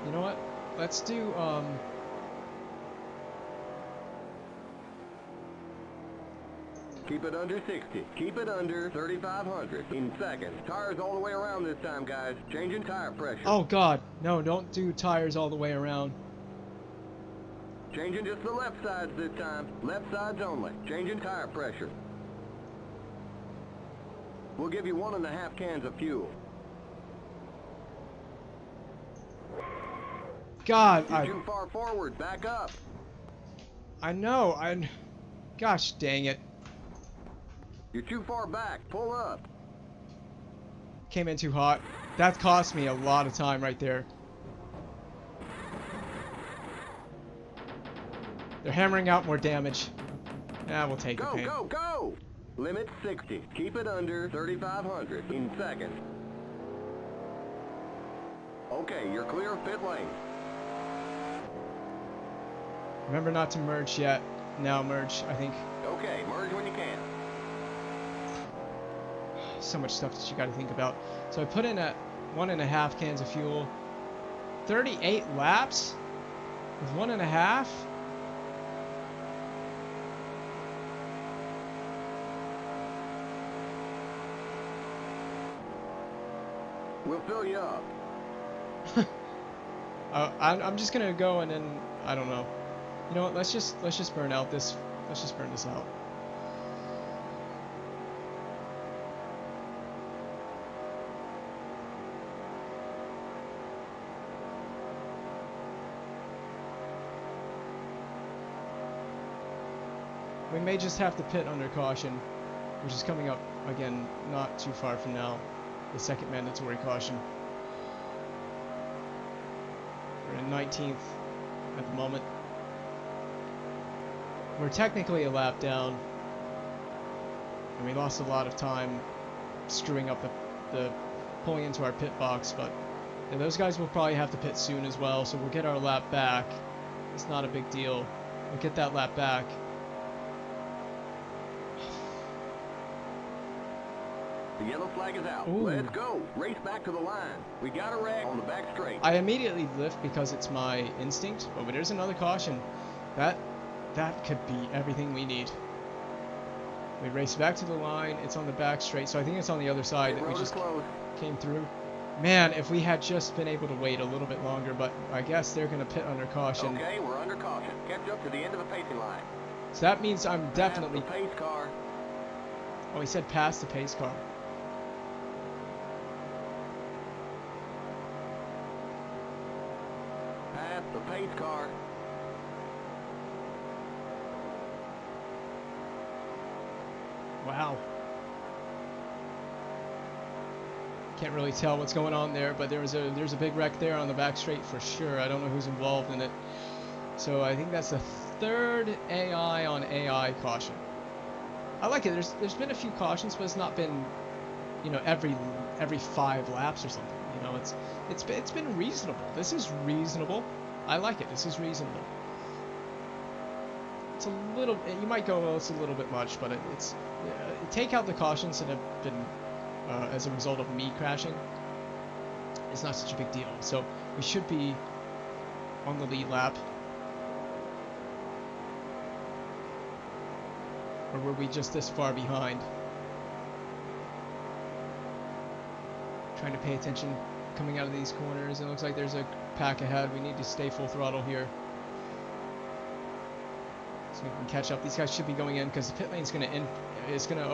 You know what? Let's do, Keep it under 60. Keep it under 3,500 in seconds. Tires all the way around this time, guys. Changing tire pressure. oh God, no, don't do tires all the way around. Changing just the left sides this time. Left sides only. Changing tire pressure. We'll give you 1.5 cans of fuel. God, You're too far forward. Back up. I know, gosh dang it. You're too far back. Pull up. Came in too hot. That cost me a lot of time right there. They're hammering out more damage. Yeah, we'll take the Go, pain. go, go! Limit 60. Keep it under 3,500 in seconds. Okay, you're clear of pit lane. Remember not to merge yet. Now merge, I think. Okay, merge when you can. So much stuff that you got to think about. So I put in at 1.5 cans of fuel. 38 laps with 1.5. We'll fill you up. I'm just gonna go and then I don't know. You know what? Let's just burn out this. Let's just burn this out. We may just have to pit under caution, which is coming up again not too far from now. The second mandatory caution. We're in 19th at the moment. We're technically a lap down, and we lost a lot of time screwing up the pulling into our pit box, but yeah, those guys will probably have to pit soon as well, so we'll get our lap back. It's not a big deal. We'll get that lap back. The yellow flag is out. Ooh. Let's go. Race back to the line. We got a wreck on the back straight. I immediately lift because it's my instinct, but there's another caution. That could be everything we need. We race back to the line. It's on the back straight, so I think it's on the other side that we just came through. Man, if we had just been able to wait a little bit longer, but I guess they're going to pit under caution. Okay, we're under caution. Catch up to the end of the pacing line. So that means I'm definitely... Pass the pace car. Oh, he said pass the pace car. Pass the pace car. Wow. Can't really tell what's going on there, but there's a big wreck there on the back straight for sure. I don't know who's involved in it. So I think that's the third AI on AI caution. I like it. There's been a few cautions, but it's not been, you know, every 5 laps or something. You know, it's been reasonable. This is reasonable. I like it. This is reasonable. It's a little. You might go, well, it's a little bit much, but it's take out the cautions that have been as a result of me crashing. It's not such a big deal. So we should be on the lead lap. Or were we just this far behind? Trying to pay attention coming out of these corners. It looks like there's a pack ahead. We need to stay full throttle here, so we can catch up. These guys should be going in because the pit lane's going to end. It's going to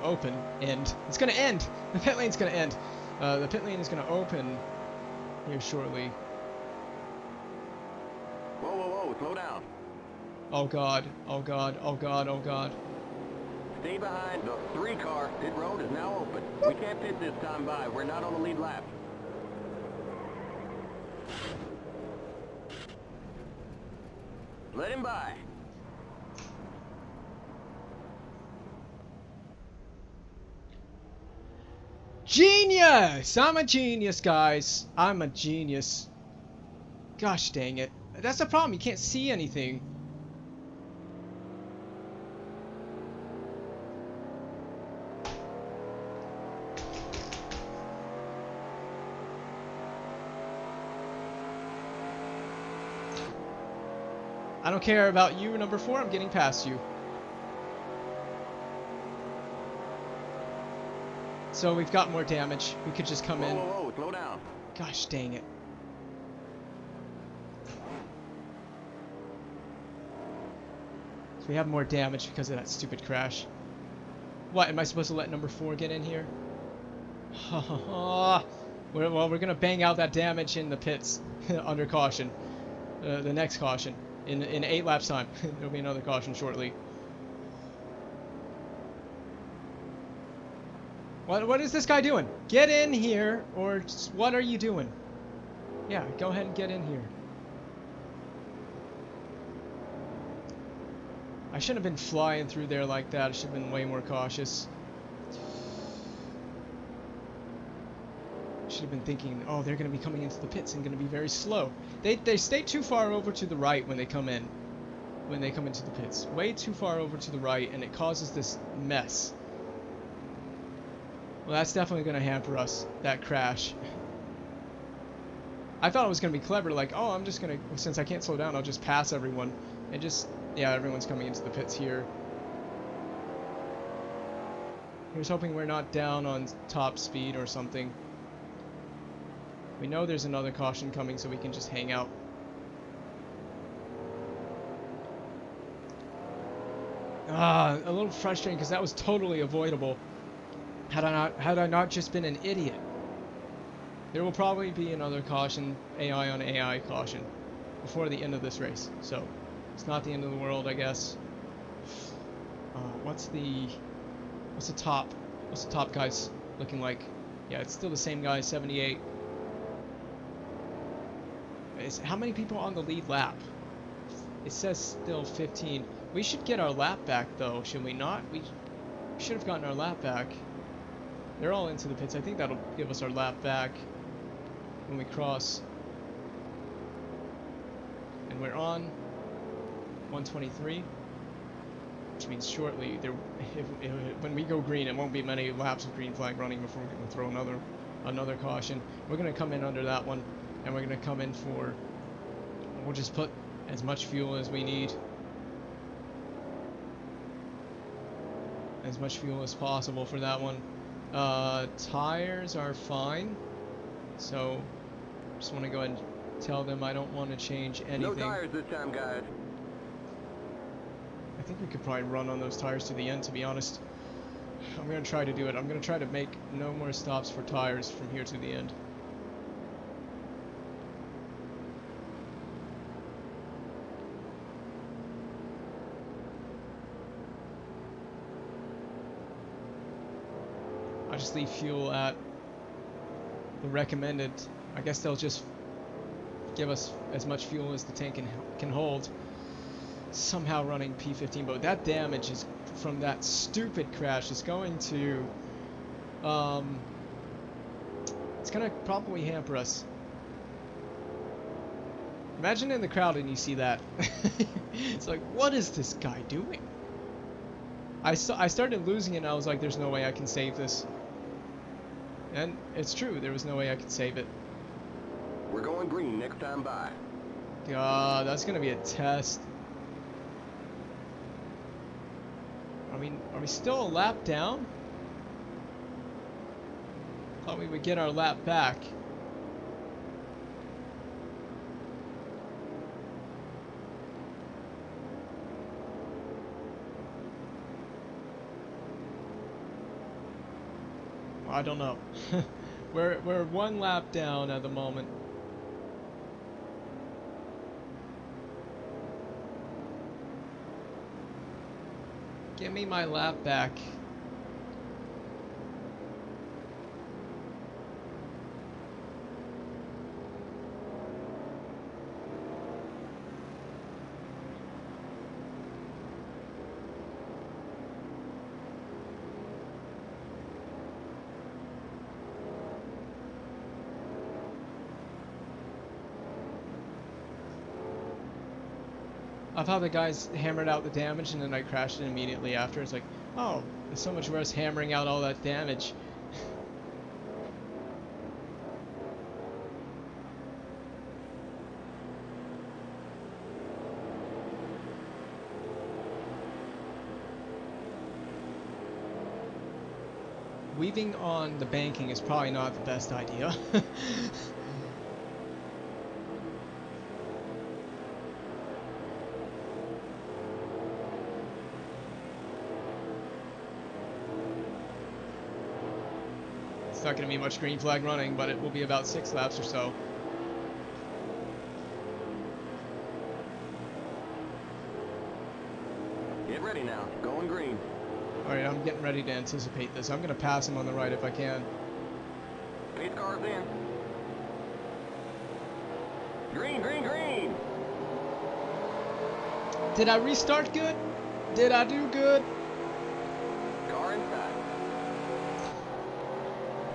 open. End. It's going to end. The pit lane's going to end. The pit lane is going to open here shortly. Whoa, whoa, whoa, slow down. Oh god, oh god, oh god, oh god. Stay behind the 3 car. Pit road is now open. We can't pit this time by. We're not on the lead lap. Let him by. Genius! I'm a genius, guys. I'm a genius. Gosh dang it. That's the problem. You can't see anything. I don't care about you, number 4. I'm getting past you. So we've got more damage. We could just come Whoa, in. whoa, whoa, slow down. Gosh dang it. So we have more damage because of that stupid crash. What, am I supposed to let number 4 get in here? Well, we're going to bang out that damage in the pits under caution. The next caution. In 8 laps time. There'll be another caution shortly. What is this guy doing? Get in here, or what are you doing? Yeah, go ahead and get in here. I shouldn't have been flying through there like that. I should have been way more cautious. Should have been thinking, oh, they're going to be coming into the pits and going to be very slow. They stay too far over to the right when they come in. When they come into the pits. Way too far over to the right, and it causes this mess. Well, that's definitely going to hamper us, that crash. I thought it was going to be clever, like, oh, I'm just going to, since I can't slow down, I'll just pass everyone. And just, yeah, everyone's coming into the pits here. Here's hoping we're not down on top speed or something. We know there's another caution coming, so we can just hang out. A little frustrating because that was totally avoidable. Had I not just been an idiot. There will probably be another caution, AI on AI caution, before the end of this race. So it's not the end of the world, I guess. What's the top guys looking like? Yeah, it's still the same guy, 78. How many people on the lead lap? It says still 15. We should get our lap back though, should we not? We should have gotten our lap back. They're all into the pits. I think that'll give us our lap back when we cross. And we're on 123, which means shortly when we go green, it won't be many laps of green flag running before we can throw another caution. We're gonna come in under that one, and we're gonna come in for. We'll just put as much fuel as we need. As much fuel as possible for that one. Tires are fine. So, just want to go ahead and tell them I don't want to change anything. No tires this time, guys. I think we could probably run on those tires to the end, to be honest. I'm going to try to do it. I'm going to try to make no more stops for tires from here to the end. I'll just leave fuel at the recommended. I guess they'll just give us as much fuel as the tank can hold. Somehow running P15, but that damage is from that stupid crash is going to it's gonna probably hamper us. Imagine in the crowd and you see that. It's like, what is this guy doing? I started losing it and I was like, there's no way I can save this. And it's true, there was no way I could save it. We're going green next time by. God, that's gonna be a test. Are we still a lap down? Thought we would get our lap back. I don't know. We're one lap down at the moment. Give me my lap back. I've how the guys hammered out the damage and then I crashed it immediately after. It's like, oh, it's so much worse hammering out all that damage. Weaving on the banking is probably not the best idea. It's not going to be much green flag running, but it will be about 6 laps or so. Get ready now. Going green. Alright, I'm getting ready to anticipate this. I'm going to pass him on the right if I can. Pace car's in. Green, green, green. Did I restart good? Did I do good? Car inside.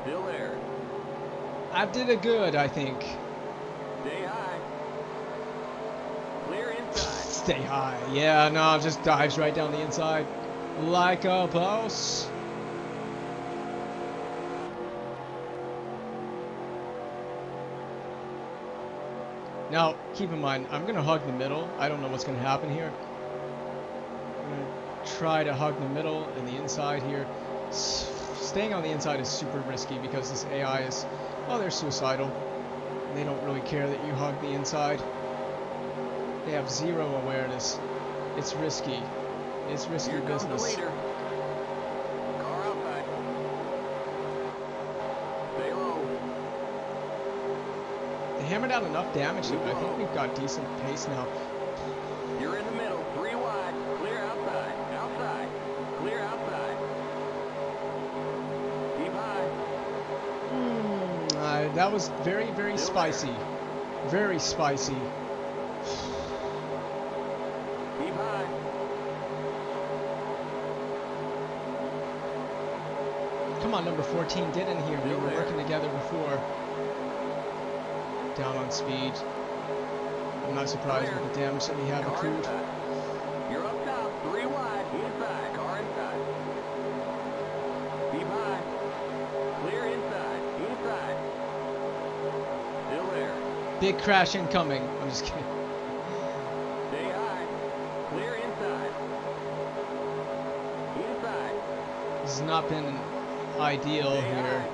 Still there. I did a good, I think. Stay high. Clear inside. Stay high. Yeah, no, just dives right down the inside. Like a boss. Now, keep in mind, I'm going to hug the middle. I don't know what's going to happen here. I'm going to try to hug the middle and the inside here. Staying on the inside is super risky because this AI is, well, they're suicidal. They don't really care that you hug the inside. They have zero awareness. It's risky. It's risky Here comes the business. leader. Car outside. Stay low. They hammered out enough damage that I think we've got decent pace now. You're in the middle. 3 wide. Clear outside. Outside. Clear outside. Keep high. That was very, very spicy. Very spicy. Keep high. Come on, number 14, get in here. We Still were there. working together before. Down on speed. I'm not surprised with the damage that we have Car accrued. inside. You're up top. 3 wide. Inside. Car inside. Keep high. Clear inside. Inside. Still there. Big crash incoming. I'm just kidding. Stay high. Clear inside. Inside. This has not been ideal Stay here. high.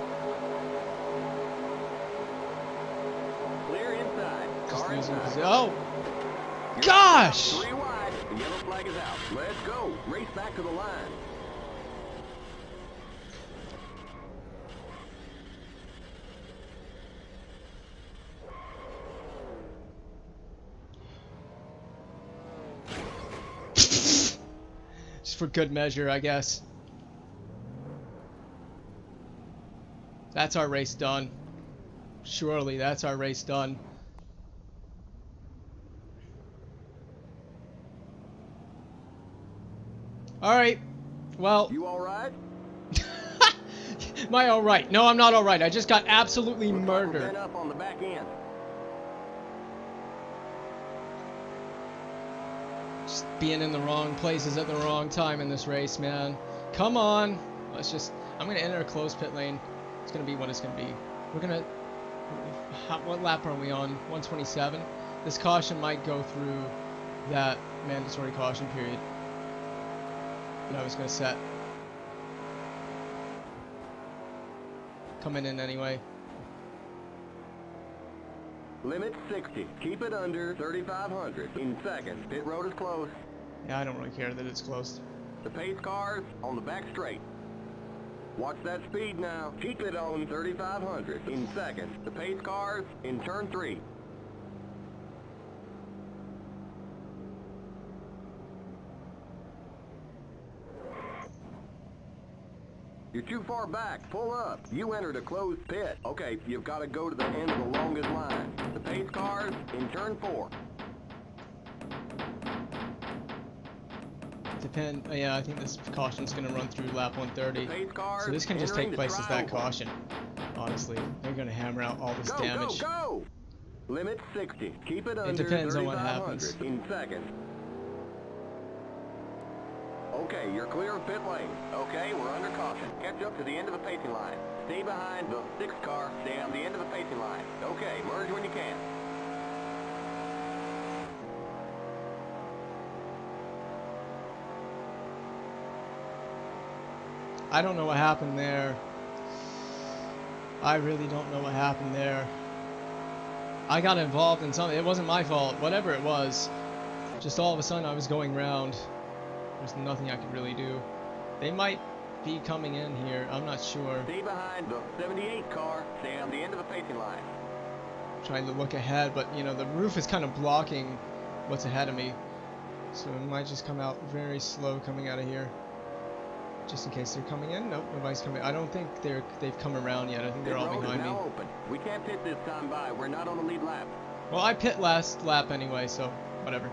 Clear inside. Just Car losing inside. position. Oh! You're Gosh! 3 wide. The yellow flag is out. Let's go. Race back to the line. Just for good measure, I guess. That's our race done. Surely that's our race done. Alright. Well, You all right? am I alright? No, I'm not alright. I just got absolutely Looks like we're murdered. bent up on the back end. Just being in the wrong places at the wrong time in this race, man. Come on. Let's just... I'm going to enter a closed pit lane. It's going to be what it's going to be. We're going to... What lap are we on? 127? This caution might go through that mandatory caution period that I was going to set. Coming in anyway. Limit 60. Keep it under 3,500. In seconds. Pit road is closed. Yeah, I don't really care that it's closed. The pace cars on the back straight. Watch that speed now. Keep it on 3,500. In seconds. The pace cars in turn 3. You're too far back. Pull up. You entered a closed pit. Okay, you've got to go to the end of the longest line. The pace cars in turn 4. Yeah, I think this caution's gonna run through lap 130. Pace cars So this can just entering take the place as that tri-oval. caution. Honestly, they're gonna hammer out all this Go, damage. go, go! Limit 60. Keep it under depends on what 3,500 happens. in seconds. Okay, you're clear of pit lane. Okay, we're under caution. Catch up to the end of the pacing line. Stay behind the 6 car. Stay on the end of the pacing line. Okay, merge when you can. I don't know what happened there. I really don't know what happened there. I got involved in something. It wasn't my fault. Whatever it was. Just all of a sudden I was going round. There's nothing I could really do. They might be coming in here. I'm not sure. Stay behind the 78 car. Stay on the end of the pacing line. Trying to look ahead, but you know, the roof is kind of blocking what's ahead of me. So it might just come out very slow coming out of here. Just in case they're coming in. Nope, nobody's coming. I don't think they've come around yet. I think they're Pit all road is behind me. now open. We can't pit this time by. We're not on the lead lap. Well, I pit last lap anyway, so whatever.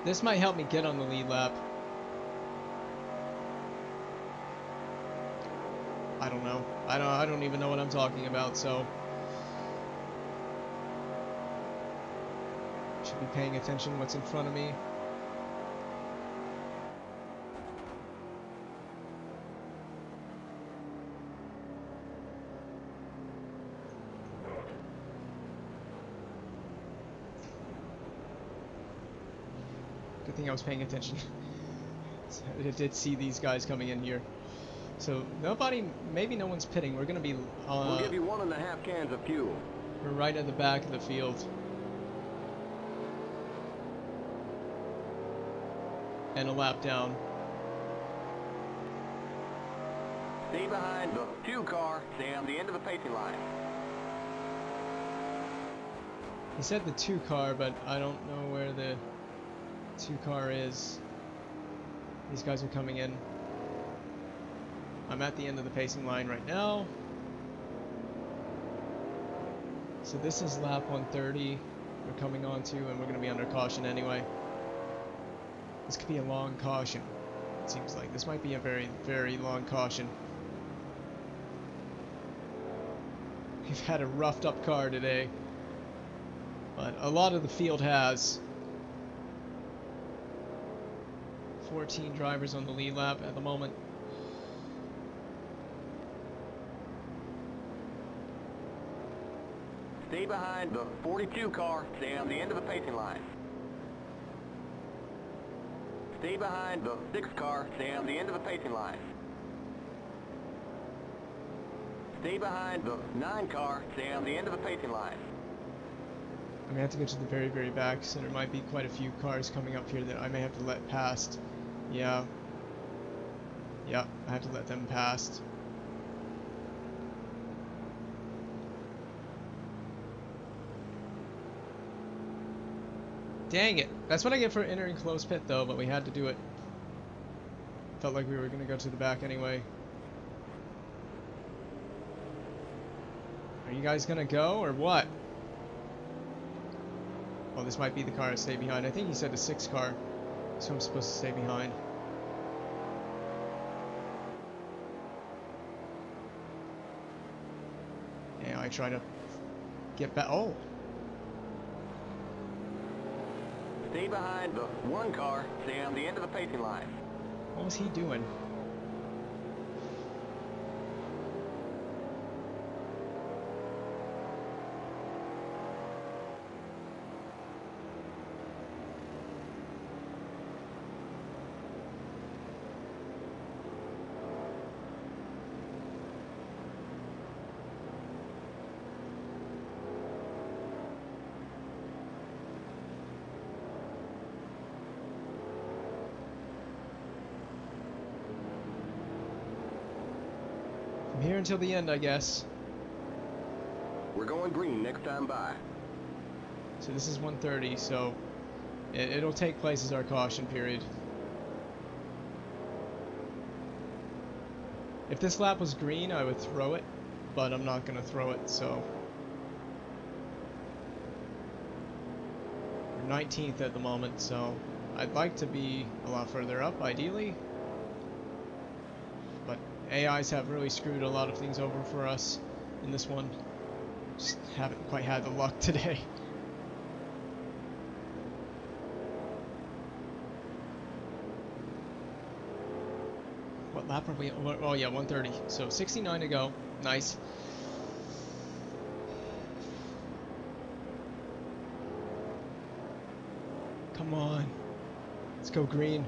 This might help me get on the lead lap. I don't know. I don't even know what I'm talking about, so should be paying attention what's in front of me. Good thing I was paying attention. I did see these guys coming in here. So maybe no one's pitting. We're gonna be We'll give you 1.5 cans of fuel. we're right at the back of the field. And a lap down. Stay behind the 2 car. Stay on the end of the pacing line. He said the 2 car, but I don't know where the 2 car is. These guys are coming in. I'm at the end of the pacing line right now. So this is lap 130 we're coming on to, and we're going to be under caution anyway. This could be a long caution, it seems like. This might be a very, very long caution. We've had a roughed up car today, but a lot of the field has. 14 drivers on the lead lap at the moment. Stay behind the 42 car. Stay on the end of the pacing line. Stay behind the 6 car. Stay on the end of the pacing line. Stay behind the 9 car. Stay on the end of the pacing line. I'm gonna have to go to the very, very back, so there might be quite a few cars coming up here that I may have to let past. Yeah. Yep, I have to let them past. Dang it. That's what I get for entering close pit though, but we had to do it. Felt like we were gonna go to the back anyway. Are you guys gonna go or what? Oh, this might be the car to stay behind. I think he said the 6 car, so I'm supposed to stay behind. Yeah, I try to get back. Oh, Stay behind the 1 car. Stay on the end of the pacing line. what was he doing? From here until the end, I guess. We're going green next time by. So this is 130, so it'll take place as our caution period. If this lap was green, I would throw it, but I'm not gonna throw it, so. We're 19th at the moment, so I'd like to be a lot further up, ideally. But AIs have really screwed a lot of things over for us in this one. Just haven't quite had the luck today. What lap are we? Oh yeah, 130. So 69 to go. Nice. Come on. Let's go green.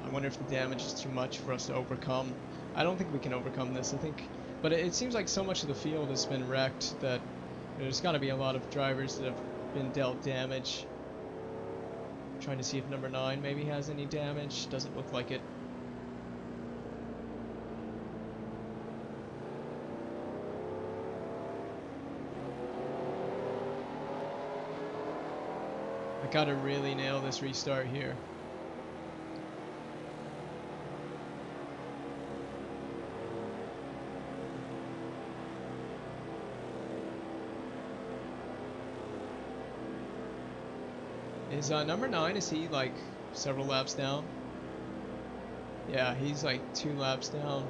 I wonder if the damage is too much for us to overcome. I don't think we can overcome this. I think, but it seems like so much of the field has been wrecked that there's got to be a lot of drivers that have been dealt damage. I'm trying to see if number 9 maybe has any damage. Doesn't look like it. I gotta really nail this restart here. Is number 9, is he like several laps down? Yeah, he's like 2 laps down.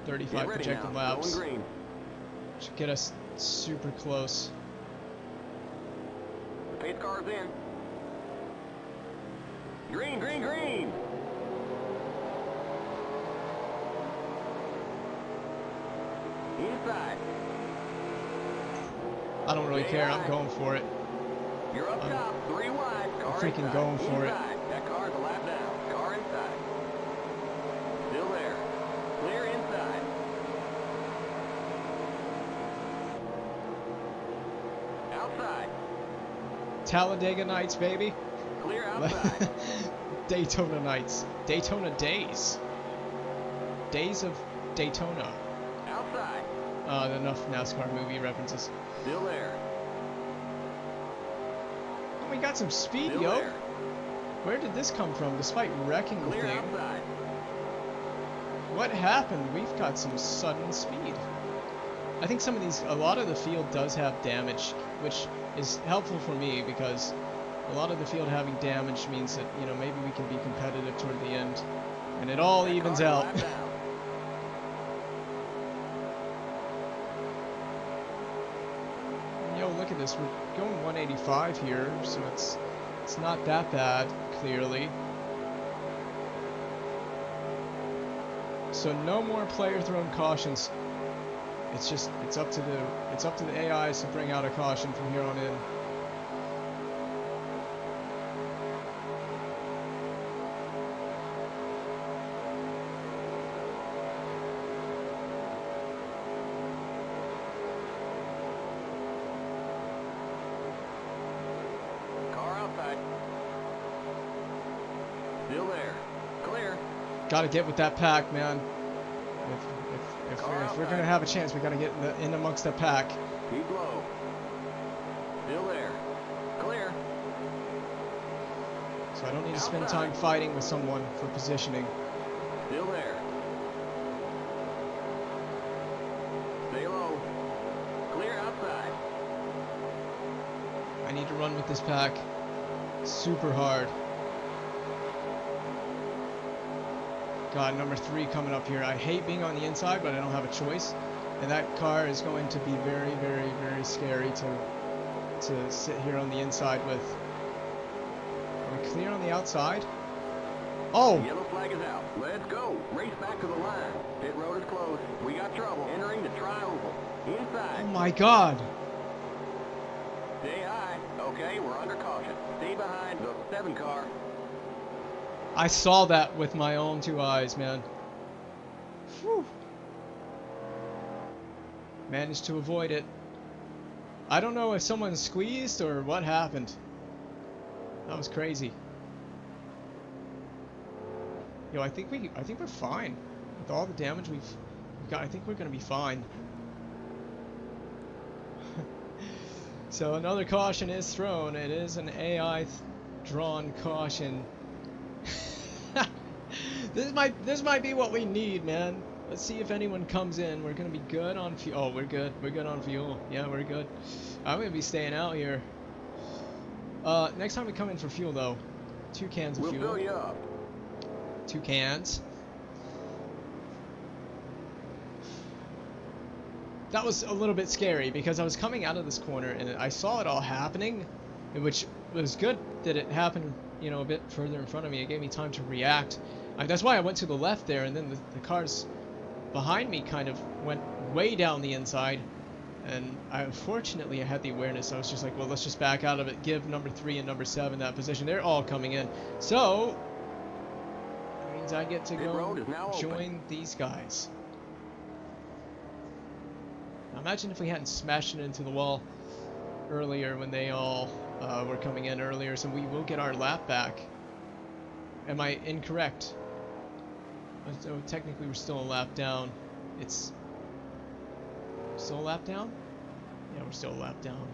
Get 35 ready projected now. laps. Going green. Should get us super close. The pace car's in. Green, green, green. Inside. I don't really care. I'm going for it. You're up top, 3 wide. Car freaking inside. going for it. Inside. That car's a lap down. Car inside. Still there. Clear inside. Outside. Talladega Nights, baby. Clear outside. Daytona Nights. Daytona Days. Days of Daytona. Outside. Enough NASCAR movie references. Still there. Oh, we got some speed, Still yo. there. Where did this come from, despite wrecking the Clear thing? outside. What happened? We've got some sudden speed. I think a lot of the field does have damage, which is helpful for me because a lot of the field having damage means that, you know, maybe we can be competitive toward the end. And it all That evens car's a out. lap down. Yo, look at this. We're going 185 here, so it's not that bad, clearly. So no more player thrown cautions. It's up to the AIs to bring out a caution from here on in. Car outside. Still there. Clear. Gotta get with that pack, man. If Car we're outside. gonna have a chance, we gotta get in amongst the pack. Keep low. Still there. Clear. So I don't need to spend Outside. time fighting with someone for positioning. Still there. Stay low. Clear outside. I need to run with this pack super hard. God, number 3 coming up here. I hate being on the inside, but I don't have a choice. And that car is going to be very, very, very scary to sit here on the inside with. Are we clear on the outside? Oh! Yellow flag is out. Let's go. Race back to the line. Pit road is closed. We got trouble. Entering the tri-oval. Oh Inside. my God! Stay high. Okay, we're under caution. Stay behind the 7 car. I saw that with my own 2 eyes, man. Whew. Managed to avoid it. I don't know if someone squeezed or what happened. That was crazy. Yo, I think we're fine with all the damage we've got. I think we're gonna be fine. So another caution is thrown. It is an AI drawn caution. This might be what we need, man. Let's see if anyone comes in. We're gonna be good on fuel. Oh, we're good. We're good on fuel. Yeah, we're good. I'm gonna be staying out here. Next time we come in for fuel, though, 2 cans of We'll fuel. fill you up. 2 cans. That was a little bit scary because I was coming out of this corner and I saw it all happening, which was good that it happened, you know, a bit further in front of me. It gave me time to react. That's why I went to the left there, and then the cars behind me kind of went way down the inside, and unfortunately I had the awareness. I was just like, well, let's just back out of it, give number 3 and number 7 that position. They're all coming in, so that means I get to Pit road is now go open. join these guys. Now imagine if we hadn't smashed it into the wall earlier when they all were coming in earlier, so we will get our lap back. Am I incorrect? So technically we're still a lap down. It's still a lap down? Yeah, we're still a lap down.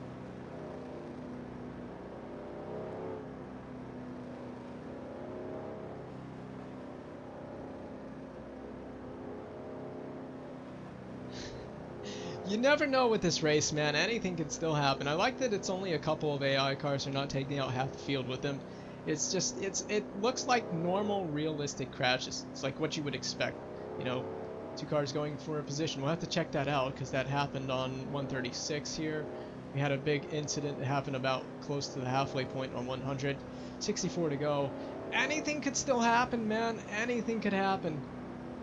You never know with this race, man. Anything can still happen. I like that it's only a couple of AI cars. They're not taking out half the field with them. It's just, it looks like normal, realistic crashes. It's like what you would expect. You know, 2 cars going for a position. We'll have to check that out because that happened on 136 here. We had a big incident that happened about close to the halfway point on 100. 64 to go. Anything could still happen, man. Anything could happen.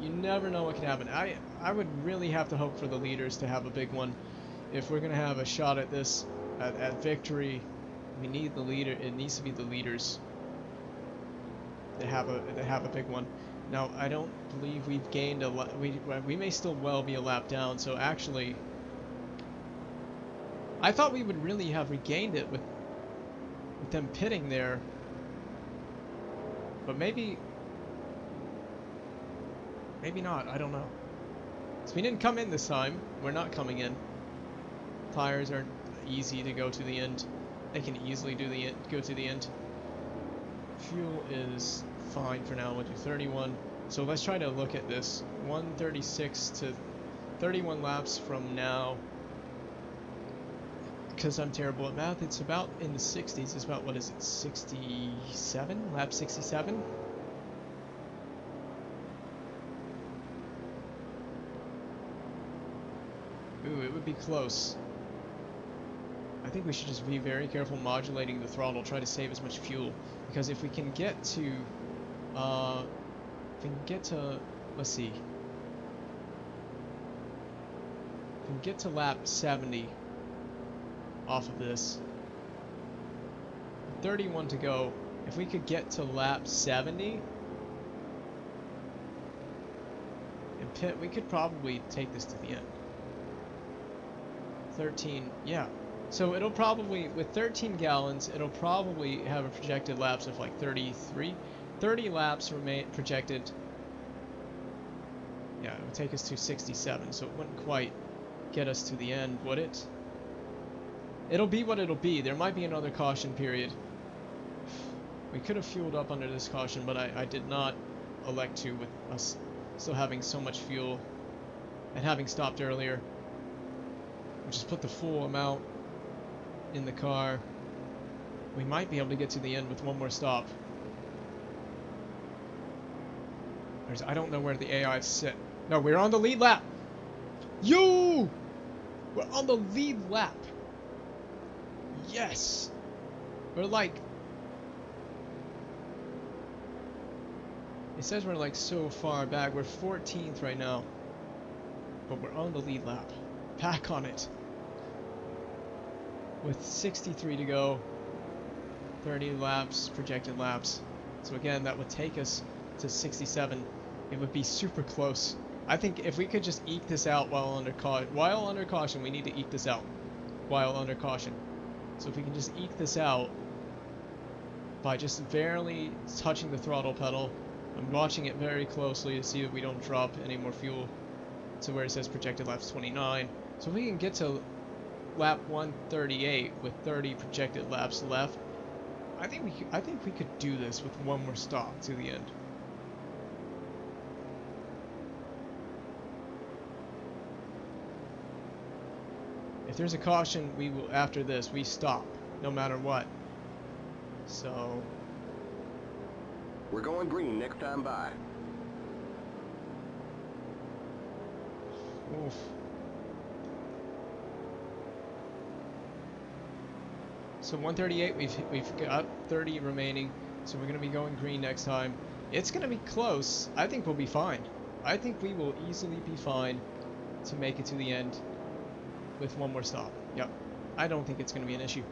You never know what can happen. I would really have to hope for the leaders to have a big one. If we're going to have a shot at this, at victory, we need the leader. It needs to be the leaders that have a big one. Now, I don't believe we've gained a lot. We may still well be a lap down, so actually I thought we would really have regained it with them pitting there. But maybe not. I don't know. So we didn't come in this time. We're not coming in. Tires are easy to go to the end. They can easily go to the end. Fuel is fine for now. We'll do 31. So let's try to look at this. 136 to 31 laps from now. Because I'm terrible at math, it's about in the 60s. It's about, what is it, 67? Lap 67? Ooh, it would be close. I think we should just be very careful modulating the throttle, try to save as much fuel. Because if we can get to, let's see. If we can get to lap 70 off of this, 31 to go. If we could get to lap 70 and pit, we could probably take this to the end. 13, yeah. So it'll probably, with 13 gallons, it'll probably have a projected laps of like 33. 30 laps remain projected. Yeah, it would take us to 67, so it wouldn't quite get us to the end, would it? It'll be what it'll be. There might be another caution period. We could have fueled up under this caution, but I did not elect to, with us still having so much fuel and having stopped earlier. We'll just put the full amount in the car. We might be able to get to the end with one more stop. I don't know where the AI sit. No, we're on the lead lap. Yo! We're on the lead lap. Yes! We're like... It says we're like so far back. We're 14th right now. But we're on the lead lap. Back on it. With 63 to go. 30 laps, projected laps. So again, that would take us to 67. It would be super close. I think if we could just eke this out while under caution, we need to eke this out while under caution. So if we can just eke this out by just barely touching the throttle pedal. I'm watching it very closely to see if we don't drop any more fuel to where it says projected laps 29. So if we can get to lap 138 with 30 projected laps left. I think we could do this with one more stop to the end. If there's a caution, we will, after this, we stop, no matter what. So... We're going green next time by. Oof. So 138, we've got 30 remaining, so we're going to be going green next time. It's going to be close. I think we'll be fine. I think we will easily be fine to make it to the end with one more stop. Yep. I don't think it's going to be an issue.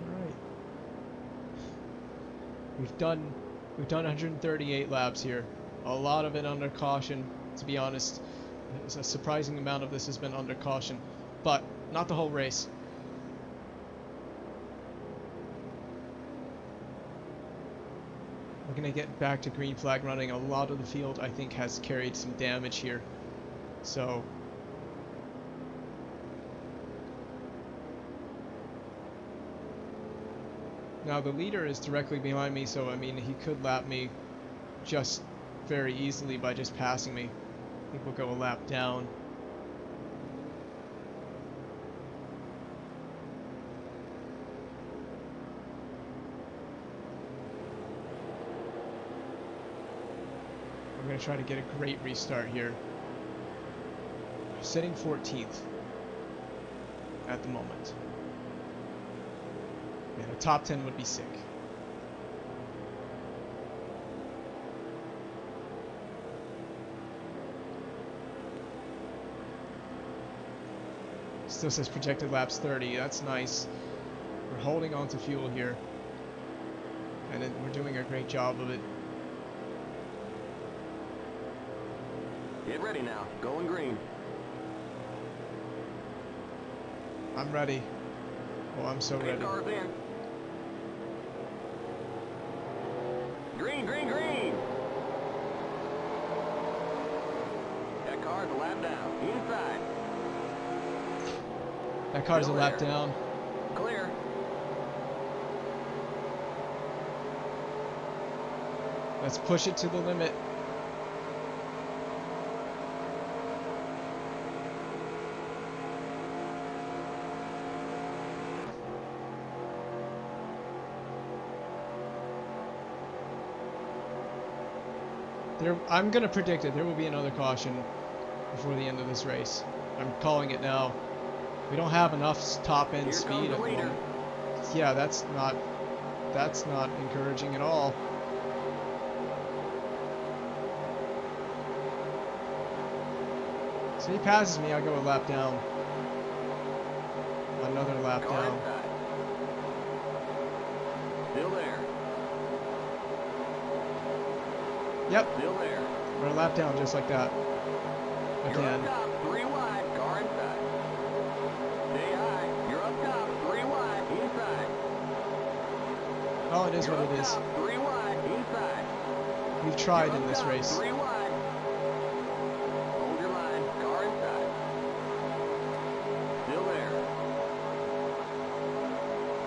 Alright. We've done 138 laps here. A lot of it under caution, to be honest. A surprising amount of this has been under caution. But not the whole race. We're going to get back to green flag running. A lot of the field, I think, has carried some damage here. So... Now the leader is directly behind me, so I mean, he could lap me just very easily by just passing me. I think we'll go a lap down. I'm going to try to get a great restart here. Sitting 14th at the moment. Man, a top 10 would be sick. Still says projected laps 30. That's nice. We're holding on to fuel here. And we're doing a great job of it. Get ready now. Going green. I'm ready. Oh, I'm so ready. Cars in. Green, green, green. That car's a lap down. Inside. That car's a Still lap there. down. Clear. Let's push it to the limit. I'm going to predict it. There will be another caution before the end of this race. I'm calling it now. We don't have enough top end Here speed comes at the the leader. moment. Yeah, that's not encouraging at all. So he passes me, I'll go a lap down. Another lap Car down. inside. Still there. Yep, Still there. we're a lap down just like that. You're Again. up top, 3 wide, car inside. Stay high. You're up top, 3 wide, inside. Oh, it is You're what up it is. top, 3 wide, inside. We've tried You're in up this top, race. 3 wide. Hold your line, car inside. Still there.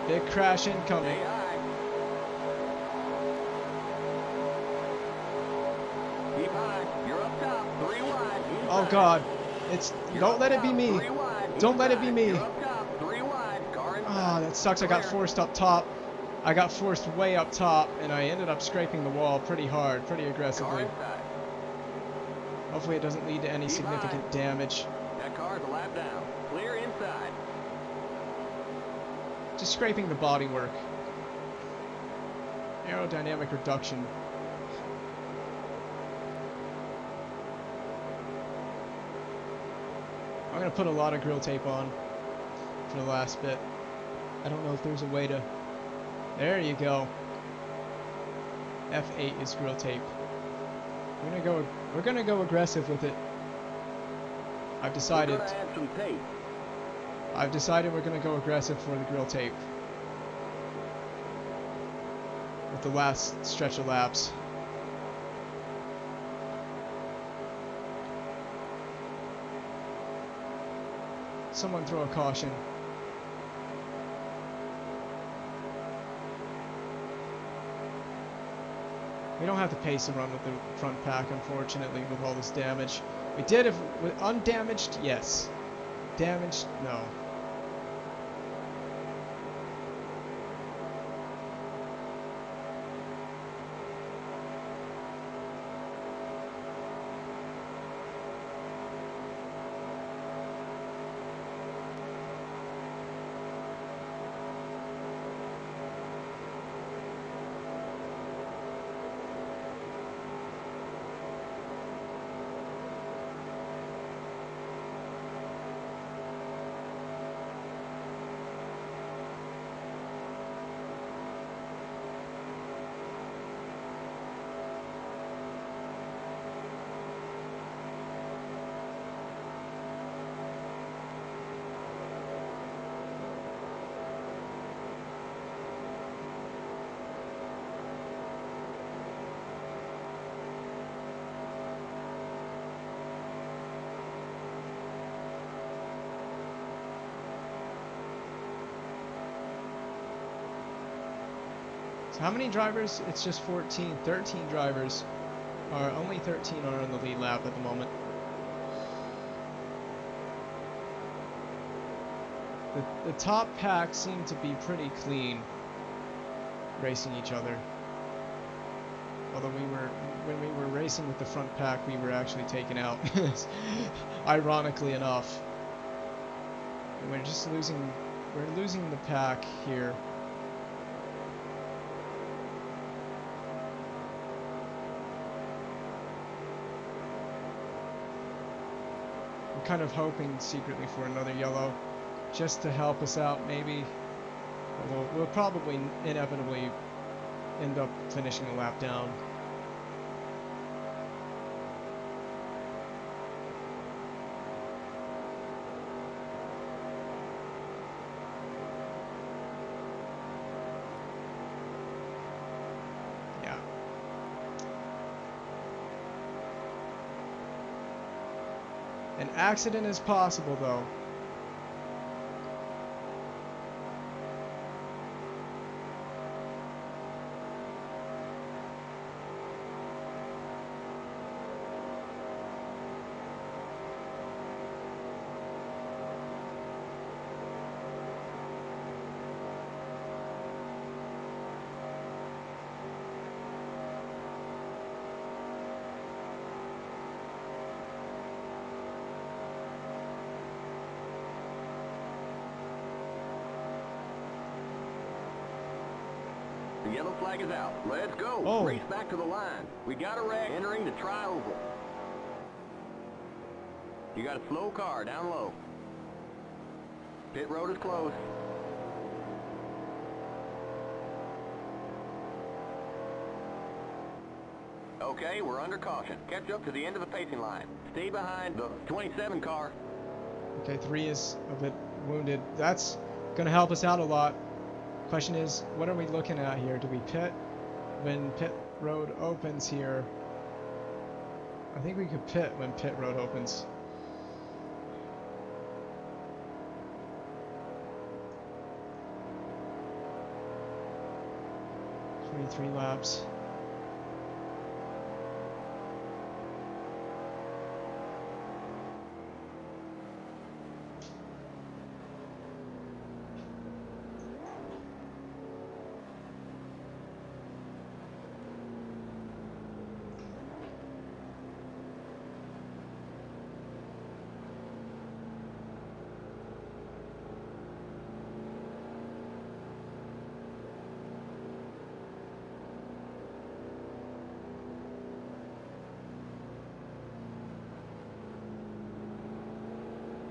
Big crash incoming. Stay high. Keep high. You're up top, 3 wide, inside. Oh God, it's You're don't up let it be top, me. 3 wide, Don't let it be inside. me. You're up top, 3 wide, car inside. Ah, that sucks. I got Clear. forced up top. I got forced way up top, and I ended up scraping the wall pretty hard, pretty Car aggressively. inside. Hopefully it doesn't lead to any Keep significant high. damage. That car's a lap down. Clear inside. Just scraping the bodywork. Aerodynamic reduction. I'm gonna put a lot of grill tape on for the last bit. I don't know if there's a way to... There you go. F8 is grill tape. We're gonna go aggressive with it. I've decided. We're gonna add some tape. I've decided we're gonna go aggressive for the grill tape. With the last stretch of laps. someone throw a caution. We don't have the pace to run with the front pack, unfortunately, with all this damage. We did if with undamaged, yes. Damaged, no. So how many drivers? It's just 14. 13 drivers. Only 13 are on the lead lap at the moment. The top pack seemed to be pretty clean, racing each other. Although when we were racing with the front pack, we were actually taken out. Ironically enough. And we're losing the pack here. I'm kind of hoping secretly for another yellow, just to help us out, maybe. But we'll probably inevitably end up finishing a lap down. Yeah. An accident is possible, though. The yellow flag is out. Let's go. Oh. Race back to the line. We got a wreck entering the tri-oval. You got a slow car down low. Pit road is closed. Okay, we're under caution. Catch up to the end of the pacing line. Stay behind the 27 car. Okay, 3 is a bit wounded. That's gonna help us out a lot. Question is, what are we looking at here? Do we pit when pit road opens here? I think we could pit when pit road opens. Three laps.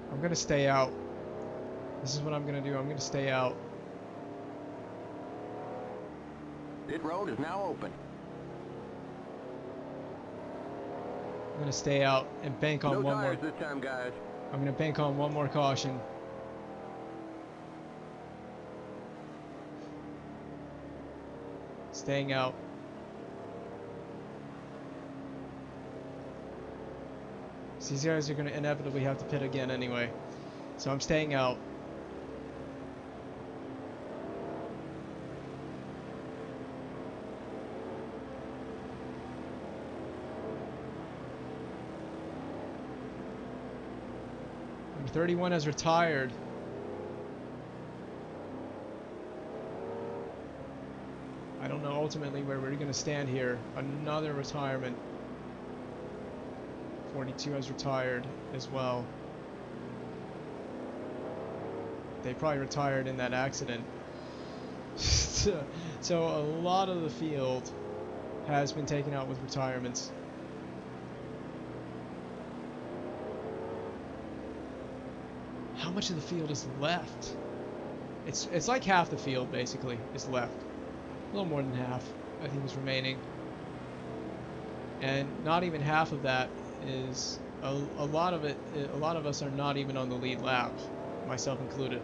I'm gonna stay out. This is what I'm gonna do. I'm gonna stay out. Pit road is now open. I'm gonna stay out and bank on No one more. tires this time, guys. I'm gonna bank on one more caution. Staying out. These guys are gonna inevitably have to pit again anyway. So I'm staying out. Number 31 has retired. I don't know ultimately where we're going to stand here. Another retirement. 42 has retired as well. They probably retired in that accident. So a lot of the field has been taken out with retirements. How much of the field is left? It's like half the field basically is left. A little more than half, I think, is remaining. And not even half of that is a lot of it. A lot of us are not even on the lead lap, myself included.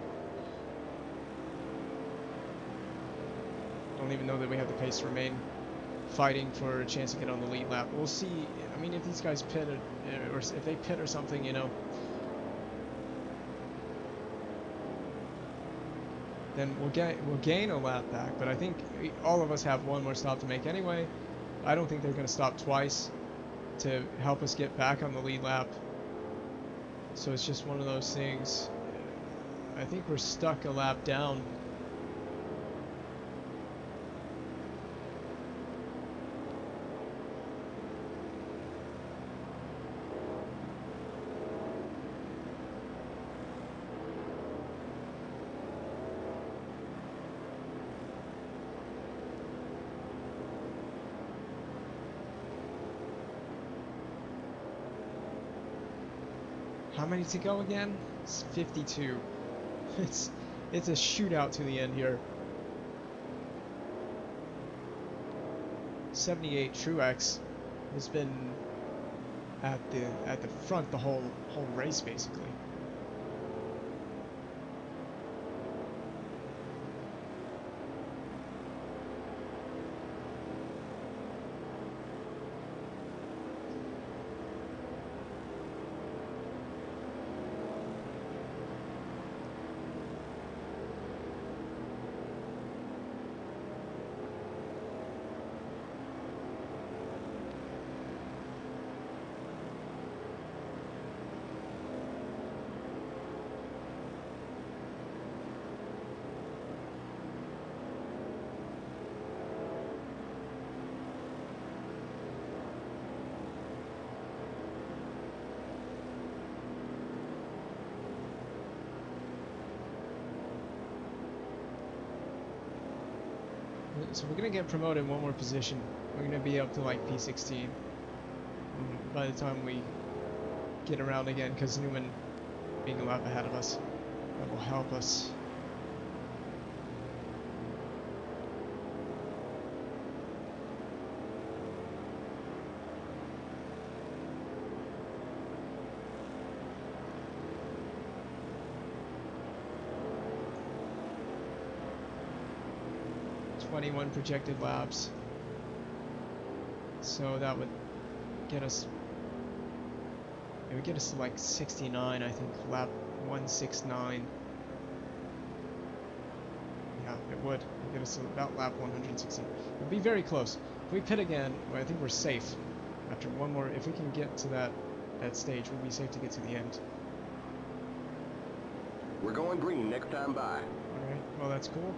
Don't even know that we have the pace to remain fighting for a chance to get on the lead lap. We'll see. I mean, if these guys pit or if they pit or something, you know, then we'll gain a lap back. But I think all of us have one more stop to make anyway. I don't think they're going to stop twice to help us get back on the lead lap. So it's just one of those things. I think we're stuck a lap down. How many to go again? It's 52. It's a shootout to the end here. 78 Truex has been at the front the whole race basically. So we're gonna get promoted one more position. We're gonna be up to like P16 by the time we get around again, because Newman being a lap ahead of us, that will help us. One projected laps, so that would get us. It would get us to like 69, I think. Lap 169. Yeah, it would. It would get us to about lap 116. It would be very close. If we pit again, well, I think we're safe. After one more, if we can get to that stage, we'll be safe to get to the end. We're going green next time by. All right. Well, that's cool.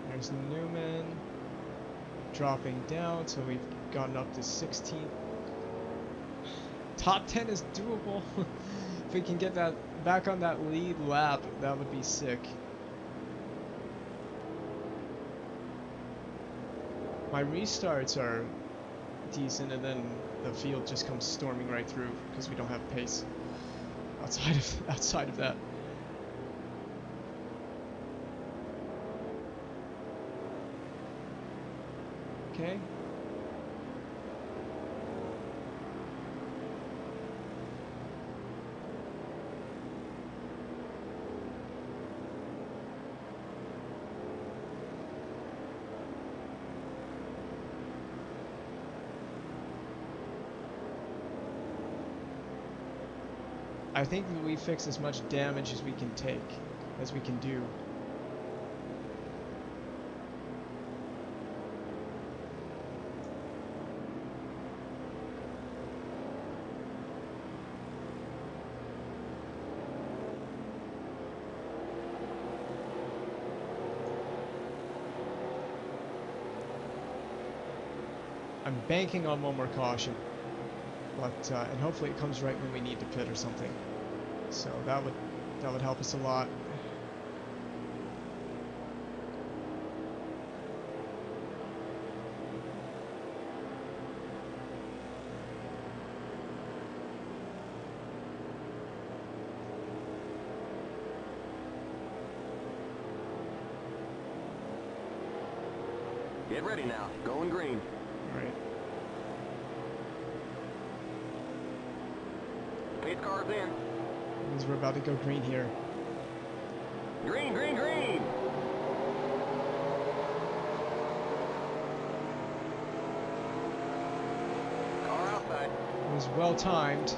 There's Newman dropping down, so we've gotten up to 16th. Top 10 is doable. If we can get that back on that lead lap, that would be sick. My restarts are decent, and then the field just comes storming right through because we don't have pace outside of that. Okay. I think that we fix as much damage as we can take, as we can do. I'm banking on one more caution, but and hopefully it comes right when we need to pit or something. So that would help us a lot. Get ready now. Going green. All right. Pace car's in. Means we're about to go green here. Green, green, green! Car outside. It was well timed,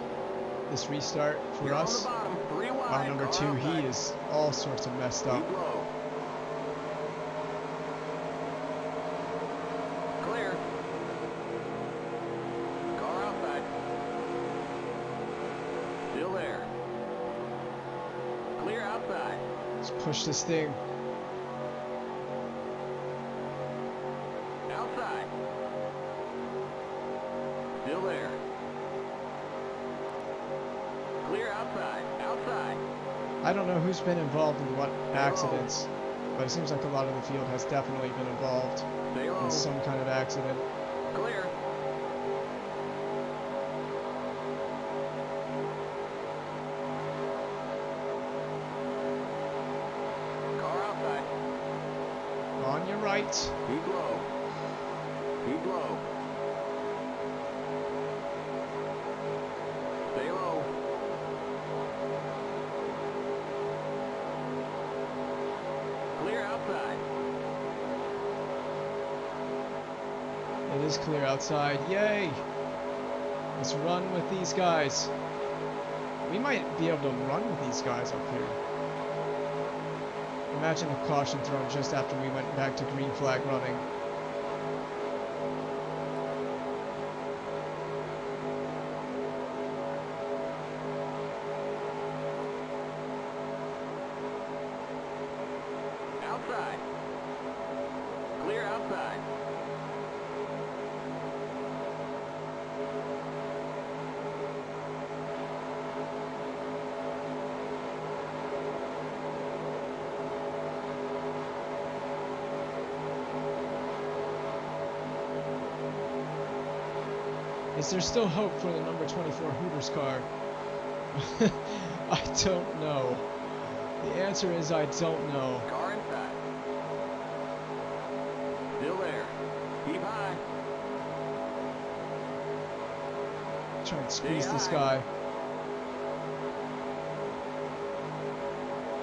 this restart for You're us. on the bottom. 3 wide. Wow, number car 2, outside. he is all sorts of messed up. Keep low. Clear. Car outside. Still there. Clear outside. Let's push this thing. Outside. Still there. Clear outside. Outside. I don't know who's been involved in what accidents, but it seems like a lot of the field has definitely been involved Stay low. in some kind of accident. Clear. Car outside. On your right. Keep low. Keep low. Stay low. Clear outside. It is clear outside. Yay! Let's run with these guys. We might be able to run with these guys up here. Imagine a caution thrown just after we went back to green flag running. Outside. Clear outside. Is there still hope for the number 24 Hooters car? I don't know. The answer is I don't know. Car inside. Still there. Keep high. Try and squeeze Stay this high. guy.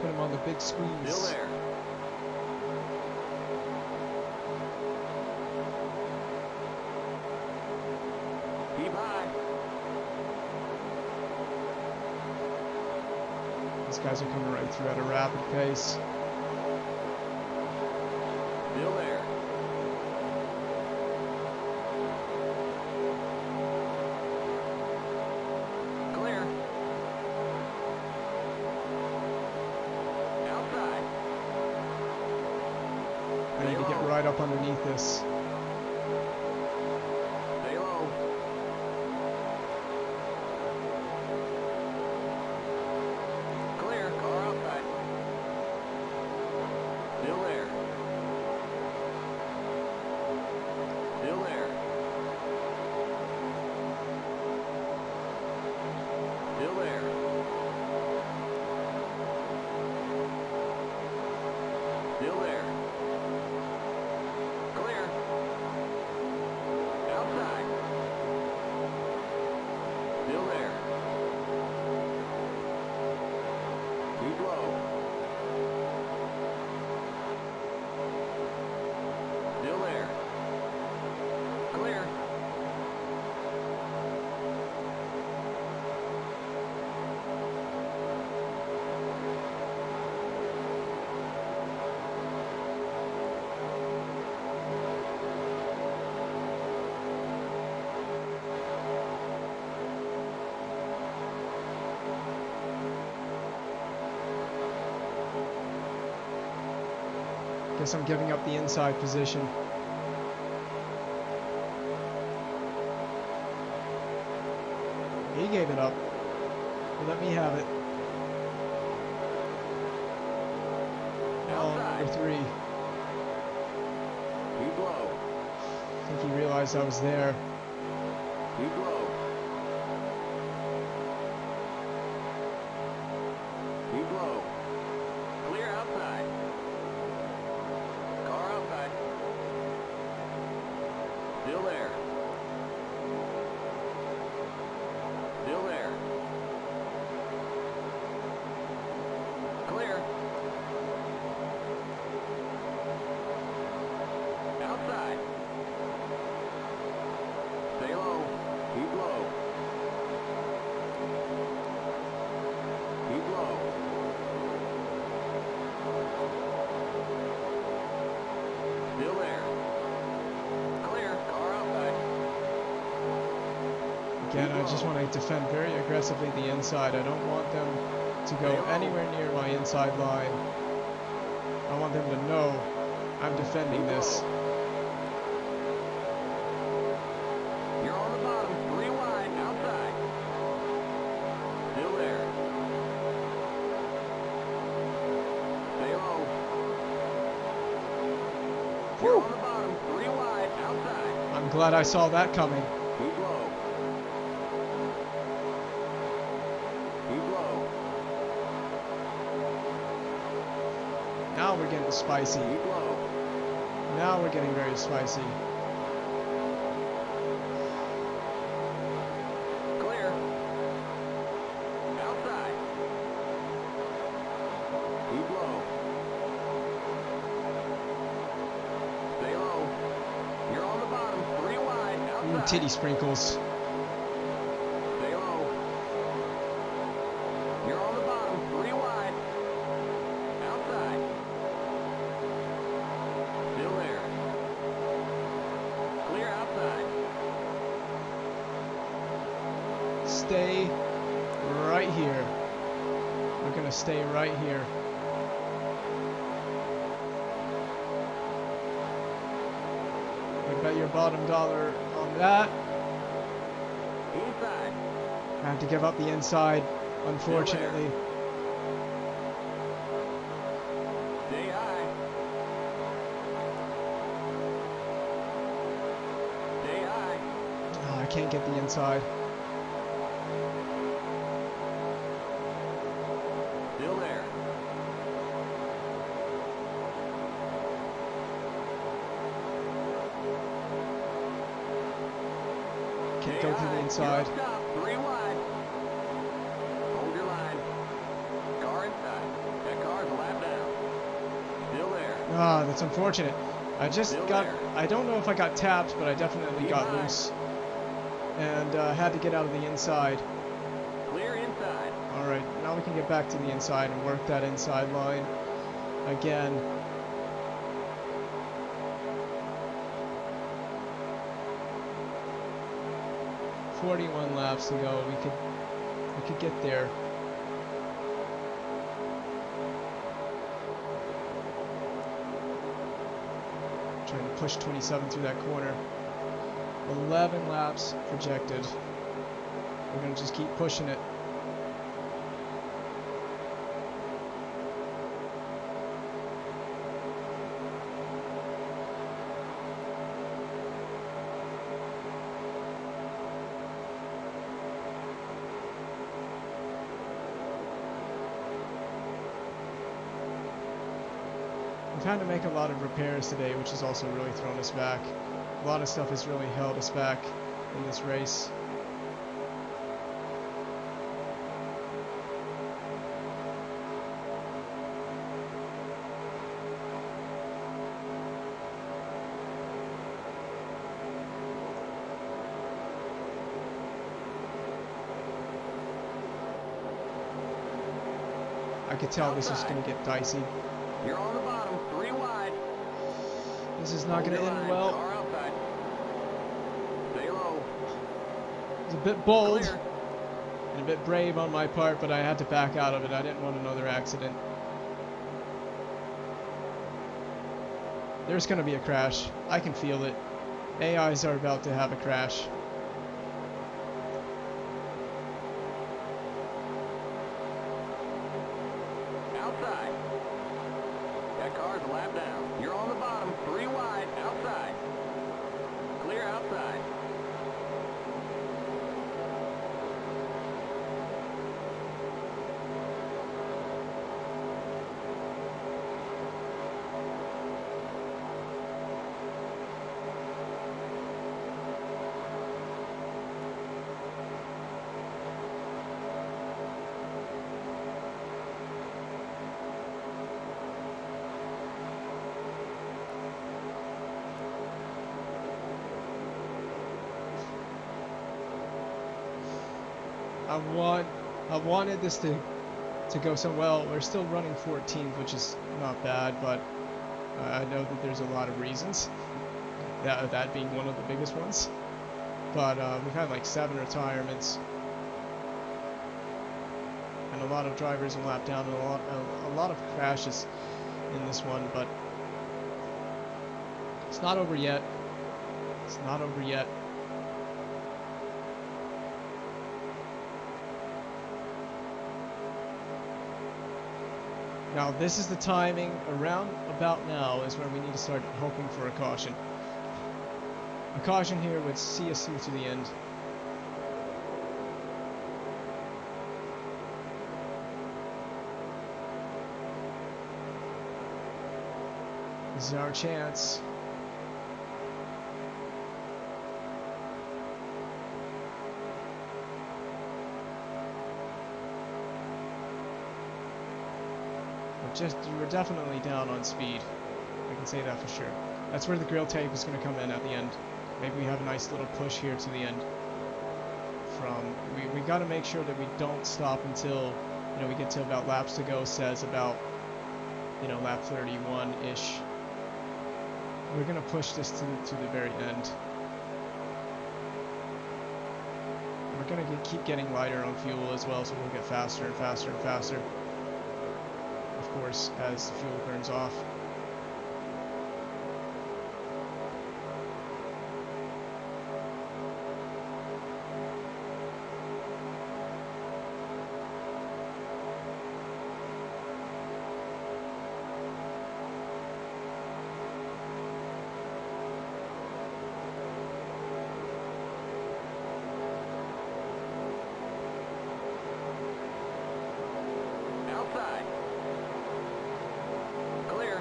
Put him on the big squeeze. Still there. Keep high. These guys are coming right through at a rapid pace. Still there. Clear. Outside. I need to get right up underneath this. Stay low. Clear. Car outside. Still there. Still there. Still there. Still there. Clear. Outside. Still there. Keep low. Still there. Clear. Guess I'm giving up the inside position. He gave it up. But let me have it. Now number 3. Keep low. I think he realized I was there. Keep low. Keep low. Clear outside. Car outside. Still there. Still there. Clear. Outside. Stay low. Keep low. Keep low. Still there. Clear. Car outside. Again, I just want to defend very aggressively the inside. I don't want them to go anywhere near my inside line. I want them to know I'm defending this. You're on the bottom. 3 wide. Outside. Still there. Stay low. You're on the bottom. 3 wide. Outside. I'm glad I saw that coming. Keep low. Keep low. Now we're getting spicy. Keep low. Now we're getting very spicy. Clear. Outside. Keep low. Stay low. You're on the bottom. 3 wide. Ooh, Outside. titty sprinkles. Stay low. You're on the bottom. 3 wide. Outside. Still there. Clear outside. Stay right here. We're gonna stay right here. I bet your bottom dollar on that. Inside. I have to give up the inside, unfortunately. Stay high. Stay high. Oh, I can't get the inside. Still there. Can't Stay go through high. the inside. You're up top. 3 wide. Hold your line. Car inside. That car's a lap down. Still there. Ah, that's unfortunate. I just Still got, there. I don't know if I got tapped, but I definitely Keep got high. loose. And had to get out of the inside. Clear inside. Alright, now we can get back to the inside and work that inside line again. "41 laps to go. We could get there." Trying to push 27 through that corner. 11 laps projected. We're gonna just keep pushing it. We've had to make a lot of repairs today, which has also really thrown us back. A lot of stuff has really held us back in this race. I could tell this is going to get dicey. You're on the bottom. 3 wide. This is not Hold going to your end line. well. Car outside. Stay low. It's a bit bold Clear. and a bit brave on my part, but I had to back out of it. I didn't want another accident. There's going to be a crash. I can feel it. AIs are about to have a crash. Outside. That car's a lap down. You're on the bottom. 3 wide. Outside. Clear outside. I wanted this to go so well. We're still running 14th, which is not bad, but I know that there's a lot of reasons. That being one of the biggest ones. But we've had like 7 retirements, and a lot of drivers in lap down, and a lot of crashes in this one. But it's not over yet. It's not over yet. Now this is the timing, around about now is when we need to start hoping for a caution. A caution here would see us through to the end. This is our chance. We're definitely down on speed. I can say that for sure. That's where the grill tape is going to come in at the end. Maybe we have a nice little push here to the end. We got to make sure that we don't stop until, you know, we get to about laps to go. Says about, you know, lap 31-ish. We're going to push this to the very end. We're going to keep getting lighter on fuel as well, so we'll get faster and faster and faster. Of course, as the fuel burns off. Outside. Clear.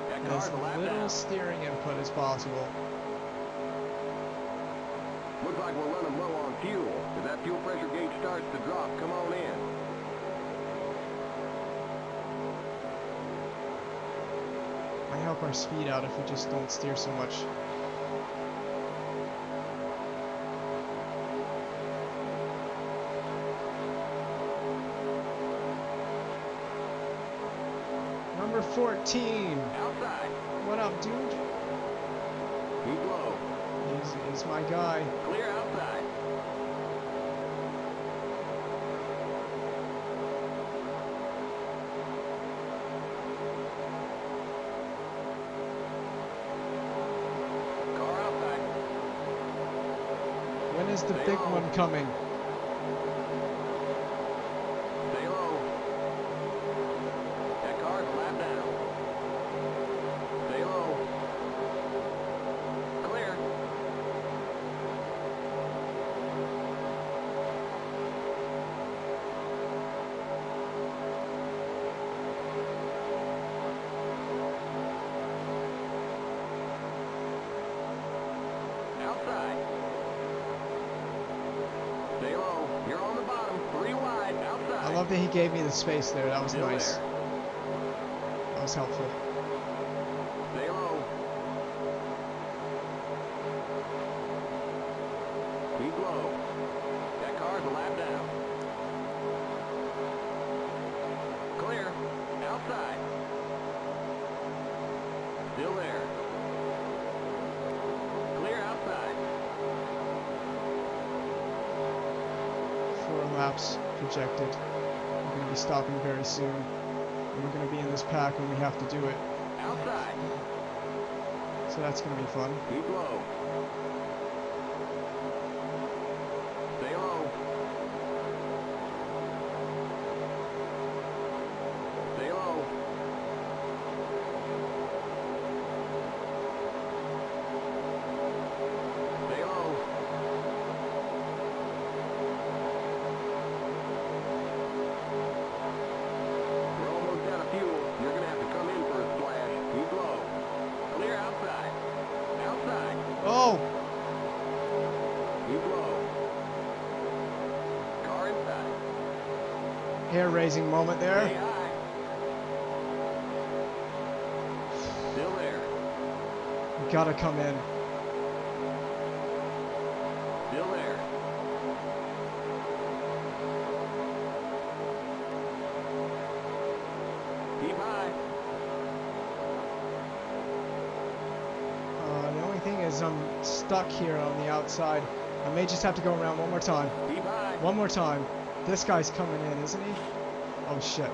That car's As a lap little down. steering input as possible. Looks like we're running low on fuel. If that fuel pressure gauge starts to drop, come on in. Might help our speed out if we just don't steer so much. Number 14. Outside. What up, dude? Keep low. He's my guy. Clear outside. Car outside. When is the Stay big low. one coming? Stay low. That car's a lap down. Stay low. Clear. Outside. Stay low. You're on the bottom. 3 wide. Outside. I love that he gave me the space there. That was Still nice. there. That was helpful. Stay low. Keep low. That car's a lap down. Clear. Outside. Still there. Clear outside. 4 laps projected. We're going to be stopping very soon. And we're going to be in this pack when we have to do it. Outside. So that's going to be fun. Keep low. Stay low. Stay low. Stay low. We're almost out of fuel. You're going to have to come in for a splash. Keep low. Clear outside. Outside. Oh! Keep low. Car inside. Hair-raising moment Stay there. high. Still there. We gotta come in. Still there. Keep high. The only thing is I'm stuck here on the outside. I may just have to go around one more time. Keep high. One more time. This guy's coming in, isn't he? Oh shit.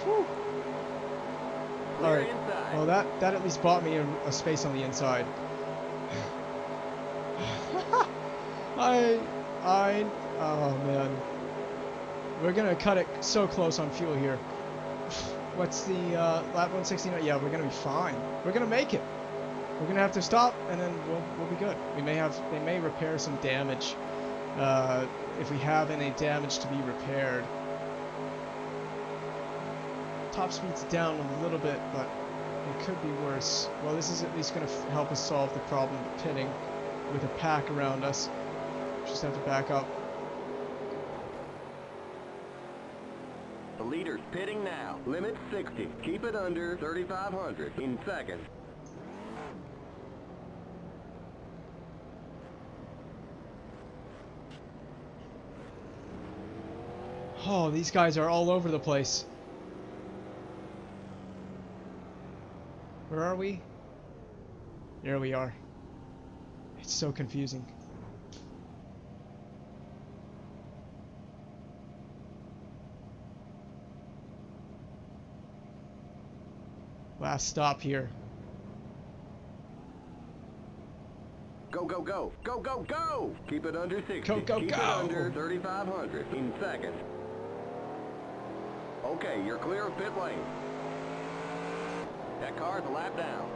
Whew. Clear Alright. inside. Well, that at least bought me a space on the inside. Oh man. We're gonna cut it so close on fuel here. What's the lap 169? Yeah, we're gonna be fine. We're gonna make it. We're gonna have to stop, and then we'll be good. They may repair some damage if we have any damage to be repaired. Top speed's down a little bit, but it could be worse. Well, this is at least gonna help us solve the problem of pitting with a pack around us. Just have to back up. The leader's pitting now. Limit 60. Keep it under 3,500 in seconds. Oh, these guys are all over the place. Where are we? There we are. It's so confusing. Last stop here. Go, go, go. Go, go, go! Keep it under 60. Go, go, Keep go! it under 3,500 in seconds. Okay, you're clear of pit lane. That car's a lap down.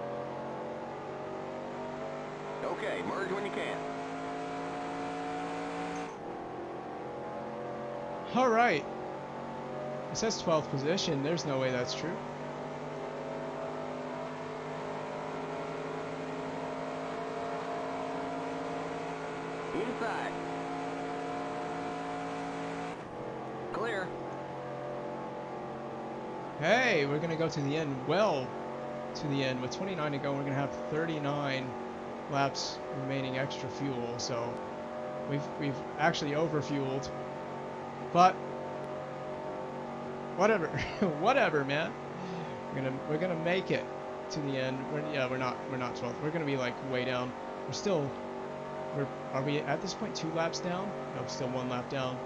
Okay, merge when you can. Alright. It says 12th position. There's no way that's true. Inside. Clear. Hey, we're gonna go to the end. Well, to the end with 29 to go. We're gonna have 39 laps remaining extra fuel. So we've actually overfueled. But whatever, whatever, man. We're gonna make it to the end. We're not 12th. We're gonna be like way down. Are we at this point 2 laps down? No, still 1 lap down.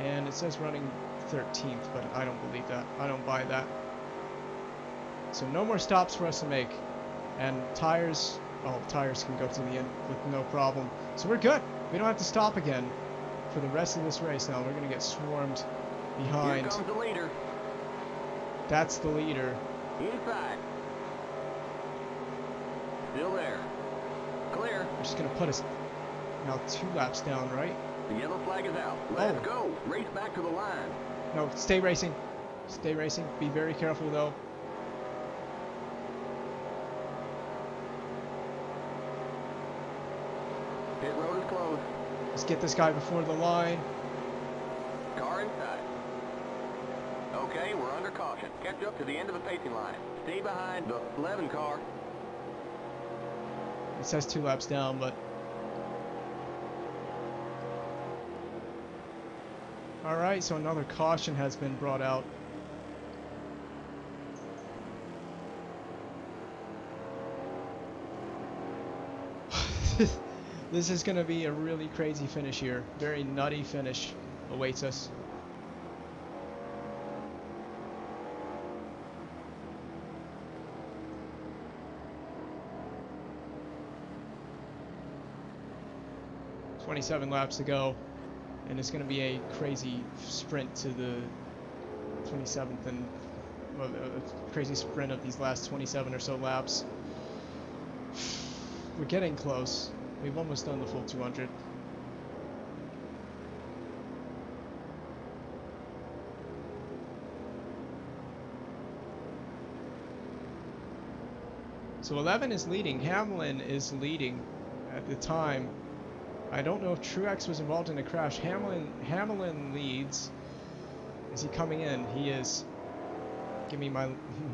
And it says running 13th, but I don't believe that. I don't buy that. So no more stops for us to make. And tires can go to the end with no problem. So we're good. We don't have to stop again for the rest of this race now. We're going to get swarmed behind. Here comes the leader. That's the leader. Inside. Still there. Clear. They're just going to put us now 2 laps down, right? The yellow flag is out. Let's go. Race back to the line. No, stay racing. Stay racing. Be very careful, though. Pit road is closed. Let's get this guy before the line. Car inside. Okay, we're under caution. Catch up to the end of the pacing line. Stay behind the 11 car. It says 2 laps down, but... Alright, so another caution has been brought out. This is going to be a really crazy finish here. Very nutty finish awaits us. "27 laps to go, and it's going to be a crazy sprint to the 27th, and well, a crazy sprint of these last 27 or so laps. We're getting close. We've almost done the full 200. So 11 is leading. Hamlin is leading at the time. I don't know if Truex was involved in a crash. Hamlin leads. Is he coming in? He is. Give me my...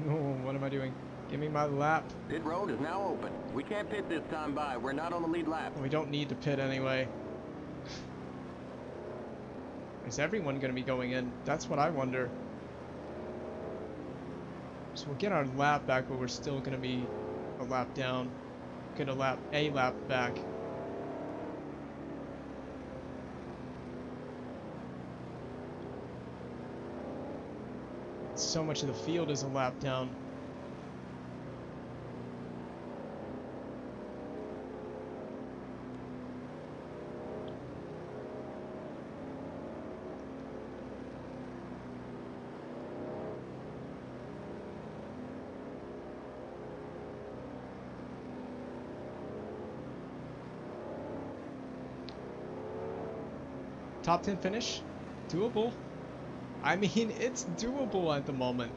Oh, what am I doing? Give me my lap. Pit road is now open. We can't pit this time by. We're not on the lead lap. We don't need to pit anyway. Is everyone going to be going in? That's what I wonder. So we'll get our lap back, but we're still going to be a lap down. Get a lap back. So much of the field is a lap down. Top 10 finish, doable. I mean, it's doable at the moment.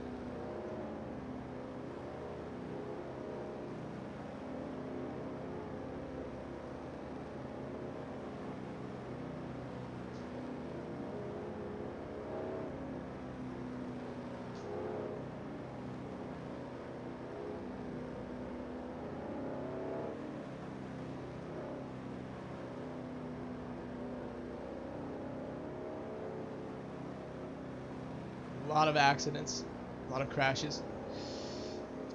A lot of accidents, a lot of crashes.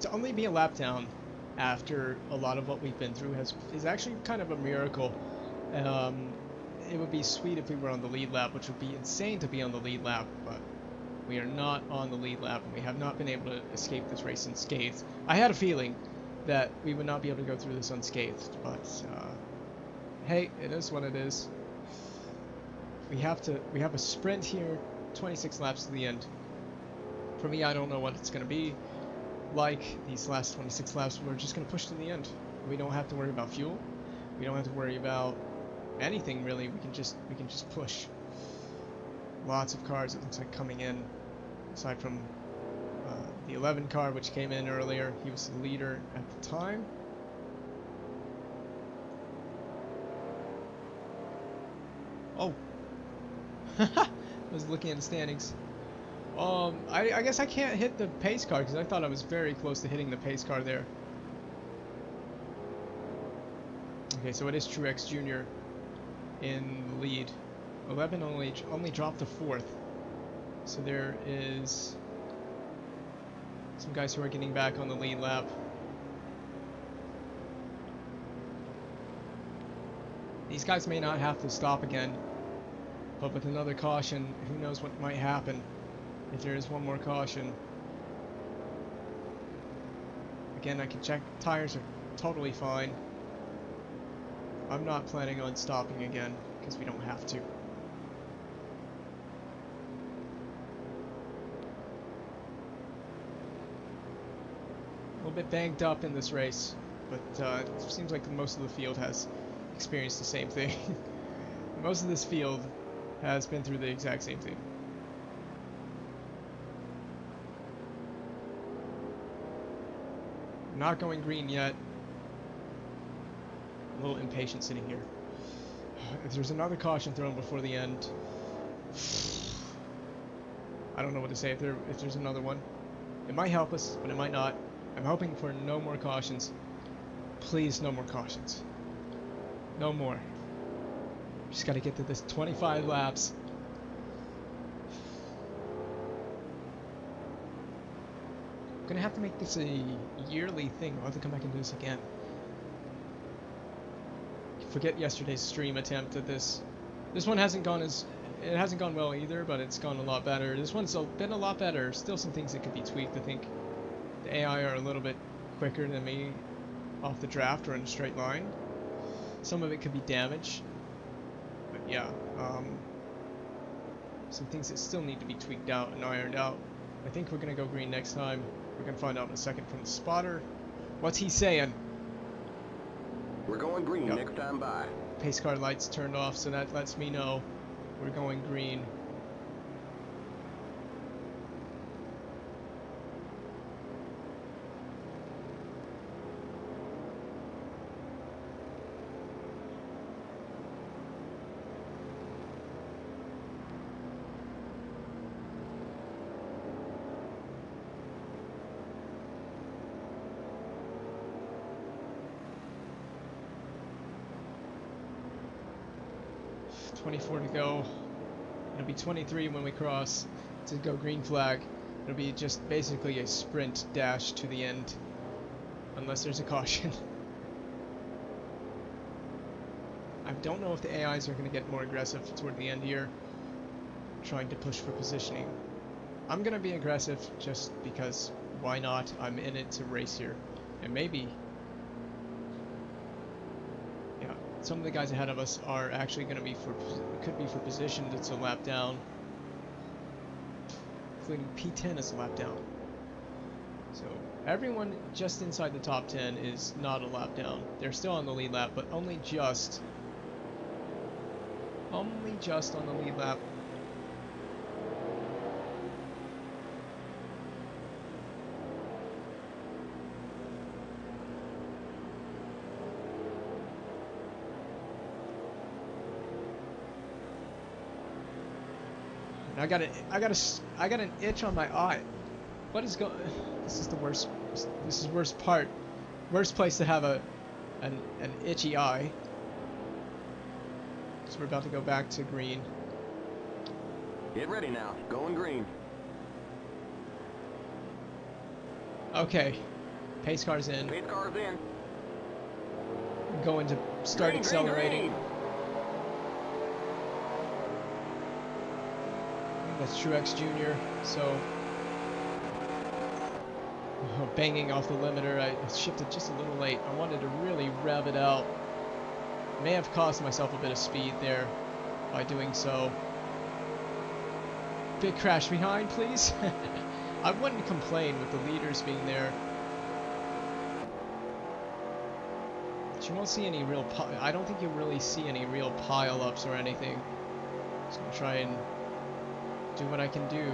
To only be a lap down after a lot of what we've been through is actually kind of a miracle. It would be sweet if we were on the lead lap, which would be insane to be on the lead lap, but we are not on the lead lap, and we have not been able to escape this race unscathed. I had a feeling that we would not be able to go through this unscathed, but hey, it is what it is. We have a sprint here, 26 laps to the end. For me, I don't know what it's going to be like these last 26 laps. We're just going to push to the end. We don't have to worry about fuel. We don't have to worry about anything really. We can just push. Lots of cars, it looks like, coming in, aside from the 11 car, which came in earlier. He was the leader at the time. Oh. I was looking at the standings. I guess I can't hit the pace car because I thought I was very close to hitting the pace car there. Okay, so it is Truex Jr. in the lead. 11 only dropped to 4th. So there is some guys who are getting back on the lead lap. These guys may not have to stop again, but with another caution, who knows what might happen if there is one more caution. Again, I can check. Tires are totally fine. I'm not planning on stopping again because we don't have to. A little bit banged up in this race, but it seems like most of the field has experienced the same thing. Most of this field has been through the exact same thing. Not going green yet. A little impatient sitting here. If there's another caution thrown before the end, I don't know what to say. If there's another one, it might help us, but it might not. I'm hoping for no more cautions. Please, no more cautions. No more. Just gotta get to this 25 laps. I'm gonna have to make this a yearly thing. I'll have to come back and do this again. forget yesterday's stream attempt at this. This one hasn't gone well either, but it's gone a lot better. This one's been a lot better. Still some things that could be tweaked. I think the AI are a little bit quicker than me off the draft or in a straight line. Some of it could be damaged, but yeah, some things that still need to be tweaked out and ironed out. I think we're gonna go green next time. We're gonna find out in a second from the spotter. What's he saying? We're going green Yep. next time by. Pace car lights turned off, so that lets me know we're going green. .24 to go. It'll be 23 when we cross to go green flag. It'll be just basically a sprint dash to the end, unless there's a caution. I don't know if the AIs are going to get more aggressive toward the end here, trying to push for positioning. I'm going to be aggressive just because why not? I'm in it to race here, and maybe. Some of the guys ahead of us are actually going to be could be for position that's a lap down, including P10 is a lap down. So everyone just inside the top 10 is not a lap down. They're still on the lead lap, but only just on the lead lap. I got an itch on my eye. What is going? This is the worst. This is worst part. Worst place to have an itchy eye. So we're about to go back to green. Get ready now. Going green. Okay. Pace car's in. Pace car's in. I'm going to start Green, accelerating. green, green. That's Truex Jr. So banging off the limiter. I shifted just a little late. I wanted to really rev it out. May have cost myself a bit of speed there by doing so. Big crash behind, please. I wouldn't complain with the leaders being there. But you won't see any real I don't think you'll really see any real pile-ups or anything. Just gonna try and do what I can do.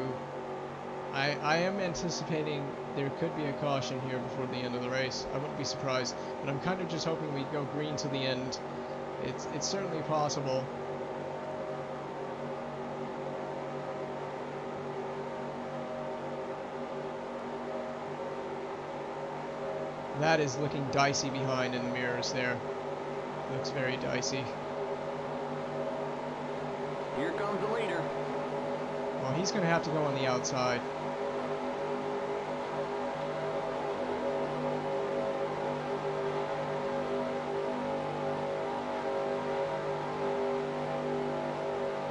I am anticipating there could be a caution here before the end of the race. I wouldn't be surprised, but I'm kind of just hoping we go green to the end. It's certainly possible. That is looking dicey behind in the mirrors there. Looks very dicey. Here comes the leader. Well, he's going to have to go on the outside.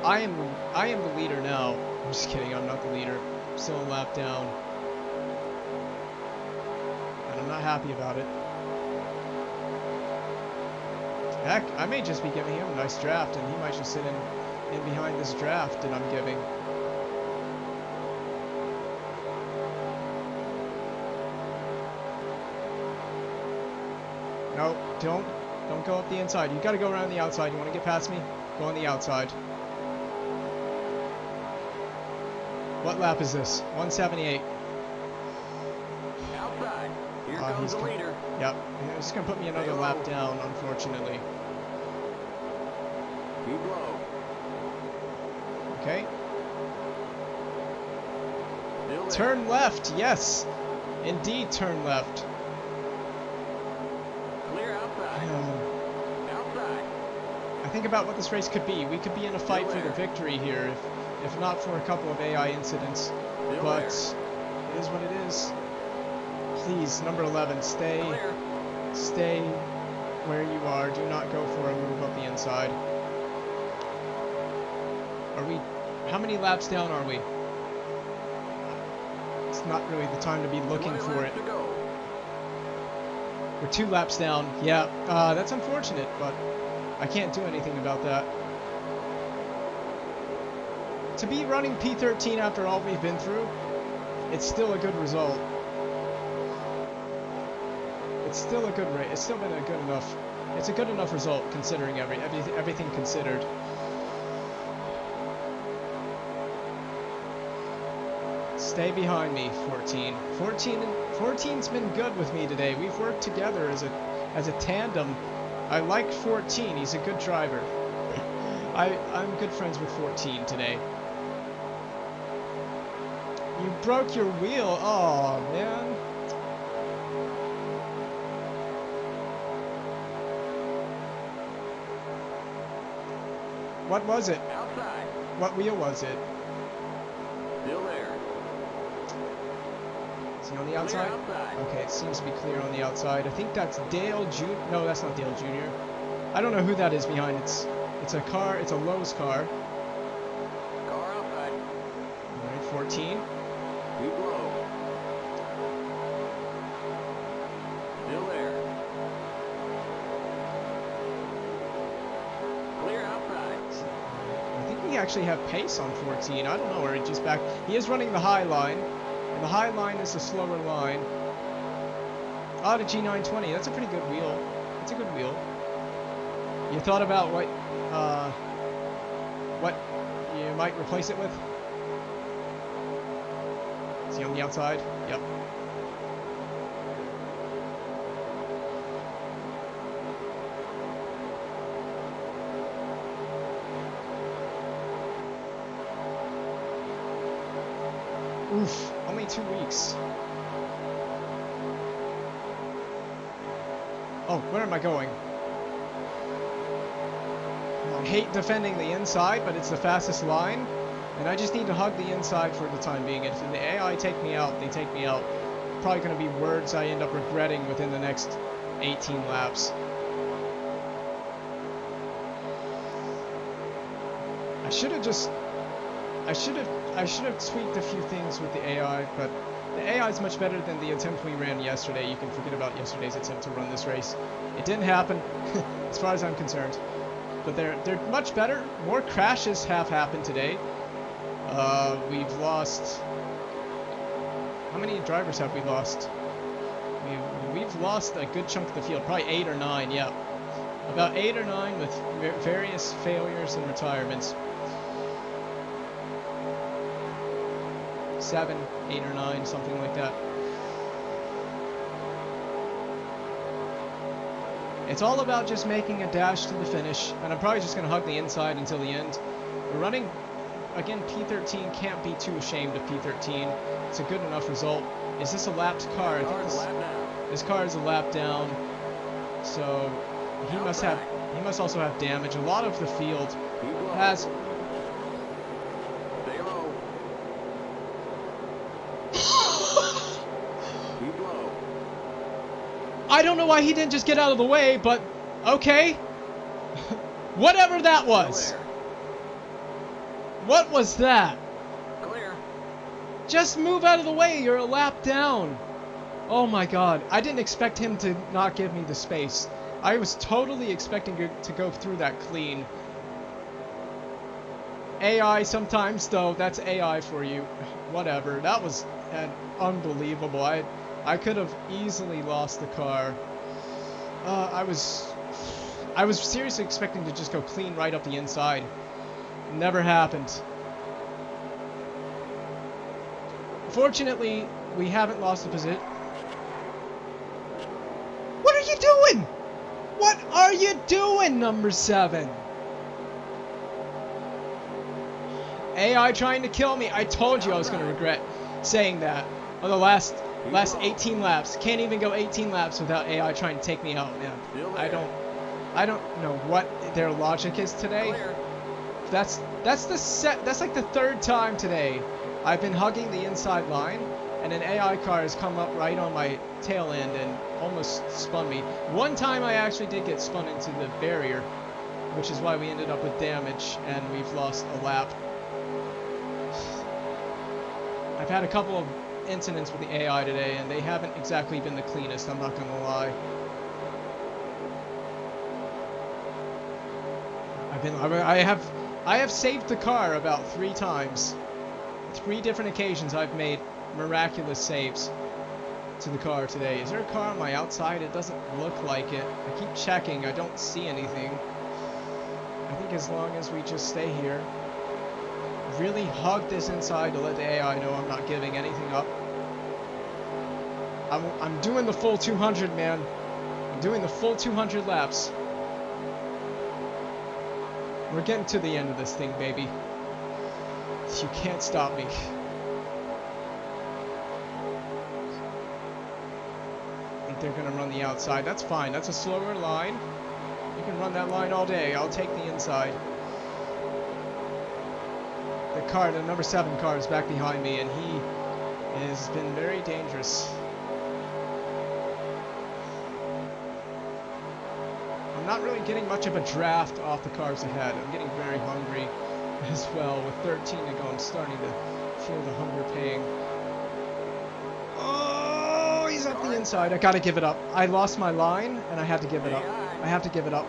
I am the leader now. I'm just kidding, I'm not the leader. I'm still a lap down. And I'm not happy about it. Heck, I may just be giving him a nice draft, and he might just sit in behind this draft that I'm giving. No, don't go up the inside. You gotta go around the outside. You wanna get past me? Go on the outside. What lap is this? 178. Outside. Here comes the leader. Yep. It's just gonna put me another lap down, unfortunately. Keep low. Okay. Still there. Turn left. Yes. Indeed, turn left. Clear outside. Outside. I think about what this race could be. We could be in a fight for the victory here, if not for a couple of AI incidents. Still But there. it is what it is. Please, number 11, stay. Clear. Stay where you are. Do not go for a move up the inside. Are we... How many laps down are we? It's not really the time to be looking 20 for laps it. to go. We're 2 laps down. Yeah, that's unfortunate, but I can't do anything about that. To be running P13 after all we've been through, it's still a good result. It's still a good rate. It's still been a good enough. It's a good enough result considering everything considered. Stay behind me, 14. 14's been good with me today. We've worked together as a tandem. I like 14. He's a good driver. I'm good friends with 14 today. You broke your wheel. Oh, man. What was it? Outside. What wheel was it? Still there. Is he on the Clear outside? outside. Okay, it seems to be clear on the outside. I think that's Dale Jr. No, that's not Dale Jr. I don't know who that is behind. It's a car. It's a Lowe's car. Car outside. All right, 14. Keep low. Still there. Clear outside. I think we actually have pace on 14. I don't know, or just back. He is running the high line, and the high line is the slower line. Ah, the G920. That's a pretty good wheel. It's a good wheel. You thought about what you might replace it with? Is he on the outside? Yep. Oof, only 2 weeks. Oh, where am I going? I hate defending the inside, but it's the fastest line, and I just need to hug the inside for the time being. If the AI take me out, they take me out. Probably going to be words I end up regretting within the next 18 laps. I should have tweaked a few things with the AI, but the AI is much better than the attempt we ran yesterday. You can forget about yesterday's attempt to run this race. It didn't happen, as far as I'm concerned. But they're much better. More crashes have happened today. We've lost... How many drivers have we lost? We've lost a good chunk of the field. Probably 8 or 9, yeah. About 8 or 9 with various failures and retirements. 7, 8 or 9, something like that. It's all about just making a dash to the finish, and I'm probably just going to hug the inside until the end. We're running, again, P13, can't be too ashamed of P13. It's a good enough result. Is this a lapped car? I think this car is a lap down, so he must also have damage. A lot of the field has... Stay low. Keep low. I don't know why he didn't just get out of the way, but okay. Whatever that was. What was that? Clear. Just move out of the way. You're a lap down. Oh my god. I didn't expect him to not give me the space. I was totally expecting to go through that clean. AI sometimes, though. That's AI for you. Whatever. That was unbelievable. I could have easily lost the car. I was seriously expecting to just go clean right up the inside. Never happened. Fortunately, we haven't lost the position. What are you doing? What are you doing, number 7? AI trying to kill me. I told you I was going to regret saying that on the last 18 laps. Can't even go 18 laps without AI trying to take me out, man. I don't know what their logic is today. That's like the 3rd time today I've been hugging the inside line and an AI car has come up right on my tail end and almost spun me. One time I actually did get spun into the barrier, which is why we ended up with damage and we've lost a lap. I've had a couple of incidents with the AI today, and they haven't exactly been the cleanest, I'm not gonna lie. I have saved the car about 3 times. 3 different occasions I've made miraculous saves to the car today. Is there a car on my outside? It doesn't look like it. I keep checking, I don't see anything. I think as long as we just stay here, really hug this inside to let the AI know I'm not giving anything up. I'm doing the full 200, man. I'm doing the full 200 laps. We're getting to the end of this thing, baby. You can't stop me. I think they're gonna run the outside. That's fine. That's a slower line. You can run that line all day. I'll take the inside. The number 7 car is back behind me, and he has been very dangerous. I'm not really getting much of a draft off the cars ahead. I'm getting very hungry as well. With 13 to go, I'm starting to feel the hunger pang. Oh, he's up the inside. I gotta give it up. I lost my line, and I had to give it up. I have to give it up.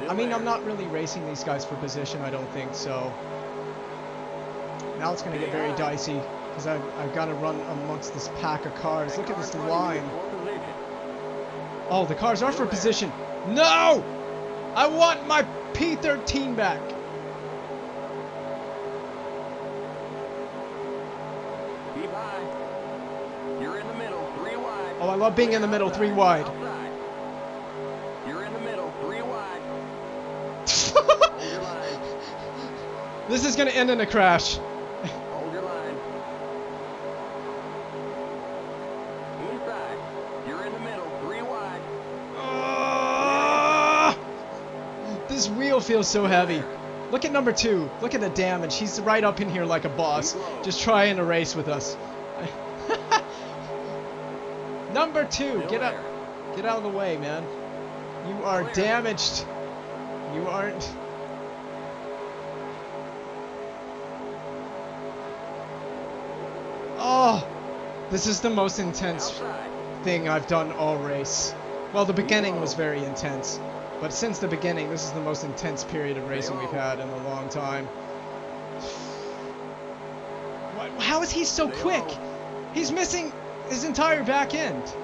I mean, I'm not really racing these guys for position, I don't think, so now it's going to get very dicey, because I've got to run amongst this pack of cars. Look at this line. Oh, the cars are for position. No! I want my P13 back. Keep high. You're in the middle, 3 wide. Oh, I love being in the middle, 3 wide. Outside. You're in the middle, 3 wide. Hold your line. This is going to end in a crash. Hold your line. Inside. You're in the middle, 3 wide. This wheel feels so heavy. Look at number 2. Look at the damage. He's right up in here like a boss, just trying to race with us. Number 2, get up. Get out of the way, man. You are damaged. You aren't. Oh, this is the most intense thing I've done all race. Well, the beginning was very intense, but since the beginning, this is the most intense period of racing we've had in a long time. How is he so quick? He's missing his entire back end.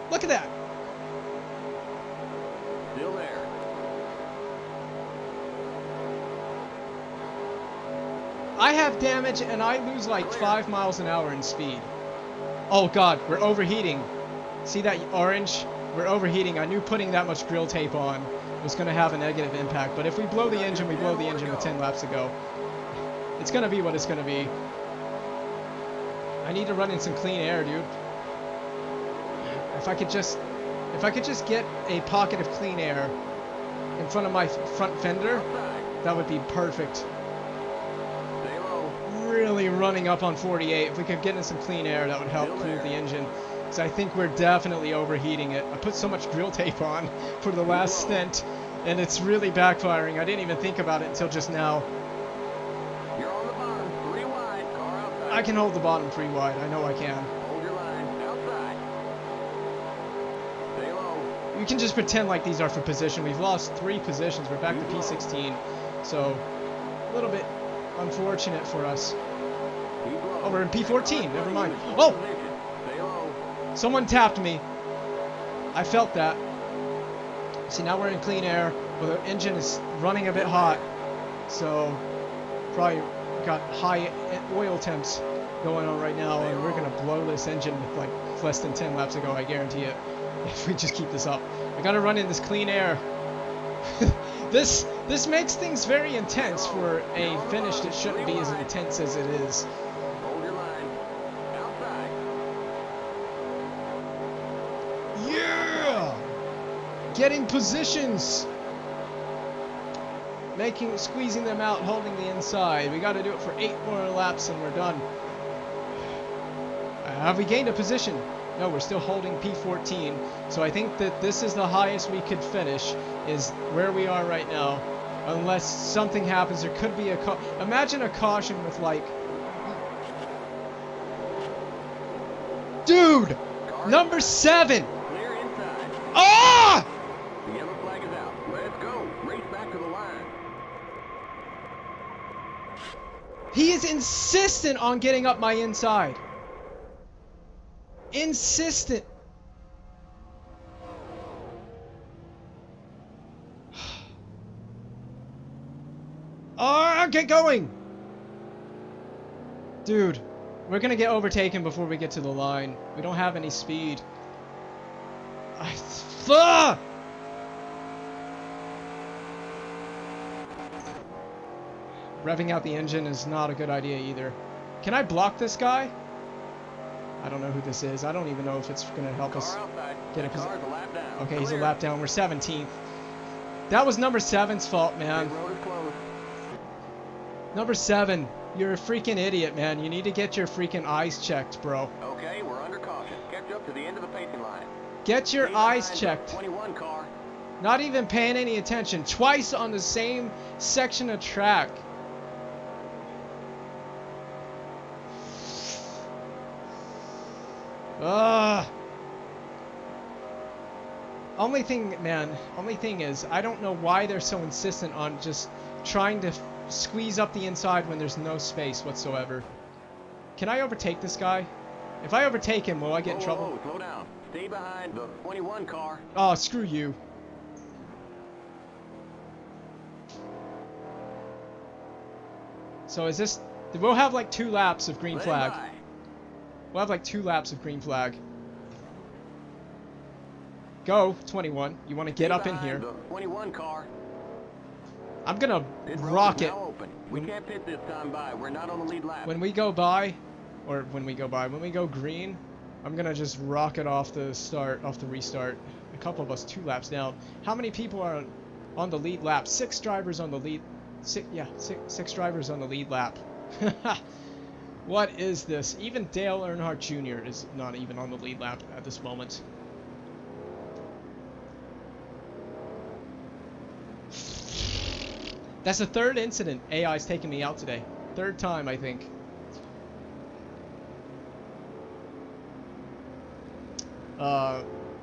Look at that. Still there. I have damage and I lose like 5 miles an hour in speed. Oh god, we're overheating. See that orange? We're overheating. I knew putting that much grill tape on was going to have a negative impact, but if we blow the engine, we blow the engine with 10 laps to go. It's going to be what it's going to be. I need to run in some clean air, dude. If I could just get a pocket of clean air in front of my front fender, that would be perfect. Really running up on 48. If we could get in some clean air, that would help cool the engine. Because I think we're definitely overheating it. I put so much grill tape on for the last stint, and it's really backfiring. I didn't even think about it until just now. You're on the bottom, 3 wide, car outside. I can hold the bottom 3 wide. I know I can. Hold your line, outside. Stay low. You can just pretend like these are for position. We've lost 3 positions. We're back to P16. So, a little bit unfortunate for us. Oh, we're in P14. Never mind. Oh! Someone tapped me. I felt that. See, now we're in clean air. Well, the engine is running a bit hot. So, probably got high oil temps going on right now. And we're going to blow this engine with like less than 10 laps to go. I guarantee it. If we just keep this up. I got to run in this clean air. This makes things very intense for a finish that shouldn't be as intense as it is. Hold your line. Outside. Yeah! Getting positions! squeezing them out, holding the inside. We got to do it for 8 more laps and we're done. Have we gained a position? No, we're still holding P14. So I think that this is the highest we could finish, is where we are right now. Unless something happens, there could be a imagine a caution with like... Dude! Number 7! Clear inside. Ah! The yellow flag is out. Let's go. Race back to the line. He is insistent on getting up my inside. Insistent. Oh, get going. Dude, we're gonna get overtaken before we get to the line. We don't have any speed. Revving out the engine is not a good idea either. Can I block this guy? I don't know who this is. I don't even know if it's going to help us get a position. Okay, he's a lap down. We're 17th. That was number 7's fault, man. Number 7, you're a freaking idiot, man. You need to get your freaking eyes checked, bro. Okay, we're under caution. Catch up to the end of the pacing line. Get your eyes checked. 21 car. Not even paying any attention. Twice on the same section of track. Only thing is, I don't know why they're so insistent on just trying to squeeze up the inside when there's no space whatsoever. Can I overtake this guy? If I overtake him, will I get in trouble? Slow down. Stay behind the 21 car. Oh, screw you. So is this... We'll have like 2 laps of green flag. We'll have like 2 laps of green flag. Go, 21. You want to get up in here. The 21 car. I'm gonna rock it. We can't pit this time by. We're not on the lead lap. When we go by, or when we go green, I'm gonna just rock it off the start, off the restart. A couple of us 2 laps down. How many people are on the lead lap? 6 drivers on the lead. 6 drivers on the lead lap. What is this? Even Dale Earnhardt Jr. is not even on the lead lap at this moment. That's the 3rd incident AI's taken me out today. 3rd time, I think.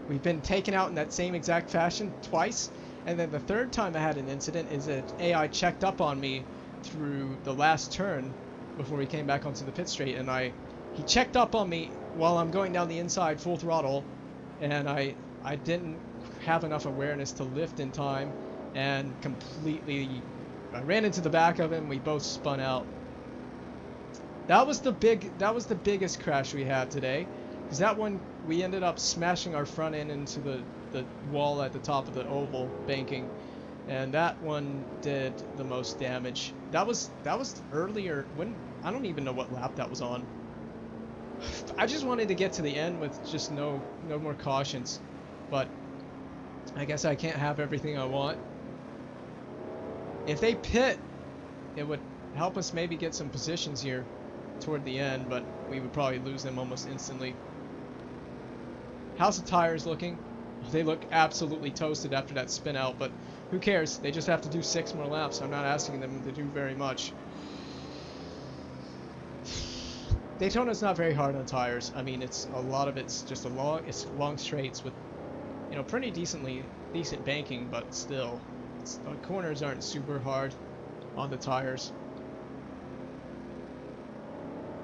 We've been taken out in that same exact fashion twice. And then the 3rd time I had an incident is that AI checked up on me through the last turn before we came back onto the pit straight, and he checked up on me while I'm going down the inside full throttle, and I didn't have enough awareness to lift in time, and completely I ran into the back of him. We both spun out. That was the biggest crash we had today, because that one we ended up smashing our front end into the wall at the top of the oval banking, and that one did the most damage. That was earlier when I don't even know what lap that was on. I just wanted to get to the end with just no more cautions, but I guess I can't have everything I want. If they pit, it would help us maybe get some positions here toward the end, but we would probably lose them almost instantly. How's the tires looking? They look absolutely toasted after that spin out, but who cares? They just have to do 6 more laps. I'm not asking them to do very much. Daytona's not very hard on tires. I mean, a lot of it's just long straights with, you know, pretty decent banking, but still, the corners aren't super hard on the tires.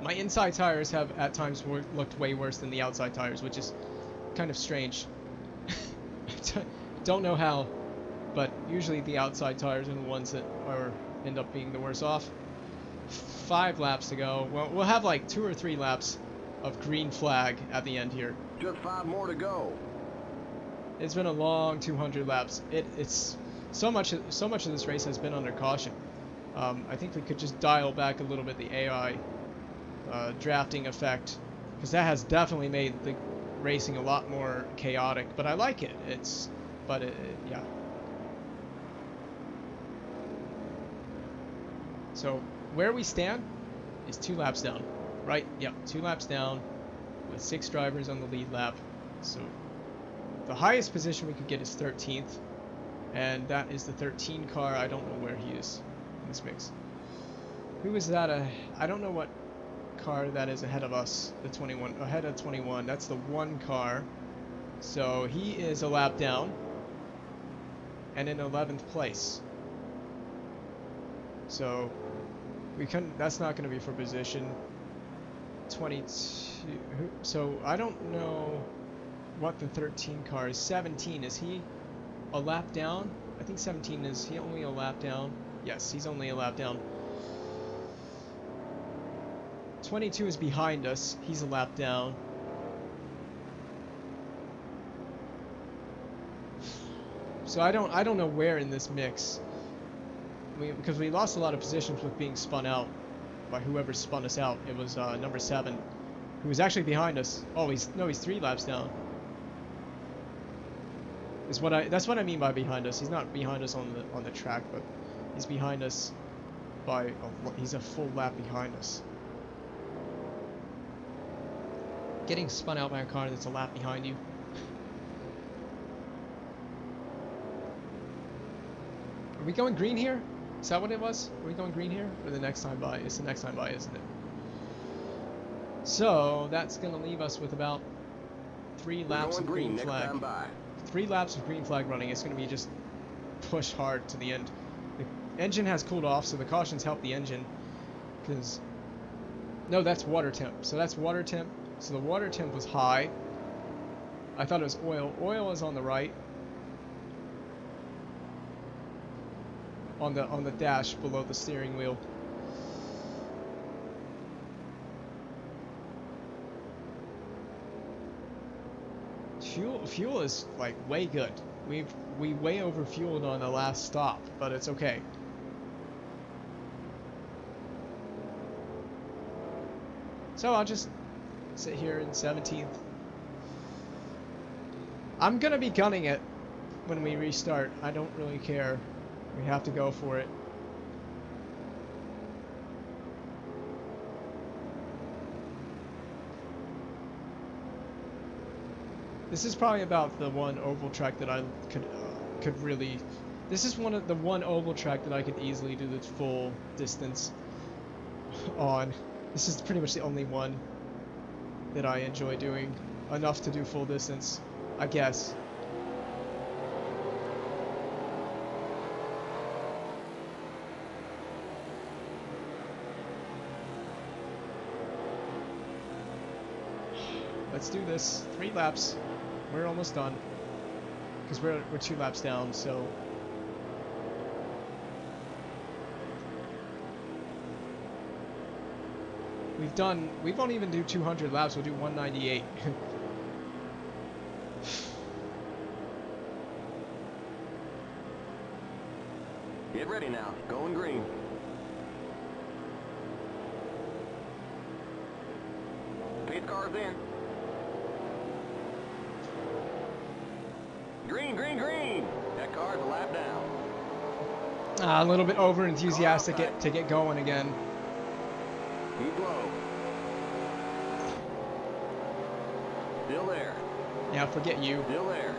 My inside tires have at times looked way worse than the outside tires, which is kind of strange. Don't know how, but usually the outside tires are the ones that end up being the worse off. 5 laps to go. Well, we'll have like 2 or 3 laps of green flag at the end here. Just 5 more to go. It's been a long 200 laps. It's so much of this race has been under caution. I think we could just dial back a little bit the AI drafting effect, because that has definitely made the racing a lot more chaotic. But I like it. Yeah. So where we stand is 2 laps down, right? Yep, 2 laps down with 6 drivers on the lead lap. So the highest position we could get is 13th, and that is the 13 car. I don't know where he is in this mix. Who is that? I don't know what car that is ahead of us. The 21, ahead of 21. That's the 1 car. So he is a lap down and in 11th place. So we couldn't. That's not going to be for position 22. So I don't know what the 13 car is. 17, is he a lap down? I think 17 is he only a lap down? Yes, he's only a lap down. 22 is behind us. He's a lap down. So I don't know where in this mix. Because we lost a lot of positions with being spun out by whoever spun us out. It was number 7, who was actually behind us. Oh, he's 3 laps down. That's what I mean by behind us. He's not behind us on the track, but he's behind us by he's a full lap behind us. Getting spun out by a car that's a lap behind you. Are we going green here? Is that what it was? Are we going green here? Or the next time by? It's the next time by, isn't it? So that's going to leave us with about 3 laps of green flag. 3 laps of green flag running. It's going to be just push hard to the end. The engine has cooled off, so the cautions help the engine. Because no, that's water temp. So that's water temp. So the water temp was high. I thought it was oil. Oil is on the right. On the dash below the steering wheel. Fuel is like way good. We way over fueled on the last stop, but it's okay. So I'll just sit here in 17th. I'm gonna be gunning it when we restart. I don't really care. We have to go for it. This is probably about the one oval track that I could really. This is the one oval track that I could easily do the full distance on. This is pretty much the only one that I enjoy doing enough to do full distance, I guess. Let's do this. 3 laps. We're almost done. Because we're 2 laps down, so. We won't even do 200 laps, we'll do 198. Get ready now. Going green. Pace car's in. Green, green, green! That car's a lap down. A little bit over enthusiastic to get going again. Keep low. Still there. Yeah, forget you. Still there.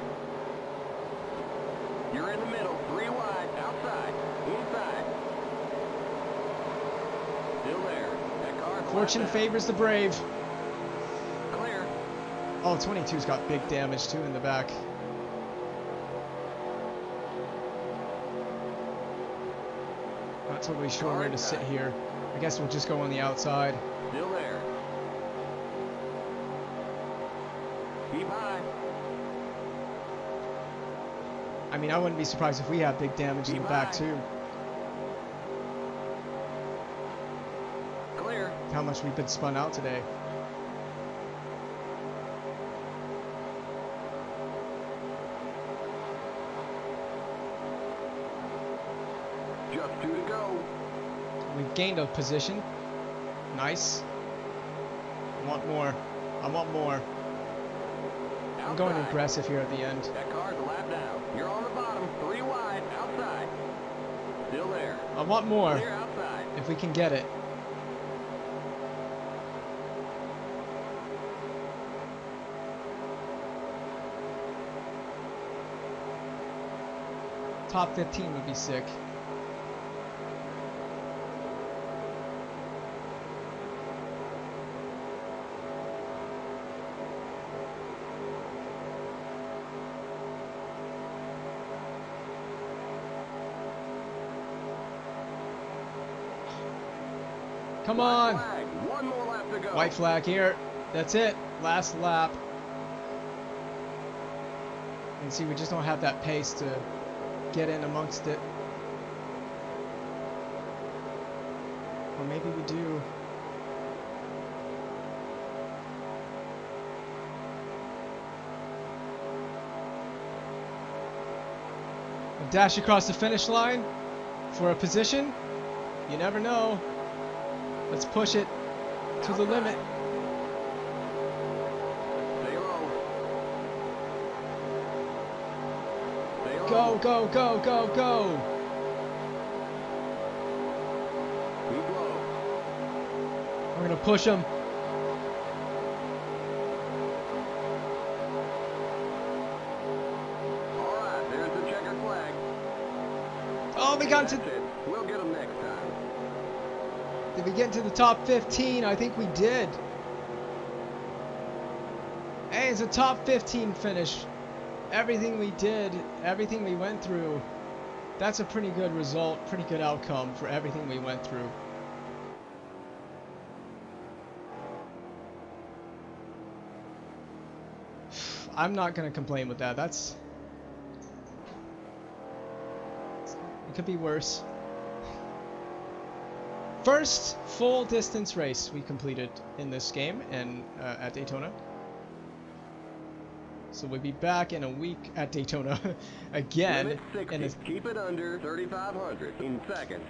You're in the middle. 3 wide. Outside. Inside. Still there. That car's a lap Fortune down. favors the brave. Clear. Oh, 22's got big damage too in the back. Not totally sure where to sit here. I guess we'll just go on the outside. Still there. Keep high. I mean, I wouldn't be surprised if we have big damage in the back too. Clear. How much we've been spun out today. Just 2 to go. We've gained a position. Nice. I want more. I want more. I'm going Outside. aggressive here at the end. That car's a lap down. You're on the bottom. 3 wide. Outside. Still there. I want more Clear outside. if we can get it. Top 15 would be sick. Come on! Flag. One more lap to go. White flag here. That's it. Last lap. And see, we just don't have that pace to get in amongst it. Or maybe we do. A dash across the finish line for a position. You never know. Let's push it to the limit. Stay low. Stay low. Go, go, go, go, go. Keep low. We're going to push them. All right, there's the checkered flag. Oh, we got to... That's it. We'll get them next time. Did we get into the top 15? I think we did. Hey, it's a top 15 finish. Everything we did, everything we went through, that's a pretty good result, pretty good outcome for everything we went through. I'm not going to complain with that. It could be worse. First full distance race we completed in this game and at Daytona. So we'll be back in a week at Daytona again. Limit 60. Keep it under 3,500 in seconds.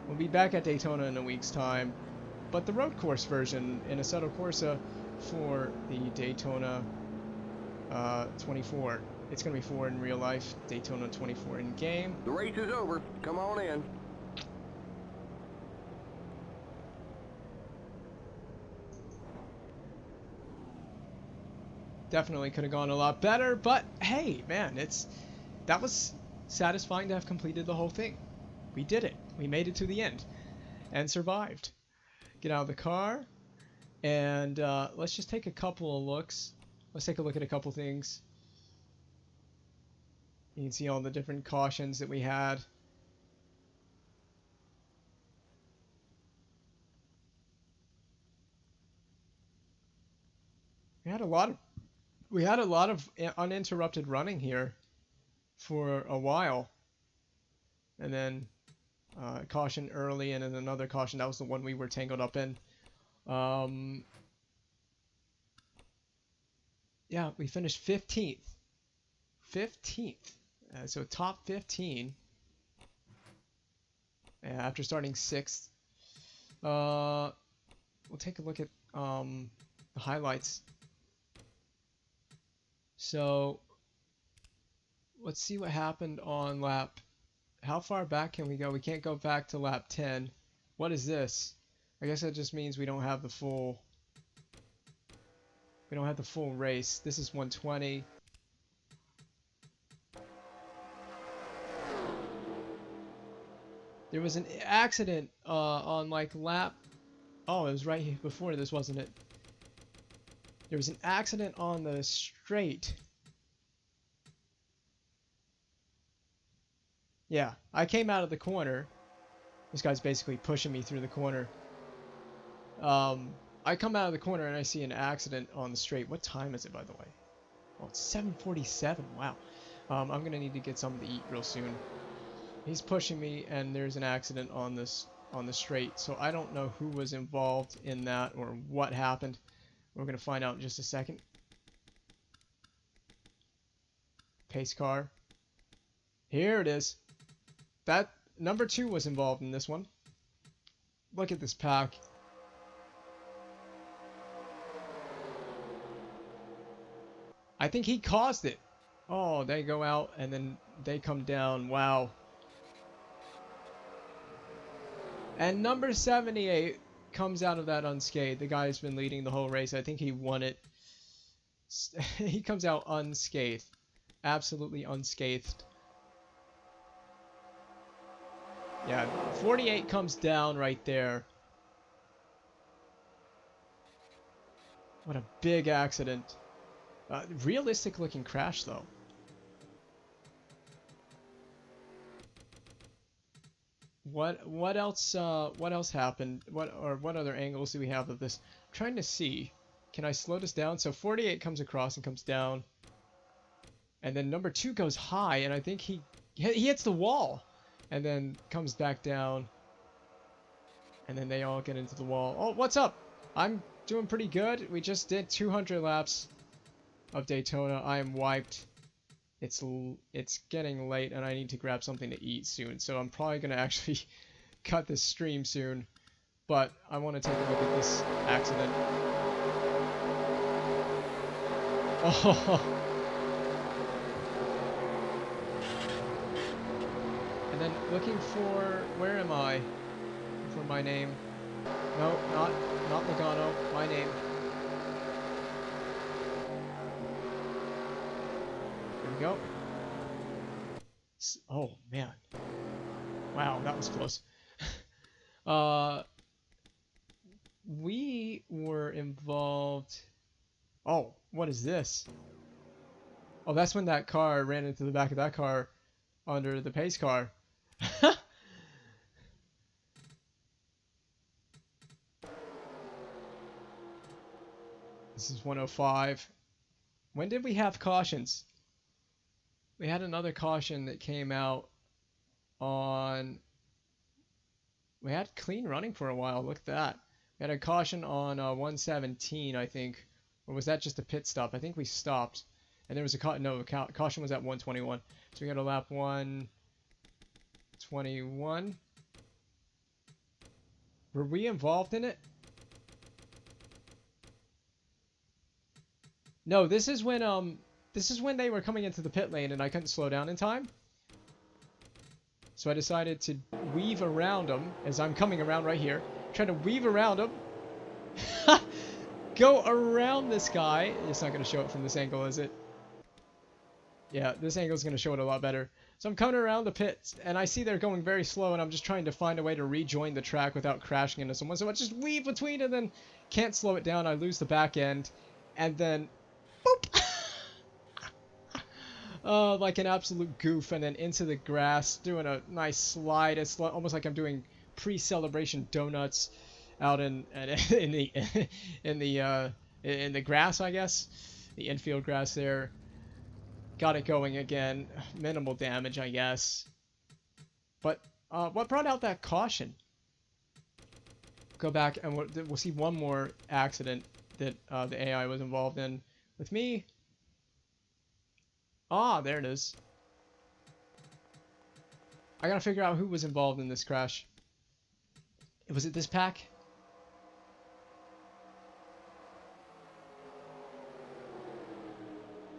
We'll be back at Daytona in a week's time. But the road course version in Assetto Corsa for the Daytona 24. It's going to be 4 in real life, Daytona 24 in game. The race is over. Come on in. Definitely could have gone a lot better, but hey, man, that was satisfying to have completed the whole thing. We did it. We made it to the end and survived. Get out of the car and let's just take a couple of looks. Let's take a look at a couple things. You can see all the different cautions that we had. We had a lot of uninterrupted running here for a while. And then caution early and then another caution. That was the one we were tangled up in. Yeah, we finished 15th. 15th. So top 15. After starting 6th. We'll take a look at the highlights. So let's see what happened on lap. How far back can we go? We can't go back to lap 10. What is this? I guess that just means we don't have the full race. This is 120. There was an accident on like lap. Oh, it was right here before this, wasn't it? There was an accident on the straight. Yeah, I came out of the corner. This guy's basically pushing me through the corner. I come out of the corner and I see an accident on the straight. What time is it, by the way? Oh, it's 7:47. Wow. I'm gonna need to get something to eat real soon. He's pushing me, and there's an accident on the straight. So I don't know who was involved in that or what happened. We're gonna find out in just a second. Pace car. Here it is. That number 2 was involved in this one. Look at this pack. I think he caused it. Oh, they go out and then they come down. Wow. And number 78 comes out of that unscathed. The guy's been leading the whole race. I think he won it. He comes out unscathed. Absolutely unscathed. Yeah, 48 comes down right there. What a big accident. Realistic looking crash though. What else happened? What other angles do we have of this? I'm trying to see. Can I slow this down? So 48 comes across and comes down. And then number 2 goes high, and I think he hits the wall. And then comes back down. And then they all get into the wall. Oh, what's up? I'm doing pretty good. We just did 200 laps of Daytona. I am wiped. It's getting late, and I need to grab something to eat soon. So I'm probably going to actually cut this stream soon. But I want to take a look at this accident. Oh. And then looking for, where am I? For my name. No, not Logano. My name. There we go. Oh man. Wow, that was close. We were involved. Oh, what is this? Oh, that's when that car ran into the back of that car under the pace car. This is 105. When did we have cautions? We had another caution that came out on... We had clean running for a while. Look at that. We had a caution on 117, I think. Or was that just a pit stop? I think we stopped. And there was a caution was at 121. So we got a lap 121. Were we involved in it? No, this is when they were coming into the pit lane and I couldn't slow down in time. So I decided to weave around them as I'm coming around right here. Trying to weave around them. Go around this guy. It's not going to show it from this angle, is it? Yeah, this angle is going to show it a lot better. So I'm coming around the pits, and I see they're going very slow, and I'm just trying to find a way to rejoin the track without crashing into someone. So I just weave between, and then can't slow it down. I lose the back end, and then boop! Like an absolute goof, and then into the grass, doing a nice slide. It's almost like I'm doing pre-celebration donuts out in the grass, I guess, the infield grass there. Got it going again. Minimal damage, I guess. But what brought out that caution? Go back and we'll see one more accident that the AI was involved in with me. Ah, there it is. I gotta figure out who was involved in this crash. Was it this pack?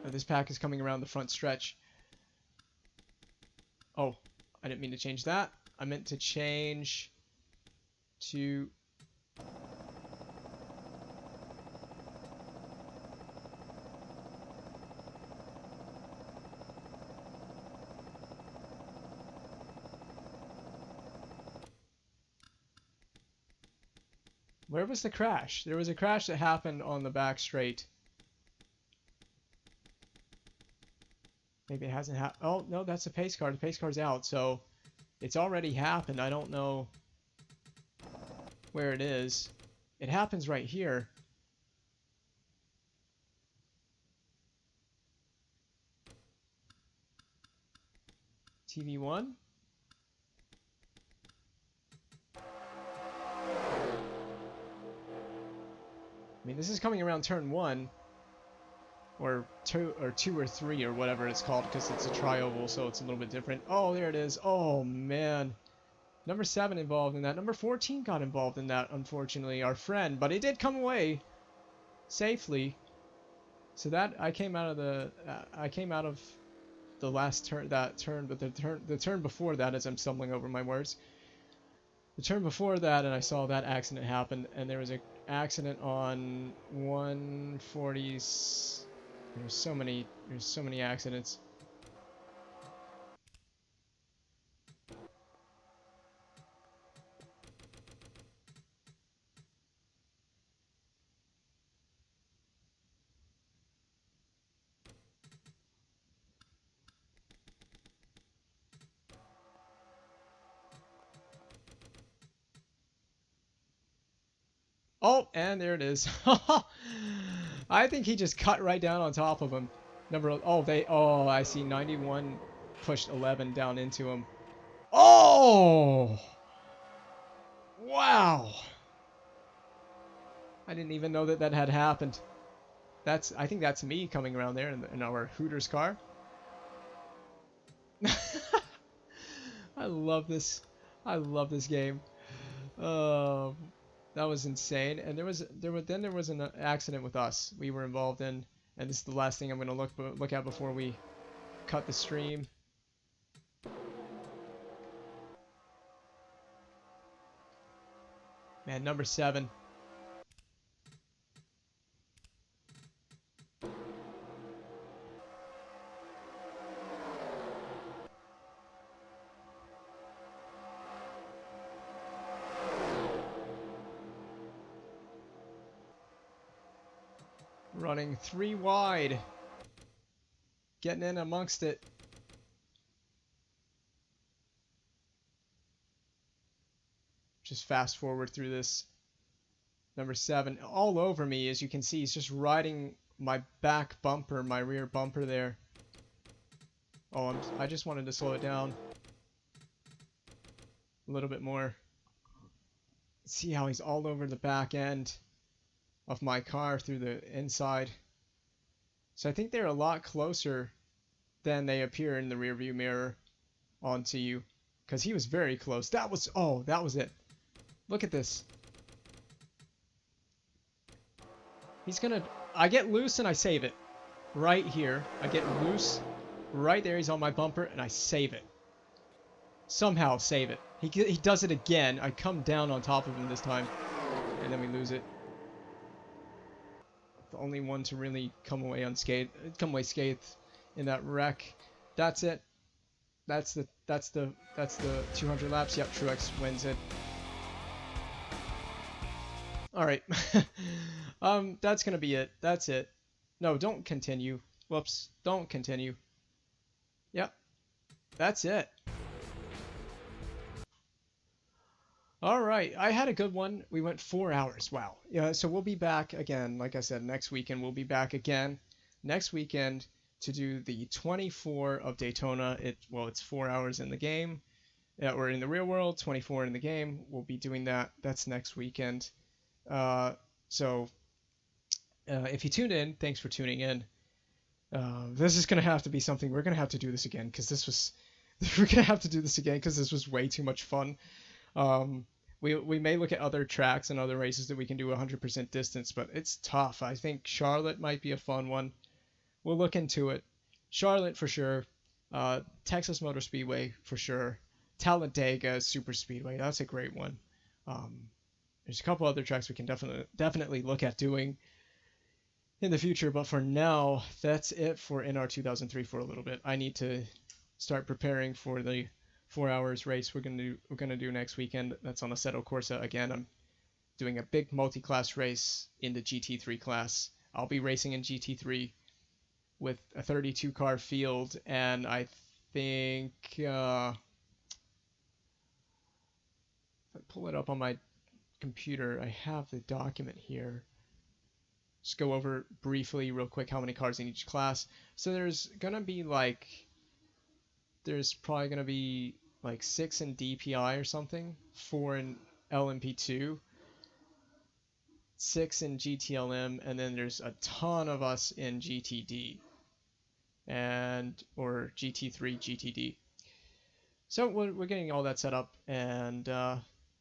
Oh, this pack is coming around the front stretch. Oh, I didn't mean to change that. I meant to change to... Where was the crash? There was a crash that happened on the back straight. Maybe it hasn't happened. Oh, no, that's the pace car. The pace car's out, so it's already happened. I don't know where it is. It happens right here. TV1? I mean, this is coming around turn 1, or 2 or 3 or whatever it's called, because it's a tri-oval, so it's a little bit different. Oh, there it is. Oh man, number 7 involved in that. Number 14 got involved in that, unfortunately, our friend, but it did come away safely. So that I came out of the last turn, but the turn before that, as I'm stumbling over my words. the turn before that, and I saw that accident happen, and there was an accident on 140. There's so many accidents. Oh, and there it is. I think he just cut right down on top of him. Oh, I see 91 pushed 11 down into him. Oh! Wow. I didn't even know that that had happened. I think that's me coming around there in our Hooters car. I love this. I love this game. Um, that was insane. And there was an accident with us. We were involved in, and this is the last thing I'm gonna look at before we cut the stream. Man, number 7. Running 3 wide. Getting in amongst it. Just fast forward through this. Number 7. All over me, as you can see. He's just riding my back bumper, my rear bumper there. Oh, I just wanted to slow it down a little bit more. See how he's all over the back end of my car through the inside. So I think they're a lot closer than they appear in the rearview mirror onto you, because he was very close. That was it. Look at this. I get loose and I save it. Right here. I get loose. Right there, he's on my bumper, and I save it. Somehow save it. He does it again. I come down on top of him this time, and then we lose it. The only one to really come away scathed in that wreck. That's it. That's the 200 laps. Yep, Truex wins it. All right. That's gonna be it. That's it. No, don't continue. Whoops. Don't continue. Yep. That's it. All right. I had a good one. We went 4 hours. Wow. Yeah. So we'll be back again. Like I said, next weekend we'll be back again. Next weekend to do the 24 of Daytona. It's 4 hours in the game. Or in the real world, 24 in the game. We'll be doing that. That's next weekend. If you tuned in, thanks for tuning in. This is gonna have to be something. We're gonna have to do this again because this was. We're gonna have to do this again because this was way too much fun. We may look at other tracks and other races that we can do 100% distance, but it's tough. I think Charlotte might be a fun one. We'll look into it. Charlotte for sure. Texas Motor Speedway for sure. Talladega Super Speedway. That's a great one. There's a couple other tracks we can definitely look at doing in the future, but for now, that's it for NR2003 for a little bit. I need to start preparing for the 4 hours race we're gonna do next weekend. That's on Assetto Corsa again. I'm doing a big multi-class race in the GT3 class. I'll be racing in GT3 with a 32 car field, and I think if I pull it up on my computer, I have the document here. Just go over briefly real quick how many cars in each class. So there's probably gonna be like 6 in DPI or something, 4 in LMP2, 6 in GTLM, and then there's a ton of us in GTD or GT3 GTD. So we're getting all that set up, and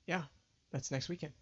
yeah, that's next weekend.